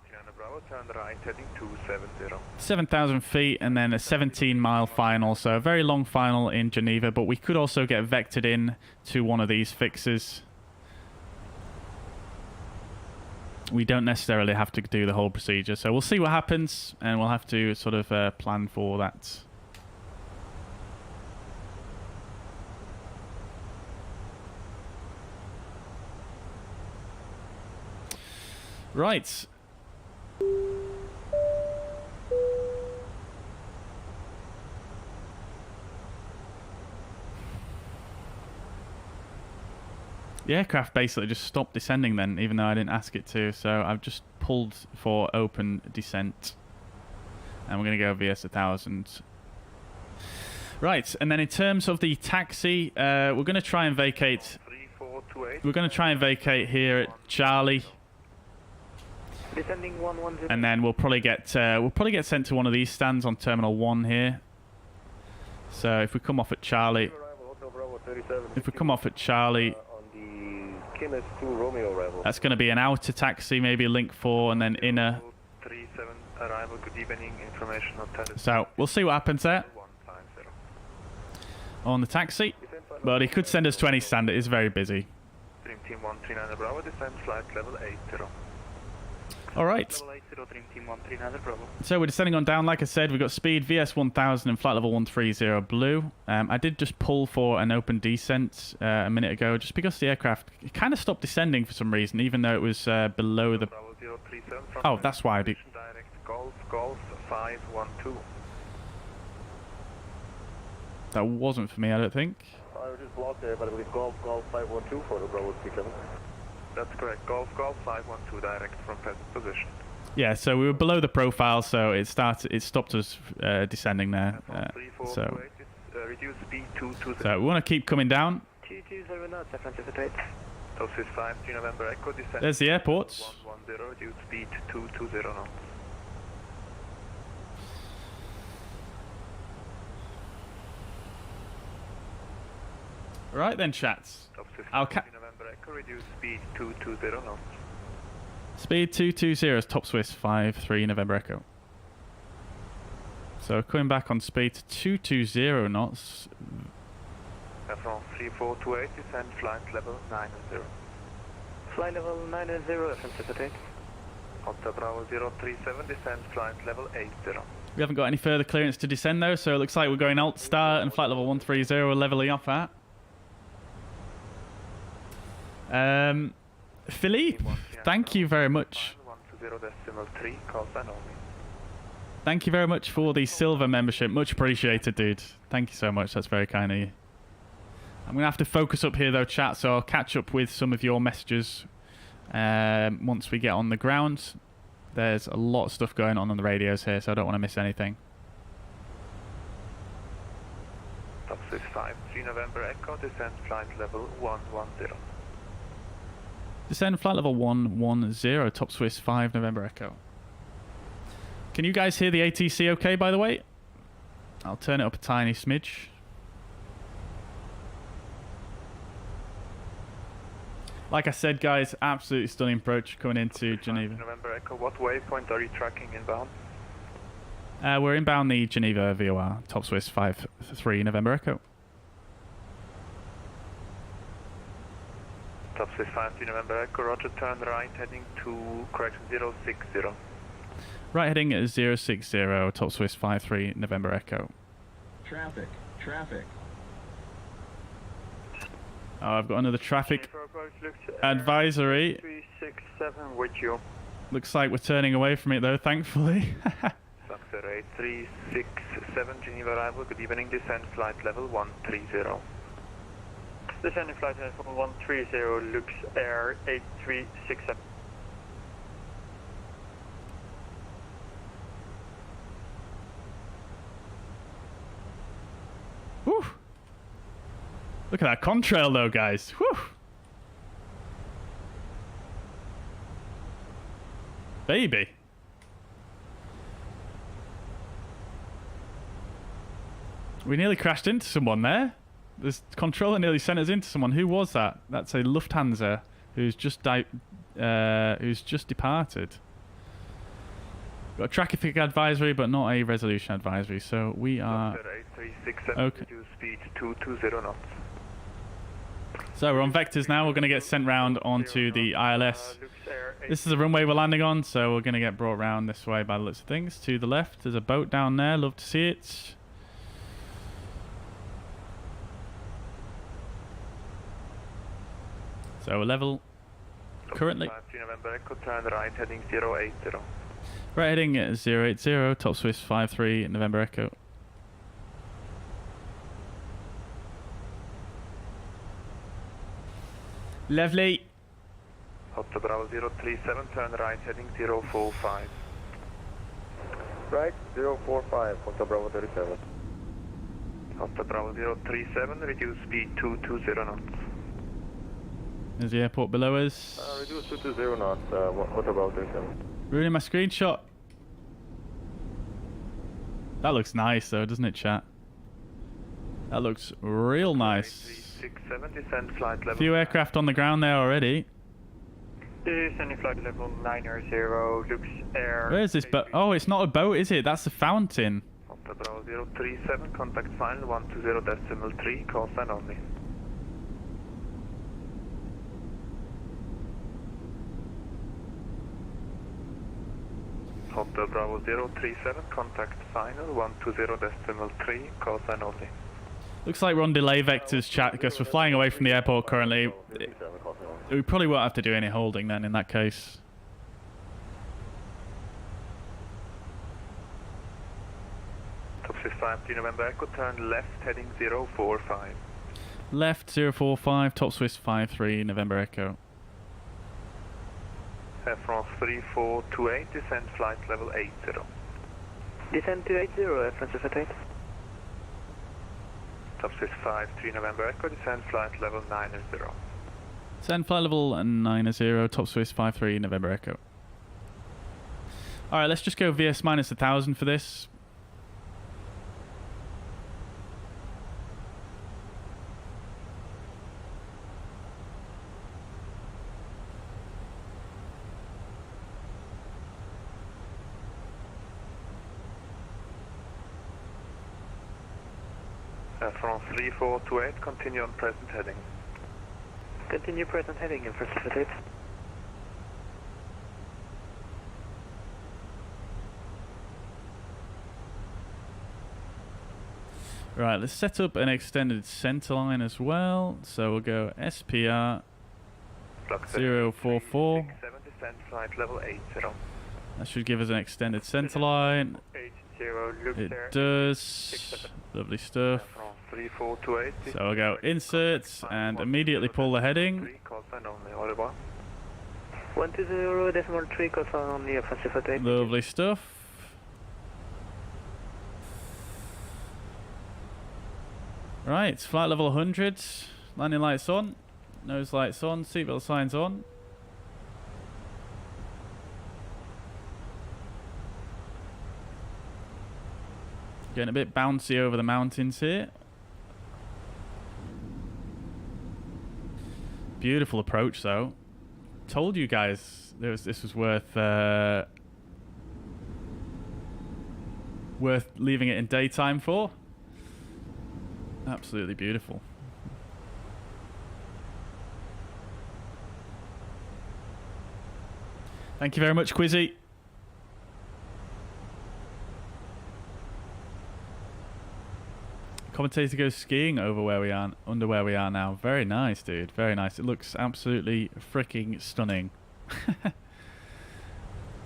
7,000 feet, and then a 17-mile final. So a very long final in Geneva, but we could also get vectored in to one of these fixes. We don't necessarily have to do the whole procedure, so we'll see what happens, and we'll have to sort of plan for that. Right. The aircraft basically just stopped descending then, even though I didn't ask it to, so I've just pulled for open descent. And we're going to go VS 1000. Right, and then in terms of the taxi, we're going to try and vacate. We're going to try and vacate here at Charlie. Descending 110. And then we'll probably get sent to one of these stands on Terminal 1 here. So if we come off at Charlie, that's going to be an outer taxi, maybe a link 4, and then inner. So we'll see what happens there on the taxi. But he could send us to any stand. It is very busy. Alright. So we're descending on down, like I said, we've got speed VS 1000 and flight level 130 blue. I did just pull for an open descent a minute ago, just because the aircraft kind of stopped descending for some reason, even though it was below the... Oh, that's why. Golf 512. That wasn't for me, I don't think. I was just blocked there, but I believe Golf 512 for the Bravo 37. That's correct. Golf 512 direct from present position. Yeah, so we were below the profile, so it stopped us descending there. So reduce speed 220. So we want to keep coming down. 220 knots, FSLTL. Tosis 53 November Echo descend. There's the airport. 110, reduce speed 220 knots. Right then, chats. I'll November Echo, reduce speed 220 knots. Speed 220 is top Swiss 53 November Echo. So coming back on speed to 220 knots. From 3428, descend flight level 90. Flight level 90, FSLTL. Hotel Bravo 037, descend flight level 80. We haven't got any further clearance to descend though, so it looks like we're going alt star and flight level 130 we're leveling off at. Philippe, thank you very much. 120.3, Callsign only. Thank you very much for the silver membership. Much appreciated, dude. Thank you so much. That's very kind of you. I'm going to have to focus up here, though, chat, so I'll catch up with some of your messages once we get on the ground. There's a lot of stuff going on the radios here, so I don't want to miss anything. Top 53 November Echo, descend flight level 110. Descend flight level 110, top Swiss 5 November Echo. Can you guys hear the ATC okay, by the way? I'll turn it up a tiny smidge. Like I said, guys, absolutely stunning approach coming into Geneva. November Echo, what waypoint are you tracking inbound? We're inbound the Geneva VOR, top Swiss 53 November Echo. Top Swiss 53 November Echo, roger, turn right heading to correction 060. Right heading at 060, top Swiss 53 November Echo. Traffic. Oh, I've got another traffic advisory. 367 with you. Looks like we're turning away from it though, thankfully. Foxer 8367 Geneva arrival, good evening, descend flight level 130. Descending flight level 130, Lux Air 8367. Whew. Look at that contrail though, guys. Whew. Baby. We nearly crashed into someone there. This controller nearly sent us into someone. Who was that? That's a Lufthansa who's just departed. Got a traffic advisory, but not a resolution advisory. So we are okay. Speed 220 knots. So we're on vectors now. We're going to get sent round onto the ILS. This is the runway we're landing on, so we're going to get brought round this way by the looks of things. To the left, there's a boat down there. Love to see it. So we're level currently. November Echo, turn right heading 080. Right heading at 080, top Swiss 53 November Echo. Lovely. Hotel Bravo 037, turn right heading 045. Right, 045, Hotel Bravo 37. Hotel Bravo 037, reduce speed 220 knots. There's the airport below us. Reduce 220 knots, Hotel Bravo 37. Ruining my screenshot. That looks nice though, doesn't it, chat? That looks real nice. A few aircraft on the ground there already. Descending flight level 90, Lux Air. Where is this boat? Oh, it's not a boat, is it? That's the fountain. Hotel Bravo 037, contact final 120.3, Callsign only. Hotel Bravo 037, contact final 120.3, Callsign only. Looks like we're on delay vectors, chat, because we're flying away from the airport currently. We probably won't have to do any holding then in that case. 53 November Echo, turn left heading 045. Left 045, top Swiss 53 November Echo. Air France 3428, descend flight level 80. Descend to 80, Air France 38. Top Swiss 53 November Echo, descend flight level 90. Descend flight level 90, top Swiss 53 November Echo. Alright, let's just go VS minus 1000 for this. France 3428, continue on present heading. Continue present heading in first facilitate. Right, let's set up an extended center line as well. So we'll go SPR 044. Descend flight level 80. That should give us an extended center line. 80, it does. Lovely stuff. So I'll go insert and immediately pull the heading. 120.3, call sign only, F158. Lovely stuff. Right, flight level 100. Landing lights on. Nose lights on. Seatbelt signs on. Getting a bit bouncy over the mountains here. Beautiful approach though. Told you guys this was worth leaving it in daytime for. Absolutely beautiful. Thank you very much, Quizzy. Commentator goes skiing over where we are, under where we are now. Very nice, dude. Very nice. It looks absolutely freaking stunning.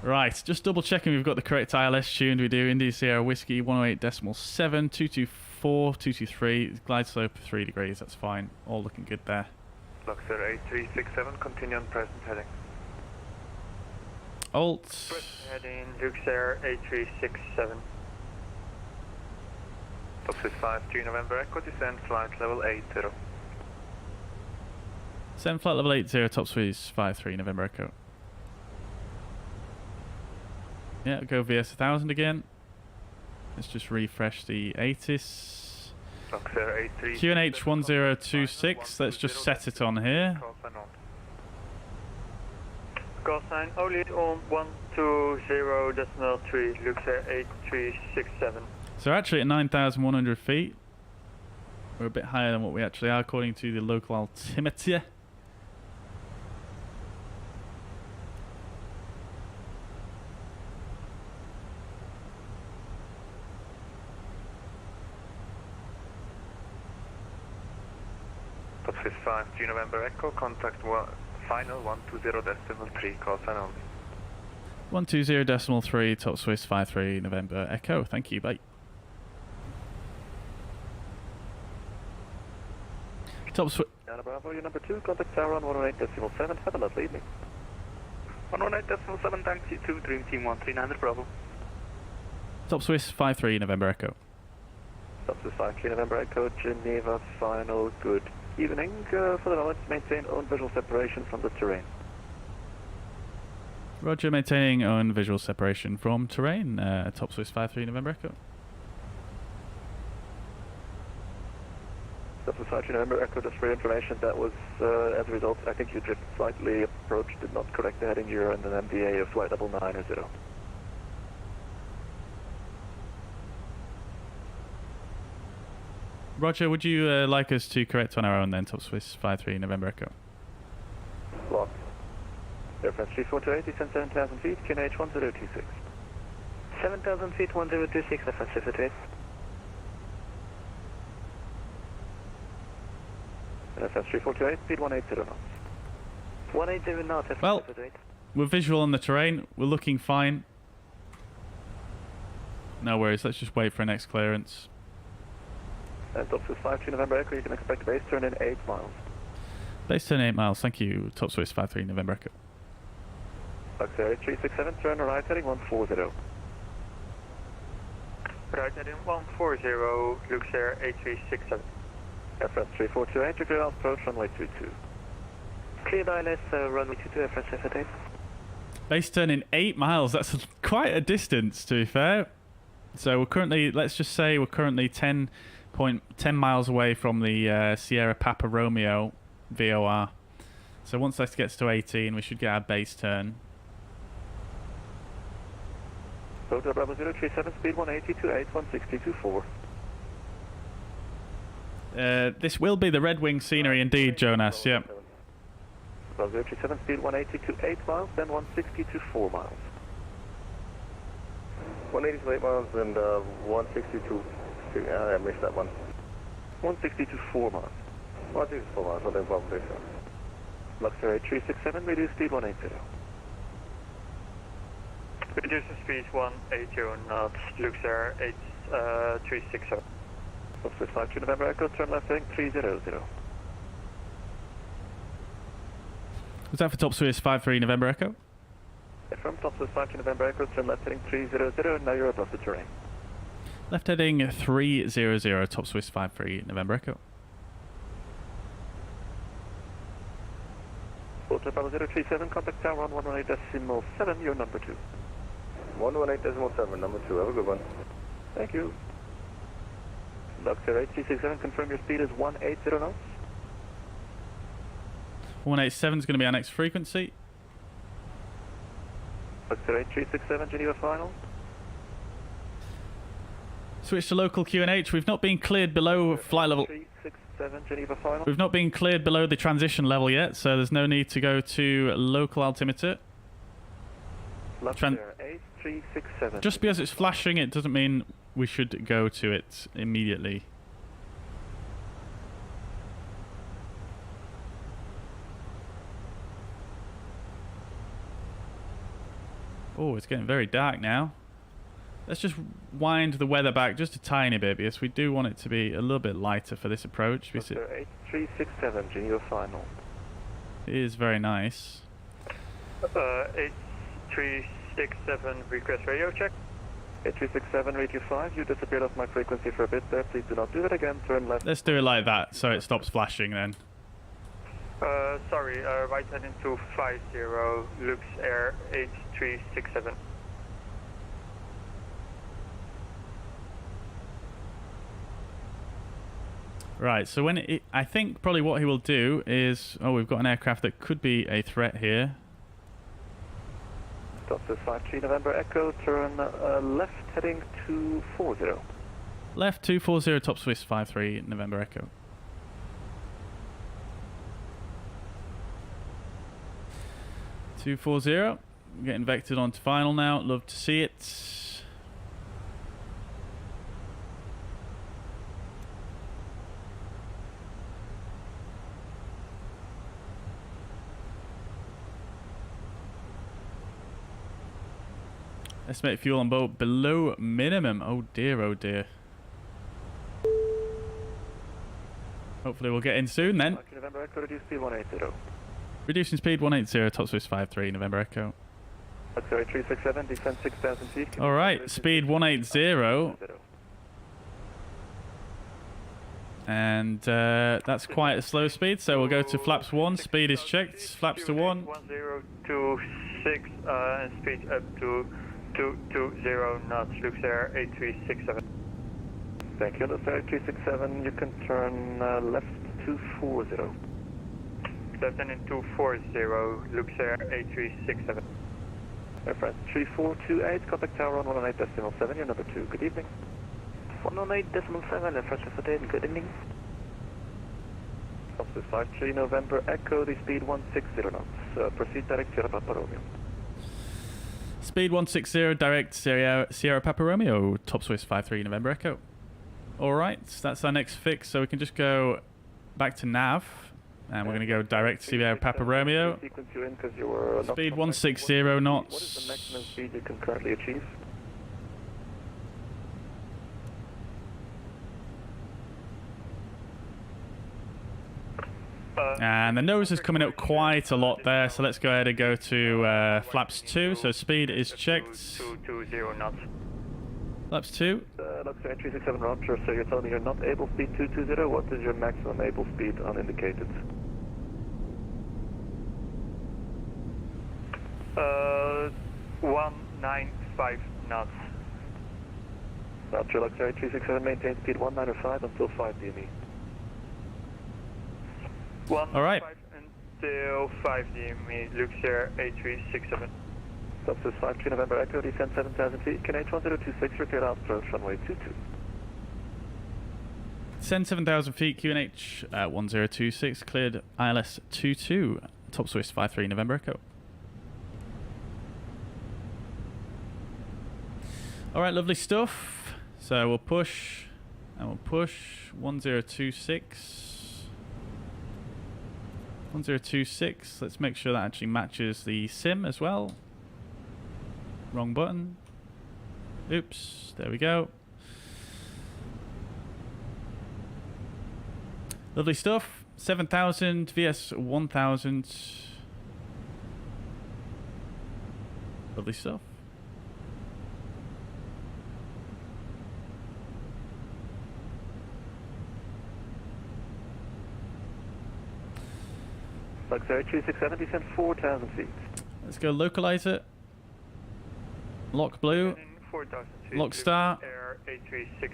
Right, just double checking we've got the correct ILS tuned. We do. India Sierra Whiskey 108.7, 224, 223. Glide slope 3 degrees. That's fine. All looking good there. Luxor 8367, continue on present heading. Alt. Present heading, Luxor 8367. Top Swiss 53 November Echo, descend flight level 80. Descend flight level 80, top Swiss 53 November Echo. Yeah, go VS 1000 again. Let's just refresh the ATIS. QNH 1026, let's just set it on here. Call sign, only on 120.3, Luxor 8367. So we're actually at 9,100 feet. We're a bit higher than what we actually are according to the local altimeter. Top Swiss 53 November Echo, contact final 120.3, call sign only. 120.3, top Swiss 53 November Echo. Thank you, bye. Top Swiss. Bravo, you're number 2, contact tower on 108.7, have a lovely evening. 108.7, taxi to Dream Team 139 Bravo. Top Swiss 53 November Echo. Top Swiss 53 November Echo, Geneva, final, good evening. For the moment, maintain own visual separation from the terrain. Roger, maintaining own visual separation from terrain. Top Swiss 53 November Echo. Top Swiss 53 November Echo, just for your information, that was, as a result, I think you just slightly approached, did not correct the heading. You're in an MDA of flight level 90. Roger, would you like us to correct on our own then, Top Swiss 53 November Echo? Locked. Air France 3428, descend 7,000 feet, QNH 1026. 7,000 feet, 1026, Air France 3428. Air France 3428, speed 180 knots. 180 knots, Air France 3428. We're visual on the terrain. We're looking fine. No worries, let's just wait for our next clearance. And top Swiss 53 November Echo, you can expect base turn in 8 miles. Base turn 8 miles, thank you. Top Swiss 53 November Echo. Luxair 367, turn right heading 140. Right heading 140, Luxair 8367. FS 3428, you clear out approach runway 22. Clear ILS, runway 22, FS 78. Base turn in 8 miles, that's quite a distance to be fair. So we're currently, let's just say we're currently 10 miles away from the Sierra Papa Romeo VOR. So once this gets to 18, we should get our base turn. Hotel Bravo 037, speed 180 to 8, 160 24. This will be the Red Wing scenery indeed, Jonas, yeah. Bravo 037, speed 180 to 8 miles, then 160 to 4 miles. 180 to 8 miles and 160 to... I missed that one. 160 to 4 miles. 160 to 4 miles, nothing problem there, sir. Luxair 367, reduce speed 180. Reduce the speed 180 knots, Luxair 367. Top Swiss 52 November Echo, turn left heading 300. Was that for Top Swiss 53 November Echo? From Top Swiss 52 November Echo, turn left heading 300, and now you're above the terrain. Left heading 300, Top Swiss 53 November Echo. Hotel Bravo 037, contact tower on 118.7, you're number 2. 118.7, number 2, have a good one. Thank you. Luxair 8367, confirm your speed is 180 knots. 187 is going to be our next frequency. Luxair 8367, Geneva final. Switch to local QNH. We've not been cleared below flight level. 367, Geneva final. We've not been cleared below the transition level yet, so there's no need to go to local altimeter. Luxair 8367. Just because it's flashing, it doesn't mean we should go to it immediately. Oh, it's getting very dark now. Let's just wind the weather back just a tiny bit because we do want it to be a little bit lighter for this approach. Luxair 8367, Geneva final. It is very nice. 8367, request radio check. 8367, radio 5, you disappeared off my frequency for a bit there. Please do not do that again. Turn left. Let's do it like that so it stops flashing then. Sorry, right heading 250, Luxair 8367. Right, so when I think probably what he will do is... Oh, we've got an aircraft that could be a threat here. Top Swiss 53 November Echo, turn left heading 240. Left 240, Top Swiss 53 November Echo. $240, getting vectored onto final now, love to see it. Estimate fuel on boat below minimum. Oh dear, oh dear. Hopefully we'll get in soon then. November Echo, reduce speed 180. Reducing speed 180, Top Swiss 53 November Echo. Luxair 367, descend 6,000 feet. Alright, speed 180. And that's quite a slow speed, so we'll go to flaps 1. Speed is checked. Flaps to 1. 1026 and speed up to 220 knots, Luxair 8367. Thank you, Luxair 367. You can turn left 240. Left and in 240, Luxair 8367. Air France 3428, contact tower on 118.7, you're number 2. Good evening. 118.7, Air France 48, good evening. Top Swiss 53 November Echo, the speed 160 knots. Proceed direct Sierra Papa Romeo. Speed 160, direct Sierra Papa Romeo, Top Swiss 53 November Echo. Alright, that's our next fix, so we can just go back to nav. And we're going to go direct Sierra Papa Romeo. Speed 160 knots. What is the maximum speed you can currently achieve? And the nose is coming up quite a lot there, so let's go ahead and go to flaps 2. So speed is checked. 220 knots. Flaps 2. Luxury 367 Roger, so you're telling me you're not able speed 220. What is your maximum able speed unindicated? 195 knots. Roger, Luxury 367, maintain speed 195 until 5 DME. All right. Until 5 DME, Luxair A367. Subsys 53 November Echo, descend 7,000 feet, QNH 1026, repeat out approach runway 22. Descend 7,000 feet, QNH 1026, cleared ILS 22, top Swiss 53 November Echo. All right, lovely stuff. So we'll push, and we'll push 1026. 1026. Let's make sure that actually matches the sim as well. Wrong button. Oops. There we go. Lovely stuff. 7,000 vs 1,000. Lovely stuff. Luxury 267, descend 4,000 feet. Let's go localize it. Lock blue. Lock star.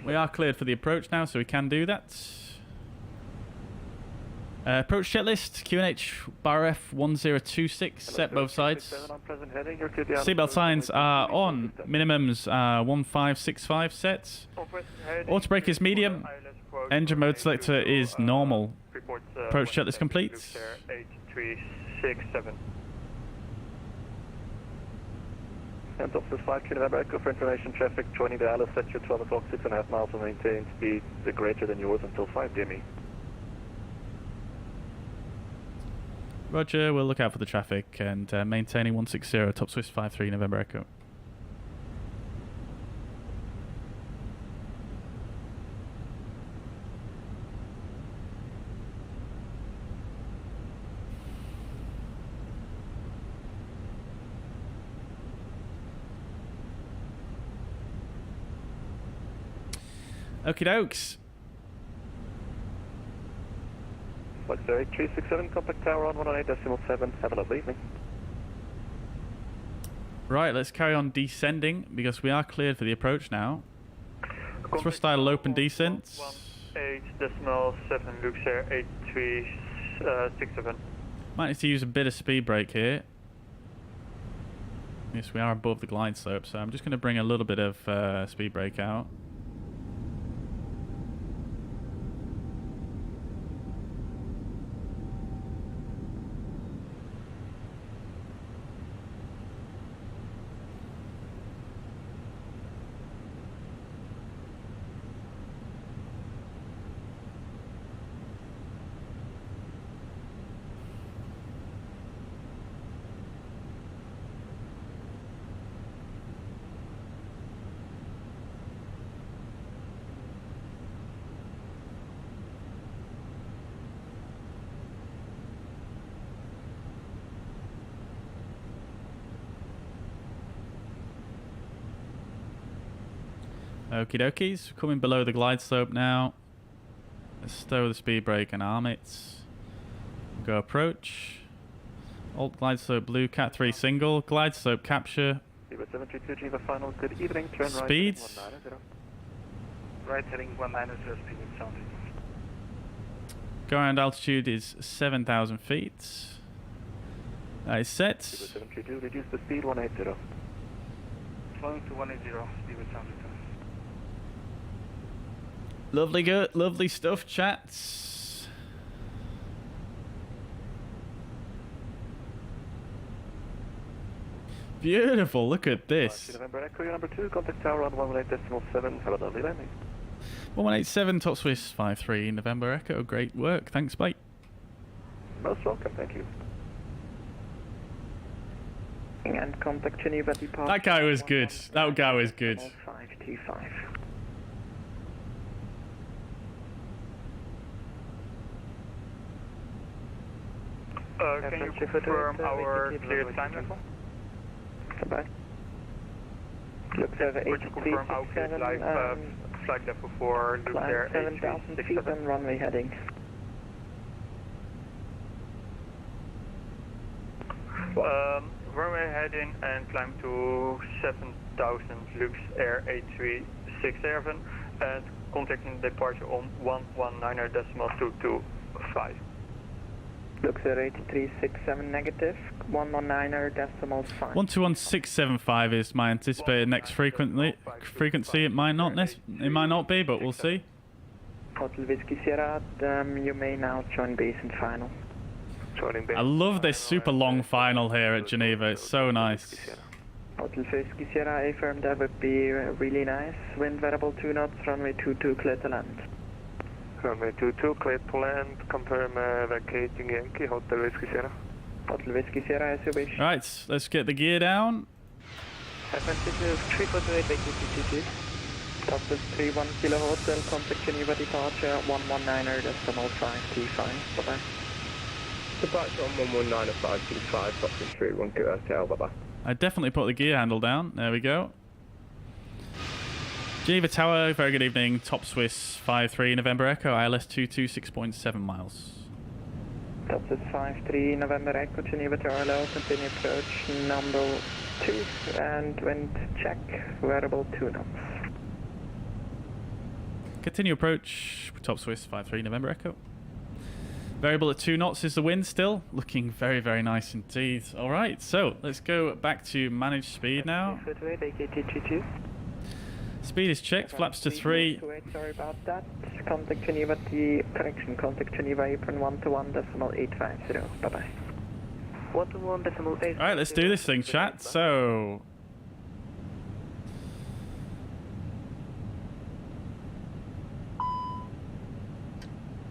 We are cleared for the approach now, so we can do that. Approach checklist. QNH bar F 1026. Set both sides. Seatbelt signs are on. Minimums 1565 sets. Auto brake is medium. Engine mode selector is normal. Approach checklist complete. 8367. And Officer 5 November Echo for information traffic joining the ILS set you 12 o'clock 6.5 miles and maintain speed greater than yours until 5 DME. Roger, we'll look out for the traffic and maintaining 160 top Swiss 53 November Echo. Okie dokes. Luxury 367, contact tower on 118.7. Have a lovely evening. Right, let's carry on descending because we are cleared for the approach now. Thrust idle open descent. 18.7 Luxair 8367. Might need to use a bit of speed brake here. Yes, we are above the glide slope, so I'm just going to bring a little bit of speed brake out. Okie dokies, coming below the glide slope now. Let's stow the speed brake and arm it. Go approach. Alt glide slope blue, cat 3 single. Glide slope capture. Final. Good evening. Turn Speed. Right heading 190, speed sounding. Go around altitude is 7,000 feet. That is set. 732, reduce the speed 180. Flowing to 180, speed sounding. Lovely good, lovely stuff, chats. Beautiful, look at this. November Echo, number 2, contact tower on 118.7. Have a lovely landing. 1187 top Swiss 53 November Echo. Great work, thanks, bye. Most welcome, thank you. And contact Geneva departure. That guy was good. That guy was good. 525. Can you confirm our cleared time level? Bye. Looks over Could you confirm our cleared flight level for Luke Air 7,000 feet and runway heading. Runway heading and climb to 7,000 Lux Air 8367 and contacting departure on 119.225. Lux Air 8367 negative, 119.5. 121675 is my anticipated next frequency. It might not be, but we'll see. Hotel Whiskey Sierra, you may now join base and final. I love this super long final here at Geneva. It's so nice. Hotel Whiskey Sierra, affirm that would be really nice. Wind variable 2 knots, runway 22 clear to land. Runway 22 clear to land, confirm vacating Yankee, Hotel Whiskey Sierra. Hotel Whiskey Sierra, as you wish. Right, let's get the gear down. Advantage 348, vacating Top is 31 Kilo Hotel, contact Geneva departure 119.5T5. Bye-bye. Departure on 119.5T5, top is 31 Kilo Hotel, bye-bye. I definitely put the gear handle down. There we go. Geneva Tower, very good evening. Top Swiss 53 November Echo, ILS 226.7 miles. Top Swiss 53 November Echo, Geneva Tower low, continue approach number 2 and wind check, variable 2 knots. Continue approach, Top Swiss 53 November Echo. Variable at 2 knots is the wind still. Looking very, very nice indeed. Alright, so let's go back to manage speed now. Speed is checked, flaps to 3. Sorry about that. Contact Geneva, the correction, contact Geneva apron 121.850. Bye-bye. 121.850. Alright, let's do this thing, chat. So...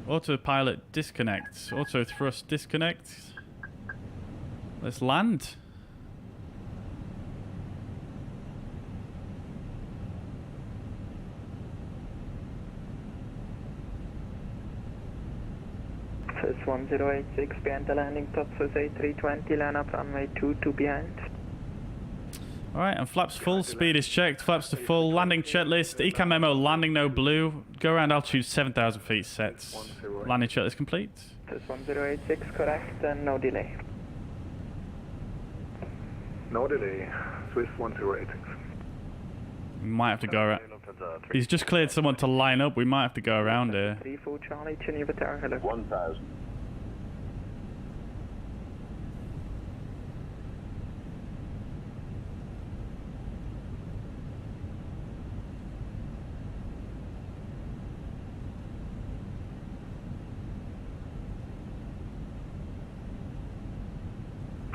Autopilot disconnect. Auto thrust disconnect. Let's land. Swiss 1086 behind the landing, top Swiss A320, line up runway 22 behind. Alright, and flaps full, speed is checked, flaps to full, landing checklist, ECAM memo, landing no blue, go around altitude 7,000 feet sets. Landing checklist complete. Swiss 1086 correct and no delay. No delay, Swiss 1086. We might have to go around. He's just cleared someone to line up, we might have to go around here. 34 Charlie, Geneva Tower, hello. 1000.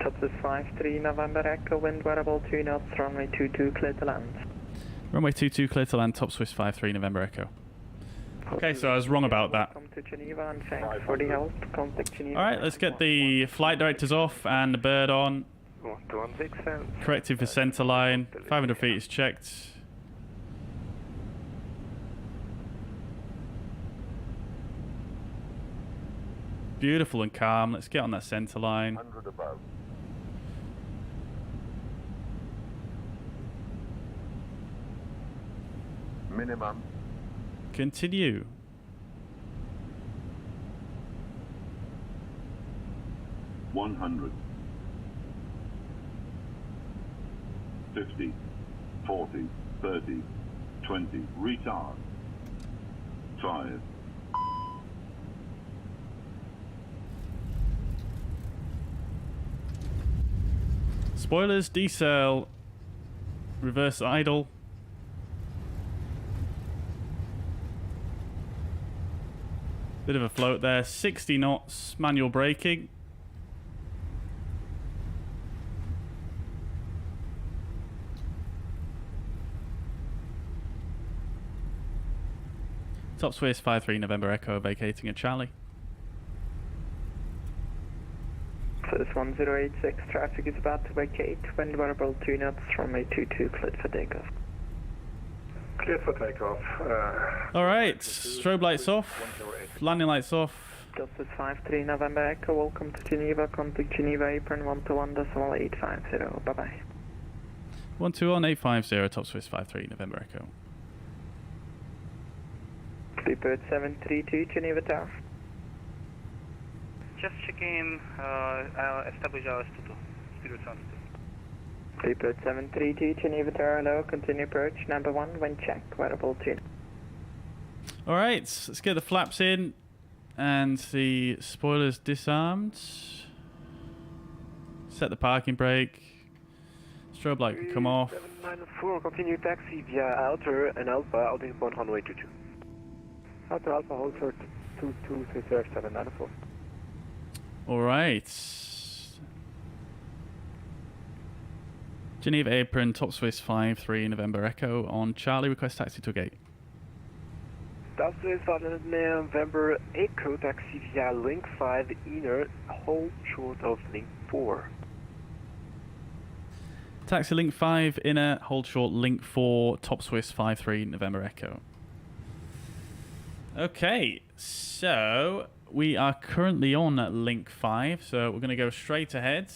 Top is 53 November Echo, wind variable 2 knots, runway 22 clear to land. Runway 22 clear to land, top Swiss 53 November Echo. Okay, so I was wrong about that. Welcome to Geneva and thanks for the help. Contact Geneva. Alright, let's get the flight directors off and the bird on. 116. Corrective for center line. 500 feet is checked. Beautiful and calm. Let's get on that center line. 100 above. Minimum. Continue. $100. 50, 40, 30, 20, retard. 5. Spoilers, decel, reverse idle. Bit of a float there, 60 knots, manual braking. Top Swiss 53 November Echo vacating at Charlie. Swiss 1086, traffic is about to vacate, wind variable 2 knots, runway 22 cleared for takeoff. Cleared for takeoff. Alright, strobe lights off, landing lights off. Delta 53 November Echo, welcome to Geneva, contact Geneva apron 121.850, bye bye. 121.850, top Swiss 53 November Echo. Clipboard 732 Geneva Tower. Just checking, establish hours to 2, speed return to 2. Clipboard 732 Geneva Tower, hello, continue approach, number 1, wind check, wearable 2. Alright, let's get the flaps in and the spoilers disarmed. Set the parking brake. Strobe light can come off. 794, continue taxi via Outer and Alpha, holding point runway 22. Outer Alpha, hold short 22, 794. Alright. Geneva apron, top Swiss 53 November Echo on Charlie, request taxi to gate. Top Swiss 5 November Echo, taxi via link 5 inner, hold short of link 4. Taxi link 5 inner, hold short link 4, top Swiss 53 November Echo. Okay, so we are currently on link 5, so we're going to go straight ahead.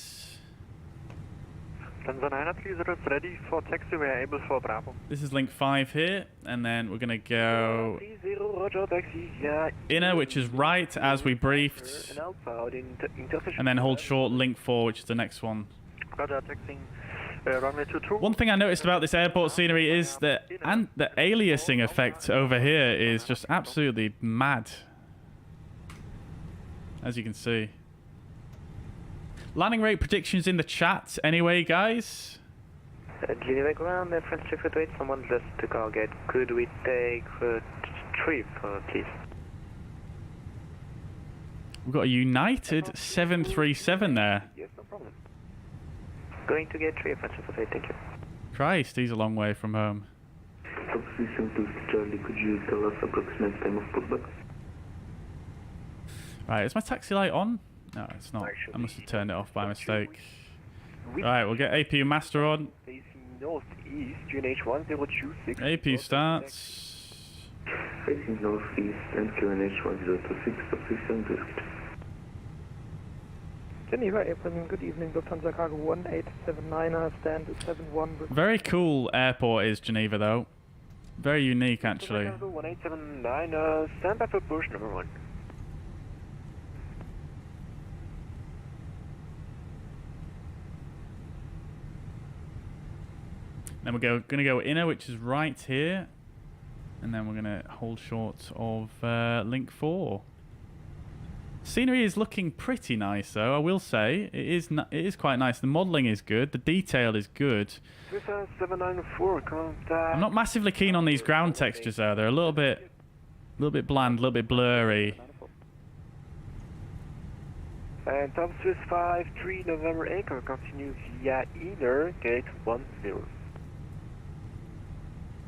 Tanzania 30 is ready for taxi, we are able for Bravo. This is link 5 here, and then we're going to go inner, which is right as we briefed, and then hold short link 4, which is the next one. Roger, taxiing runway 22. One thing I noticed about this airport scenery is that the aliasing effect over here is just absolutely mad, as you can see. Landing rate predictions in the chat anyway, guys. Geneva ground, French 248, someone just took our gate. Could we take the trip, please? We've got a United 737 there. Yes, no problem. Going to get 3, French 248, thank you. Christ, he's a long way from home. Substation to Charlie, could you tell us approximate time of putback? Right, is my taxi light on? No, it's not. I must have turned it off by mistake. Right, we'll get APU master on. Facing northeast, QNH 1026. APU starts. Facing northeast and QNH 1026, substation to Geneva apron, good evening, Lufthansa cargo 1879, stand 71. Very cool airport is Geneva though. Very unique actually. 1879, stand by for push number 1. Then we're going to go inner, which is right here. And then we're going to hold short of link 4. Scenery is looking pretty nice, though, I will say. It is quite nice. The modelling is good. The detail is good. 794, I'm not massively keen on these ground textures, though. They're a little bit bland, a little bit blurry. And top Swiss 53 November Echo continues via inner gate 10.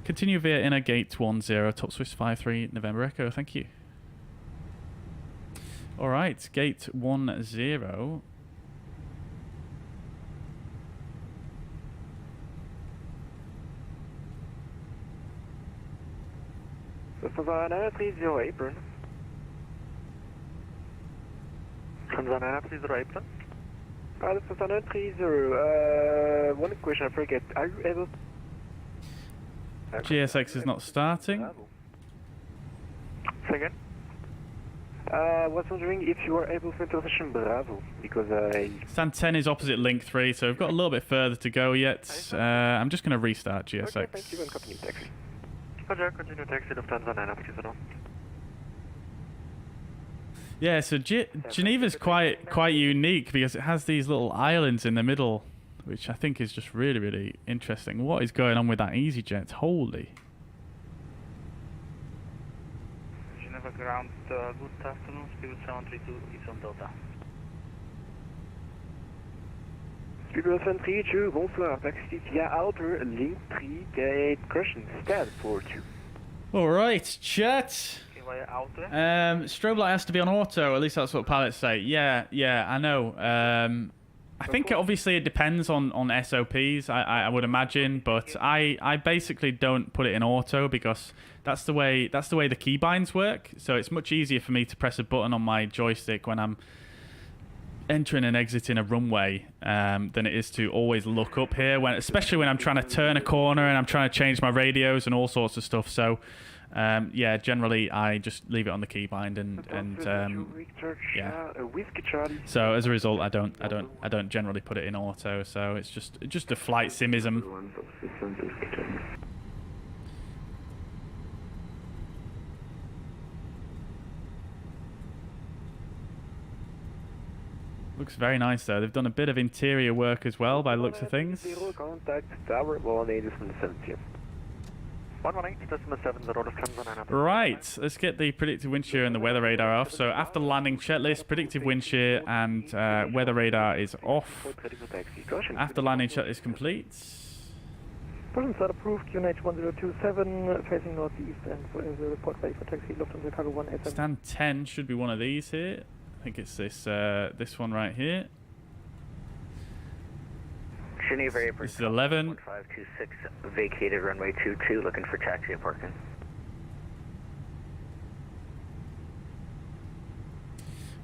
Continue via inner gate 10, top Swiss 53 November Echo, thank you. Alright, gate 10. Tanzania 30 apron. Tanzania 30 apron. Tanzania 30, one question I forget. Are you able... GSX is not starting. Second. Was wondering if you were able to transition Bravo, because Stand 10 is opposite link 3, so we've got a little bit further to go yet. I'm just going to restart GSX. Okay, thank you, and continue taxi. Roger, continue taxi Lufthansa 9 Yeah, so Geneva's quite unique because it has these little islands in the middle, which I think is just really, really interesting. What is going on with that easyJet? Holy. Geneva ground, good afternoon, Spirit 732 is on Delta. Spirit 732, bonsoir, taxi via outer, link 3, gate crushing, stand 42. Alright, chat. Okay, via outer. Strobe light has to be on auto, at least that's what pilots say. Yeah, I know. I think obviously it depends on SOPs, I would imagine, but I basically don't put it in auto because that's the way the keybinds work. So it's much easier for me to press a button on my joystick when I'm entering and exiting a runway than it is to always look up here, especially when I'm trying to turn a corner and I'm trying to change my radios and all sorts of stuff. So yeah, generally I just leave it on the keybind and yeah. So as a result, I don't generally put it in auto. So it's just a flight simism. Looks very nice though. They've done a bit of interior work as well by the looks of things. Right, let's get the predictive wind shear and the weather radar off. So after landing checklist, predictive wind shear and weather radar is off. After landing checklist complete. Position start approved, QNH 1027, facing northeast and for the report ready for taxi, Lufthansa Cargo 187. Stand 10 should be one of these here. I think it's this one right here. Geneva, this is 11. 1526, vacated runway 22, looking for taxi and parking.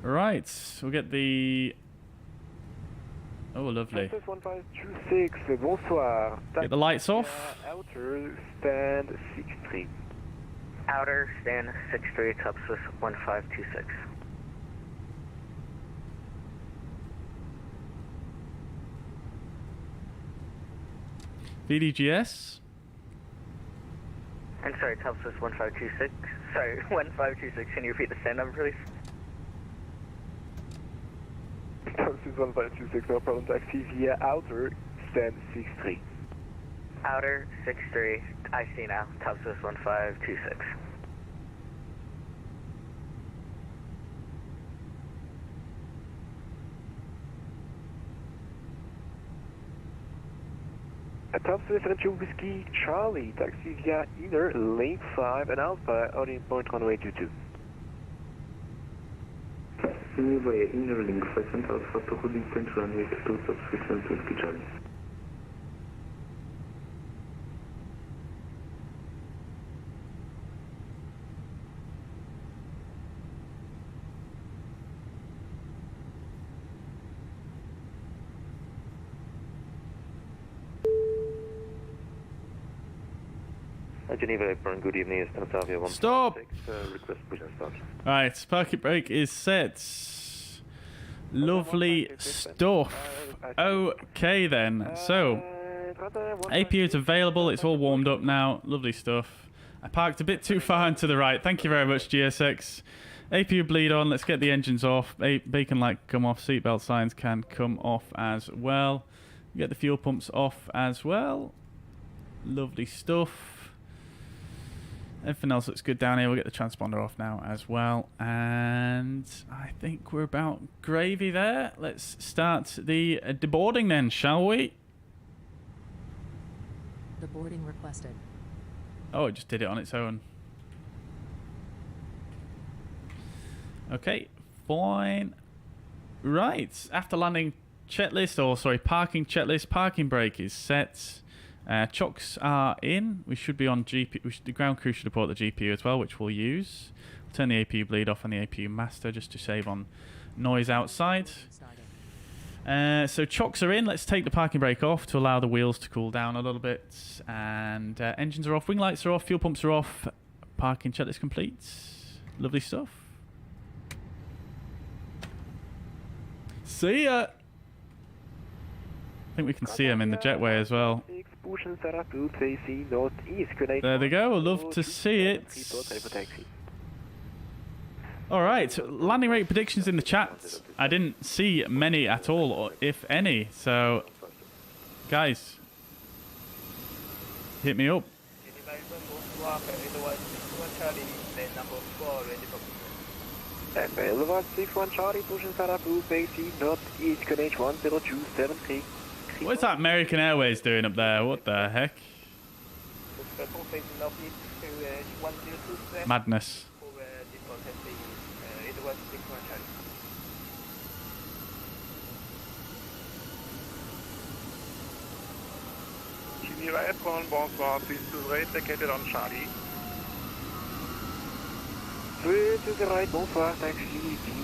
Right, we'll get the... Oh, lovely. 1526, bonsoir. Get the lights off. Outer, stand 63. Outer, stand 63, top Swiss 1526. VDGS. I'm sorry, top Swiss 1526. Sorry, 1526. Can you repeat the stand number, please? Top Swiss 1526, no problem. Taxi via outer, stand 63. Outer 63. I see now. Top Swiss 1526. Top Swiss Retro Whiskey Charlie, taxi via inner lane 5 and Alpha, origin point runway 22. Taxi via inner link 5 and Alpha to holding point runway 22, Top Swiss Retro Whiskey Charlie. Geneva Airport, good evening. Stop! Request push and start. Right, parking brake is set. Lovely stuff. Okay then, so APU is available, it's all warmed up now. Lovely stuff. I parked a bit too far and to the right. Thank you very much, GSX. APU bleed on, let's get the engines off. Beacon light come off, seatbelt signs can come off as well. Get the fuel pumps off as well. Lovely stuff. Everything else looks good down here. We'll get the transponder off now as well. And I think we're about gravy there. Let's start the deboarding then, shall we? Deboarding requested. Oh, it just did it on its own. Okay, fine. Right, after landing checklist, or sorry, parking checklist, parking brake is set. Chocks are in. We should be on GPU. The ground crew should report the GPU as well, which we'll use. We'll turn the APU bleed off on the APU master just to save on noise outside. So chocks are in. Let's take the parking brake off to allow the wheels to cool down a little bit. And engines are off. Wing lights are off. Fuel pumps are off. Parking checklist complete. Lovely stuff. See ya. I think we can see them in the jetway as well. There they go. Love to see it. Alright, landing rate predictions in the chat. I didn't see many at all, or if any. So, guys, hit me up. What's that American Airways doing up there? What the heck? Madness. Geneva Airport, bonsoir, please to the right, located on Charlie. To the right, bonsoir, taxi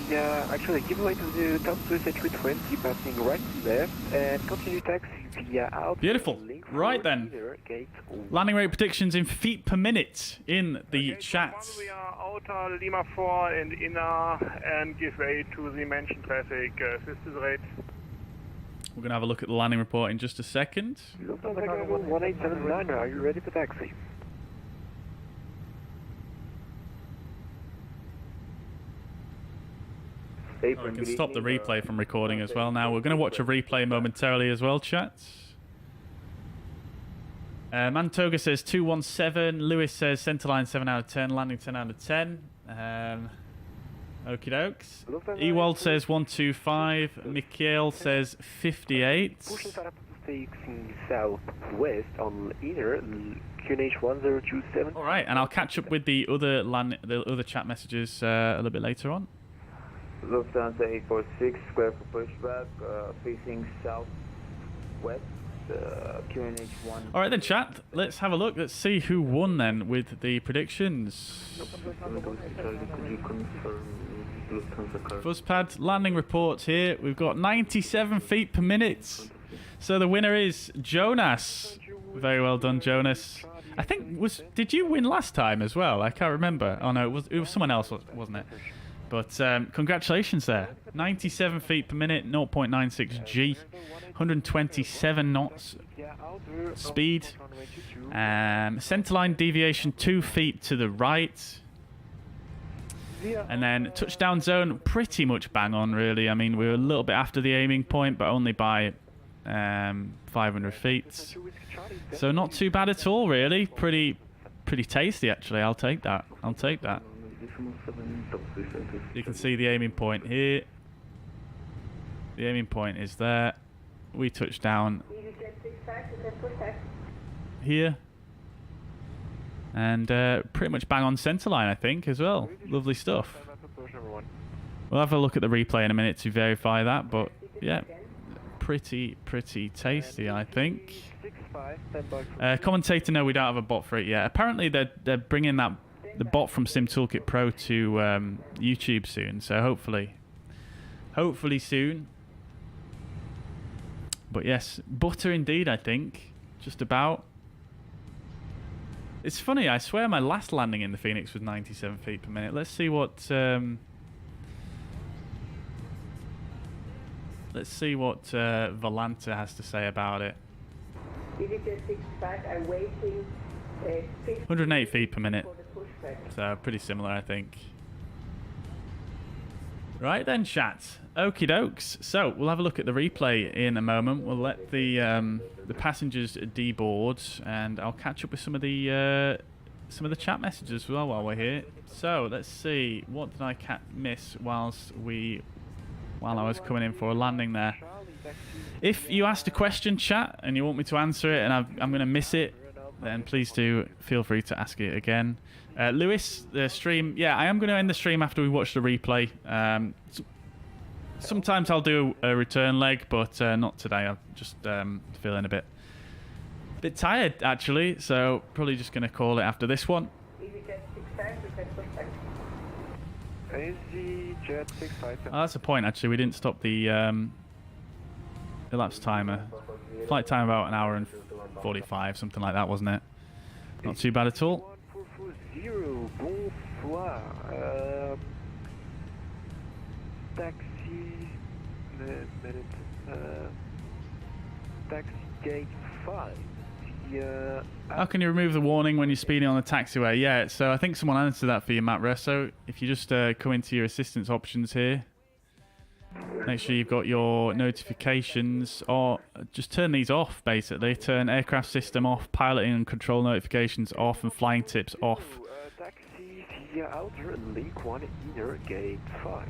via, actually give way to the top to A320, passing right to left, and continue taxi via out. Beautiful. Right then. Landing rate predictions in feet per minute in the chat. We are outer Lima 4 and inner, and give way to the mentioned traffic, assist to the right. We're going to have a look at the landing report in just a second. Lufthansa Cargo 1879, are you ready for taxi? We can stop the replay from recording as well now. We're going to watch a replay momentarily as well, chat. Mantoga says 217. Lewis says centerline 7 out of 10. Landing 10 out of 10. Okie dokes. Ewald says 125. Mikhail says 58. Facing southwest on inner QNH 1027. All right, and I'll catch up with the other chat messages a little bit later on. Lufthansa 846, square for pushback, facing southwest, QNH 1. All right then, chat. Let's have a look. Let's see who won then with the predictions. Fuzzpad landing report here. We've got 97 feet per minute. So the winner is Jonas. Very well done, Jonas. I think did you win last time as well? I can't remember. Oh no, it was someone else, wasn't it? But congratulations there. 97 feet per minute, 0.96 G, 127 knots speed. Centerline deviation 2 feet to the right. And then touchdown zone, pretty much bang on really. I mean, we were a little bit after the aiming point, but only by 500 feet. So not too bad at all really. Pretty tasty actually. I'll take that. I'll take that. You can see the aiming point here. The aiming point is there. We touch down here. And pretty much bang on centerline, I think, as well. Lovely stuff. We'll have a look at the replay in a minute to verify that, but yeah, pretty tasty, I think. Commentator, no, we don't have a bot for it yet. Apparently, they're bringing the bot from SimToolkitPro to YouTube soon, so hopefully soon. But yes, butter indeed, I think. Just about. It's funny, I swear my last landing in the Fenix was 97 feet per minute. Let's see what Volanta has to say about it. 108 feet per minute. So pretty similar, I think. Right then, chat. Okie dokes. So we'll have a look at the replay in a moment. We'll let the passengers deboard, and I'll catch up with some of the chat messages as well while we're here. So let's see, what did I miss while I was coming in for a landing there? If you asked a question, chat, and you want me to answer it, and I'm going to miss it, then please do feel free to ask it again. Lewis, the stream, yeah, I am going to end the stream after we watch the replay. Sometimes I'll do a return leg, but not today. I'm just feeling a bit tired, actually, so probably just going to call it after this one. EasyJet 65. Oh, that's a point, actually. We didn't stop the elapsed timer. Flight time about an hour and 45, something like that, wasn't it? Not too bad at all. 1440, bonsoir. Taxi, taxi gate 5. How can you remove the warning when you're speeding on the taxiway? Yeah, so I think someone answered that for you, Matt Resso. If you just come into your assistance options here, make sure you've got your notifications, or just turn these off, basically. Turn aircraft system off, piloting and control notifications off, and flying tips off. Taxi via outer link 1 inner gate 5.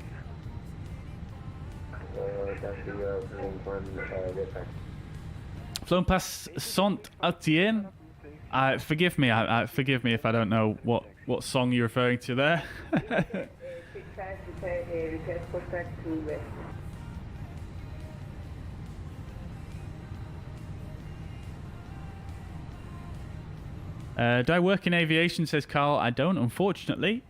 Flown past Saint-Étienne. Forgive me if I don't know what song you're referring to there. Do I work in aviation, says Carl. I don't, unfortunately.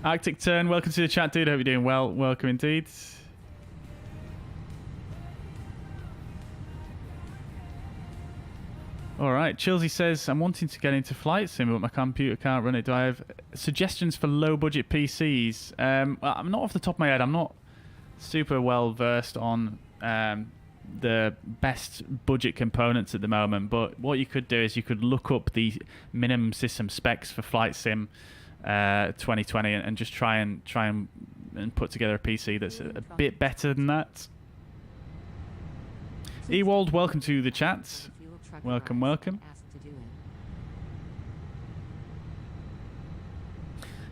Arctic Turn, welcome to the chat, dude. Hope you're doing well. Welcome indeed. All right, Chilsey says, I'm wanting to get into flight sim, but my computer can't run it. Do I have suggestions for low-budget PCs? Well, I'm not off the top of my head. I'm not super well versed on the best budget components at the moment, but what you could do is you could look up the minimum system specs for flight sim 2020 and just try and put together a PC that's a bit better than that. Ewald, welcome to the chat. Welcome, welcome.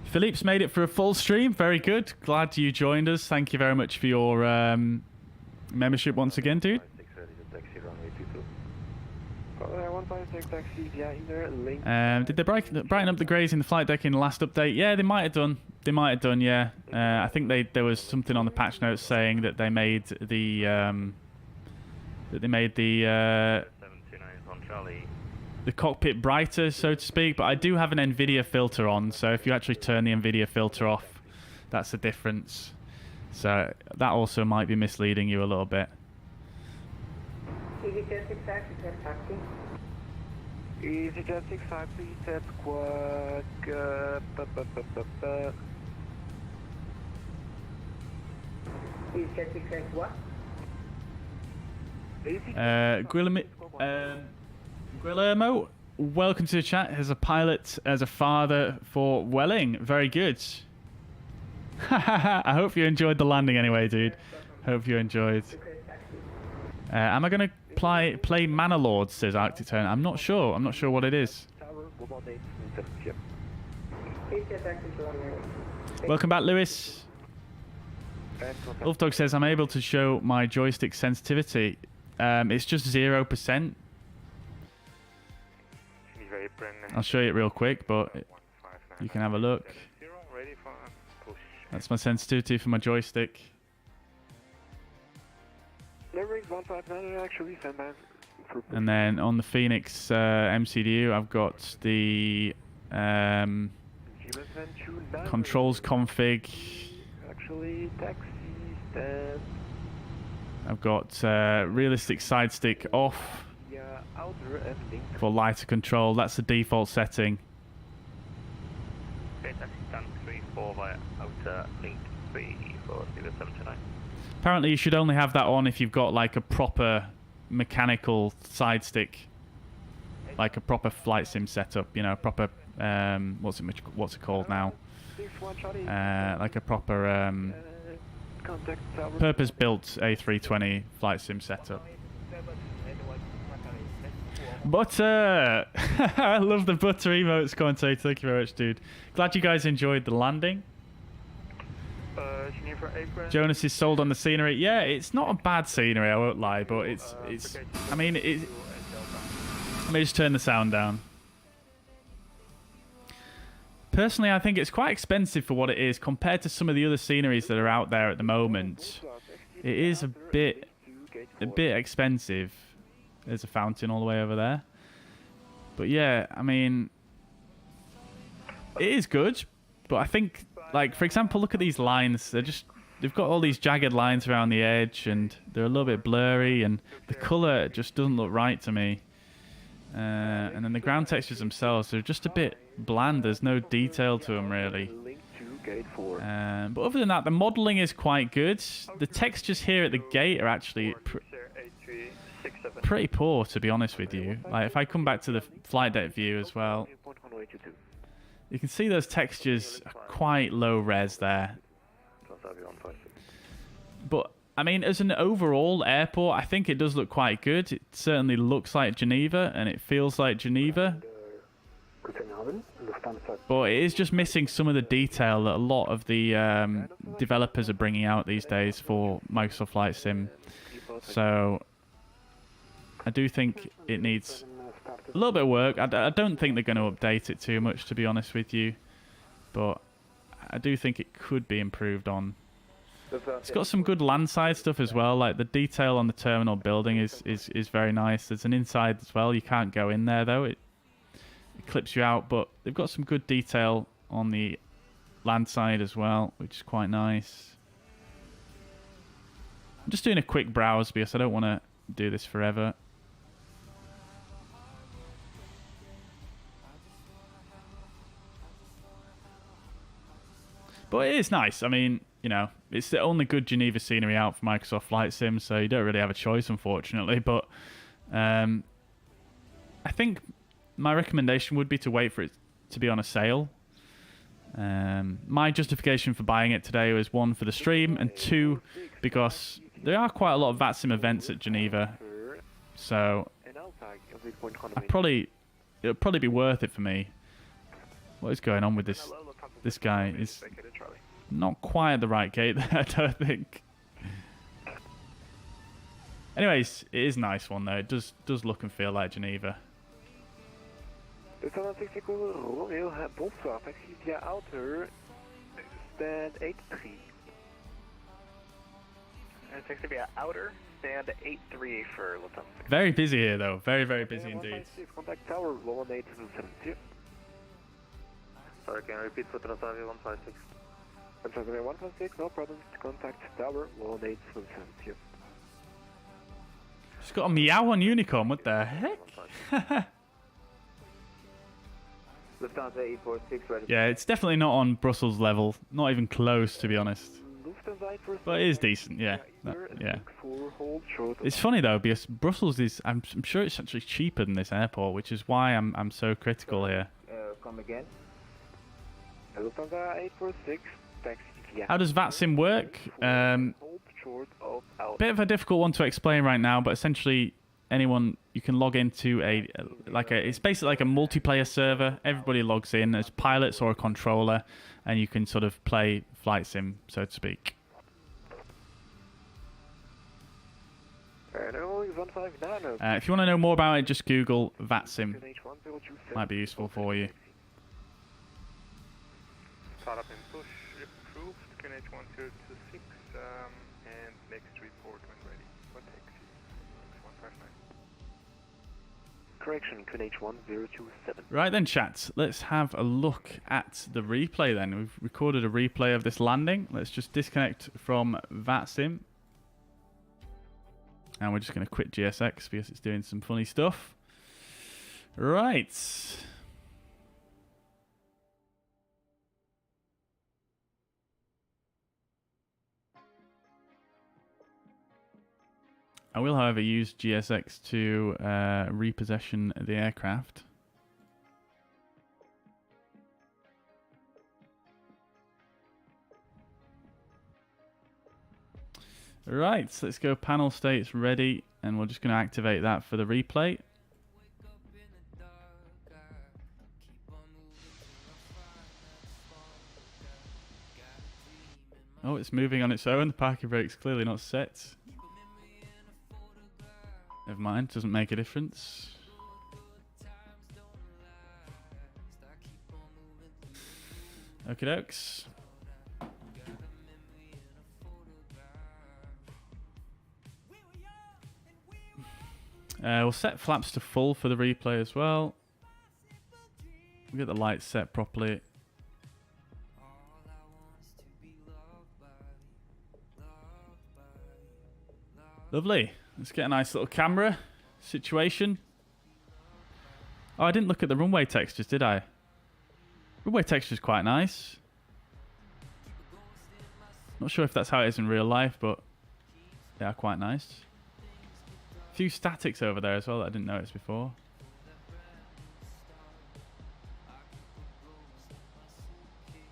Philippe's made it for a full stream. Very good. Glad you joined us. Thank you very much for your membership once again, dude. Did they brighten up the greys in the flight deck in the last update? Yeah, they might have done. They might have done, yeah. I think there was something on the patch notes saying that they made the the cockpit brighter, so to speak, but I do have an NVIDIA filter on, so if you actually turn the NVIDIA filter off, that's the difference. So that also might be misleading you a little bit. easyJet 65, return taxi. easyJet 65, please set squawk. easyJet 65, what? Guillermo, welcome to the chat. As a pilot, as a father for Welling. Very good. I hope you enjoyed the landing anyway, dude. Hope you enjoyed. Am I going to play Manor Lords, says Arctic Turn. I'm not sure. I'm not sure what it is. Welcome back, Lewis. Wolfdog says, I'm able to show my joystick sensitivity. It's just 0%. I'll show you it real quick, but you can have a look. That's my sensitivity for my joystick. And then on the Fenix MCDU, I've got the controls config. I've got realistic side stick off for lighter control. That's the default setting. Apparently you should only have that on if you've got like a proper mechanical side stick, like a proper flight sim setup, you know, proper what's it called now, like a proper purpose-built A320 flight sim setup. Butter! I love the butter emotes, commentator. Thank you very much, dude. Glad you guys enjoyed the landing. Jonas is sold on the scenery. Yeah, it's not a bad scenery, I won't lie, but it's. I mean, let me just turn the sound down. Personally, I think it's quite expensive for what it is compared to some of the other sceneries that are out there at the moment. It is a bit expensive. There's a fountain all the way over there. But yeah, I mean, it is good. But I think, like, for example, look at these lines. They've got all these jagged lines around the edge, and they're a little bit blurry, and the colour just doesn't look right to me. And then the ground textures themselves, they're just a bit bland. There's no detail to them, really. But other than that, the modelling is quite good. The textures here at the gate are actually pretty poor, to be honest with you. Like, if I come back to the flight deck view as well, you can see those textures are quite low res there. But I mean, as an overall airport, I think it does look quite good. It certainly looks like Geneva, and it feels like Geneva. But it is just missing some of the detail that a lot of the developers are bringing out these days for Microsoft Flight Sim. So I do think it needs a little bit of work. I don't think they're going to update it too much, to be honest with you. But I do think it could be improved on. It's got some good landside stuff as well. Like the detail on the terminal building is very nice. There's an inside as well. You can't go in there though. It clips you out. But they've got some good detail on the land side as well, which is quite nice. I'm just doing a quick browse because I don't want to do this forever. But it is nice. I mean, you know, it's the only good Geneva scenery out for Microsoft Flight Sim, so you don't really have a choice, unfortunately. But I think my recommendation would be to wait for it to be on a sale. My justification for buying it today was 1 for the stream, and 2 because there are quite a lot of VATSIM events at Geneva, so it'll probably be worth it for me. What is going on with this? This guy is not quite at the right gate there, I don't think. Anyways, it is a nice one though. It does look and feel like Geneva. Romeo, bonsoir, taxi via outer, stand 83. Taxi via outer, stand 83 for Lufthansa. Very busy here though, very busy indeed. Contact tower, 18772. Sorry, can you repeat for Transavia 156? Transavia 156, no problem. Contact tower 18772. It's got a meow on unicorn. What the heck? Lufthansa 846 ready. Yeah, it's definitely not on Brussels level. Not even close, to be honest. But it is decent. Yeah, yeah. It's funny though because Brussels is. I'm sure it's actually cheaper than this airport, which is why I'm so critical here. Come again. Lufthansa 846, taxi via. How does VATSIM work? Bit of a difficult one to explain right now, but essentially anyone you can log into it's basically like a multiplayer server. Everybody logs in as pilots or a controller, and you can sort of play flight sim, so to speak. If you want to know more about it, just Google VATSIM. Might be useful for you. Start up and push approved, QNH 1026, and next report when ready. For taxi, 159. Correction, QNH 1027. Right then, chat. Let's have a look at the replay then. We've recorded a replay of this landing. Let's just disconnect from VATSIM. And we're just going to quit GSX because it's doing some funny stuff. Right. I will, however, use GSX to repossession the aircraft. Right, so let's go panel states ready, and we're just going to activate that for the replay. Oh, it's moving on its own. The parking brake's clearly not set. Never mind, doesn't make a difference. Okie dokes. We'll set flaps to full for the replay as well. We'll get the lights set properly. Lovely. Let's get a nice little camera situation. Oh, I didn't look at the runway textures, did I? Runway texture's quite nice. Not sure if that's how it is in real life, but they are quite nice. A few statics over there as well that I didn't notice before.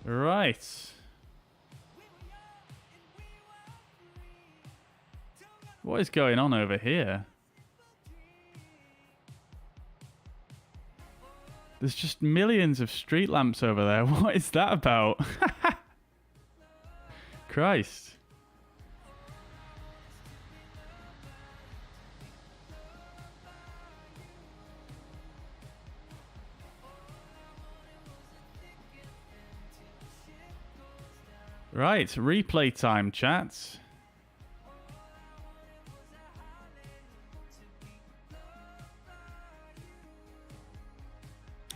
Right. What is going on over here? There's just millions of street lamps over there. What is that about? Christ. Right, replay time, chat.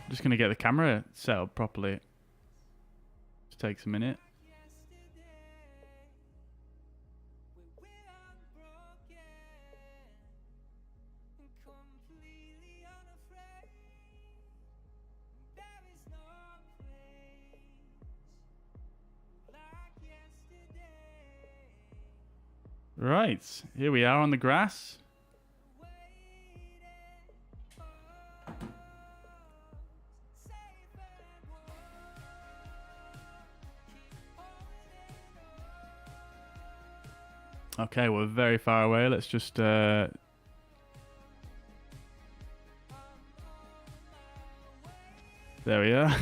Just going to get the camera set up properly. Just takes a minute. Right, here we are on the grass. Okay, we're very far away. Let's just there we are.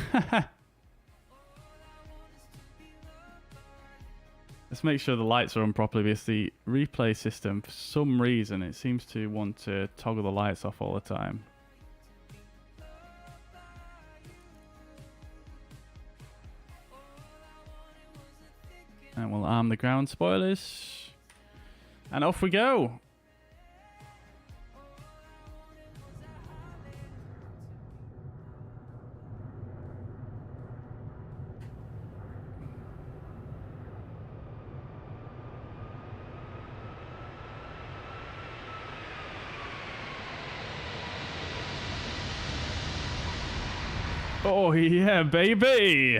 Let's make sure the lights are on properly, because the replay system, for some reason, it seems to want to toggle the lights off all the time. And we'll arm the ground spoilers. And off we go. Oh yeah, baby!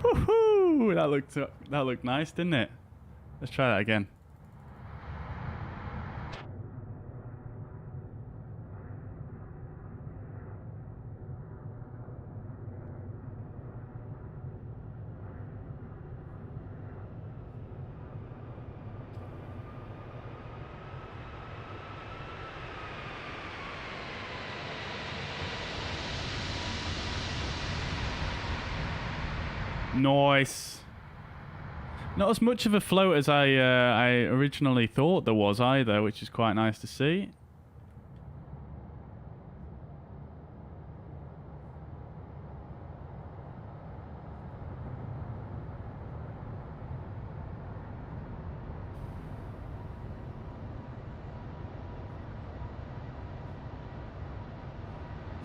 Woohoo! That looked nice, didn't it? Let's try that again. Nice. Not as much of a float as I originally thought there was either, which is quite nice to see.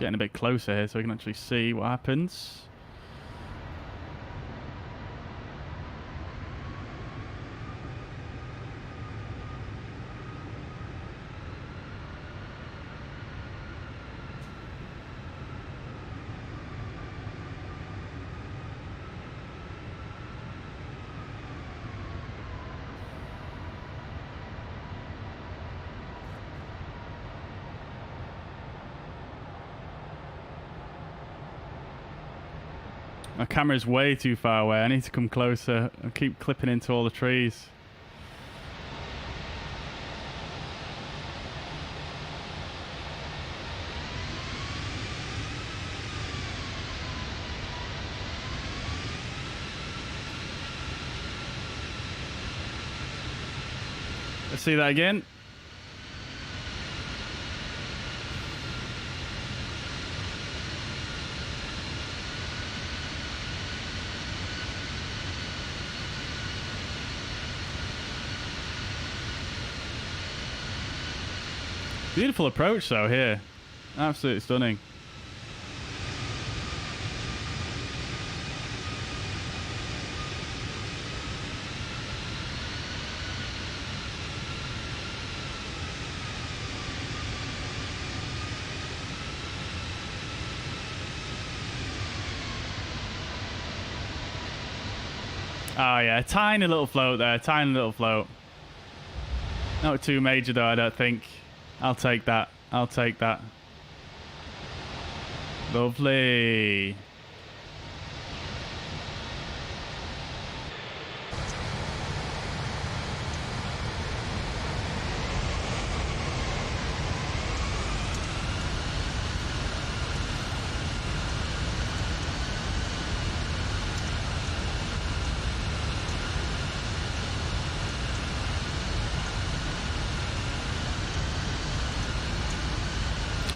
Getting a bit closer here so we can actually see what happens. My camera's way too far away. I need to come closer. I keep clipping into all the trees. Let's see that again. Beautiful approach though here. Absolutely stunning. Oh yeah, tiny little float there, tiny little float. Not too major though, I don't think. I'll take that. I'll take that. Lovely.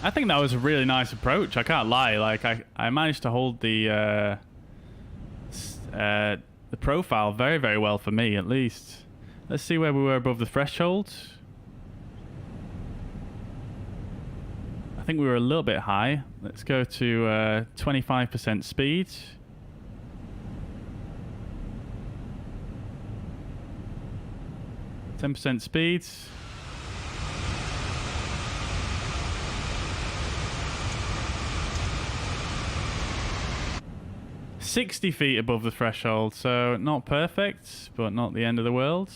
I think that was a really nice approach. I can't lie. Like I managed to hold the the profile very, very well for me, at least. Let's see where we were above the threshold. I think we were a little bit high. Let's go to 25% speed. %10 speed. $60 feet above the threshold, so not perfect, but not the end of the world.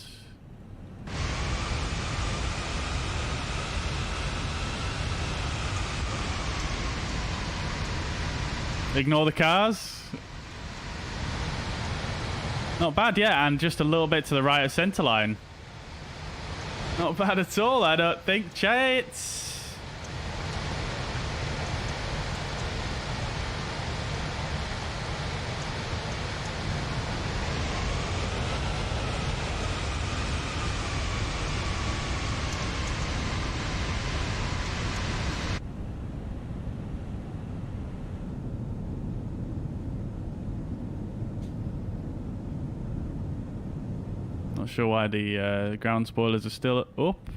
Ignore the cars. Not bad yet, and just a little bit to the right of centerline. Not bad at all, I don't think, chat. Not sure why the ground spoilers are still up.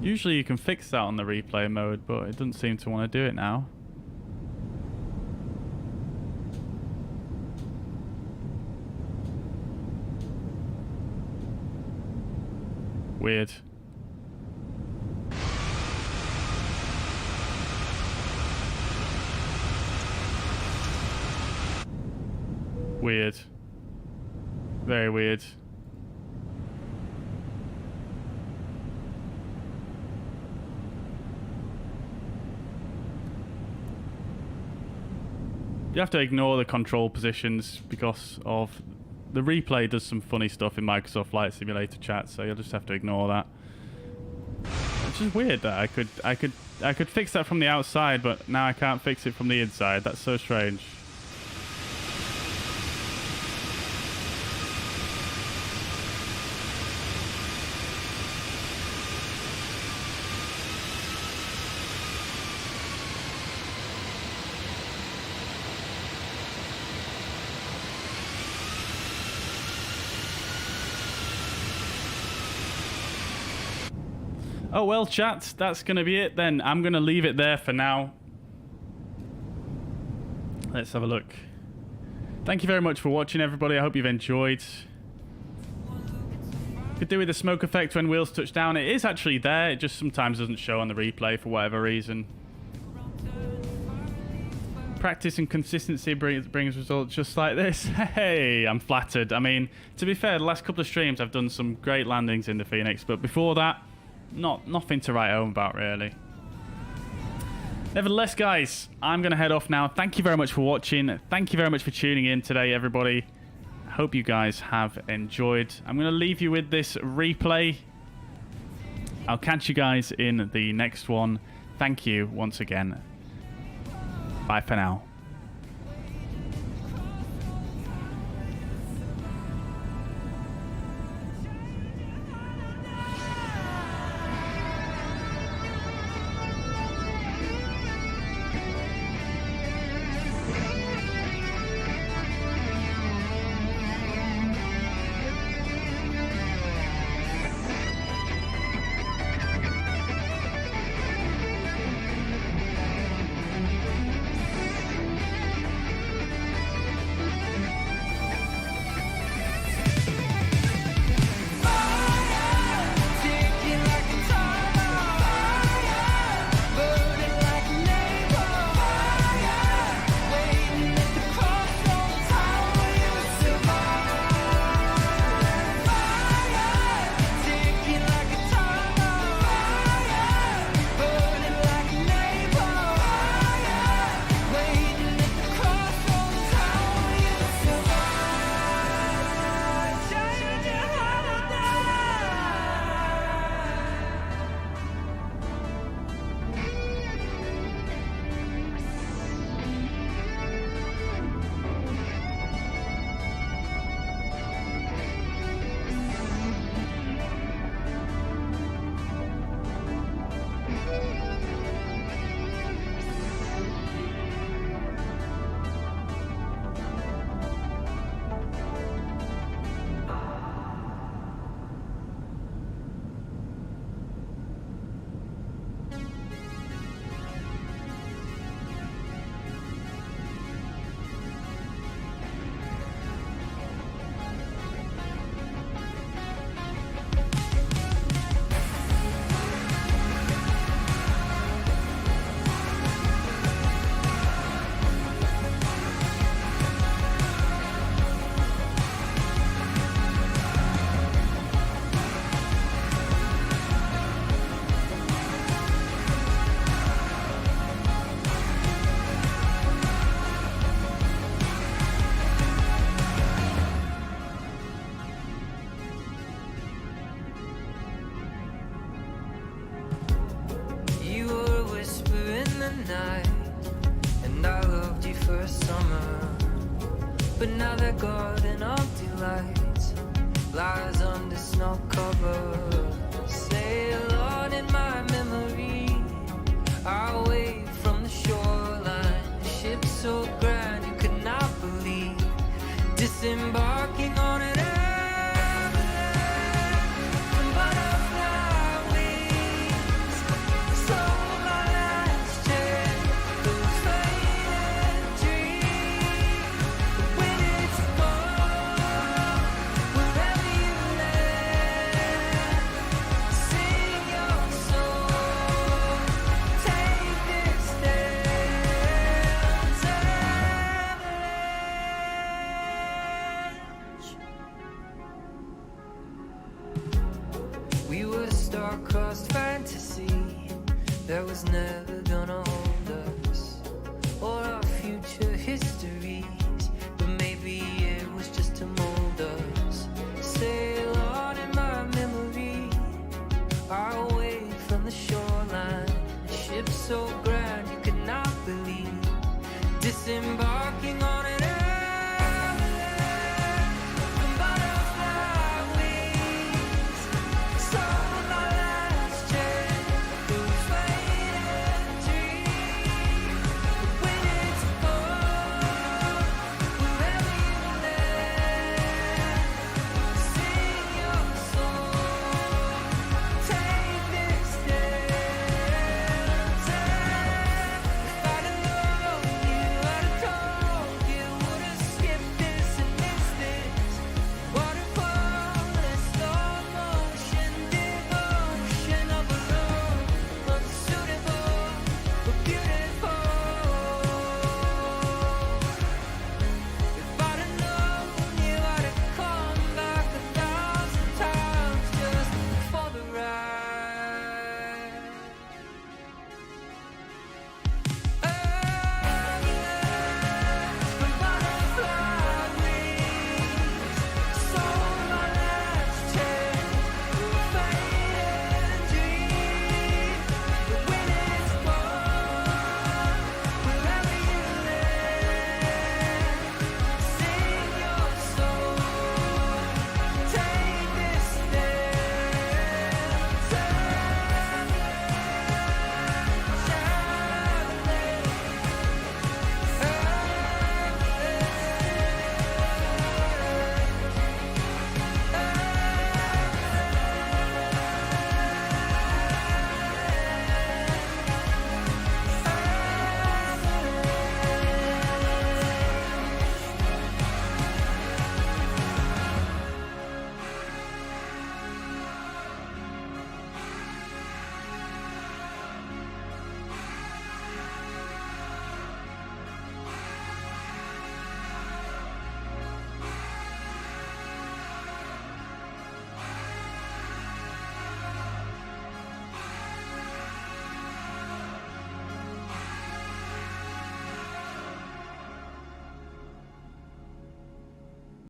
Usually you can fix that on the replay mode, but it doesn't seem to want to do it now. Weird. Weird. Very weird. You have to ignore the control positions because of the replay does some funny stuff in Microsoft Flight Simulator chat, so you'll just have to ignore that. It's just weird that I could fix that from the outside, but now I can't fix it from the inside. That's so strange. Oh well, chat, that's going to be it then. I'm going to leave it there for now. Let's have a look. Thank you very much for watching, everybody. I hope you've enjoyed. Could do with the smoke effect when wheels touch down. It is actually there. It just sometimes doesn't show on the replay for whatever reason. Practice and consistency brings results just like this. Hey, I'm flattered. I mean, to be fair, the last couple of streams I've done some great landings in the Fenix, but before that, nothing to write home about, really. Nevertheless, guys, I'm going to head off now. Thank you very much for watching. Thank you very much for tuning in today, everybody. I hope you guys have enjoyed. I'm going to leave you with this replay. I'll catch you guys in the next one. Thank you once again. Bye for now. but now they're golden empty lights. Lies under snow cover. Sail on in my memory, away from the shoreline. A ship so grand you could not believe, disembarking on an star-crossed fantasy that was never gonna hold us, or our future histories, but maybe it was just to mold us. Sail on in my memory, away from the shoreline. A ship so grand you could not believe, disembarking on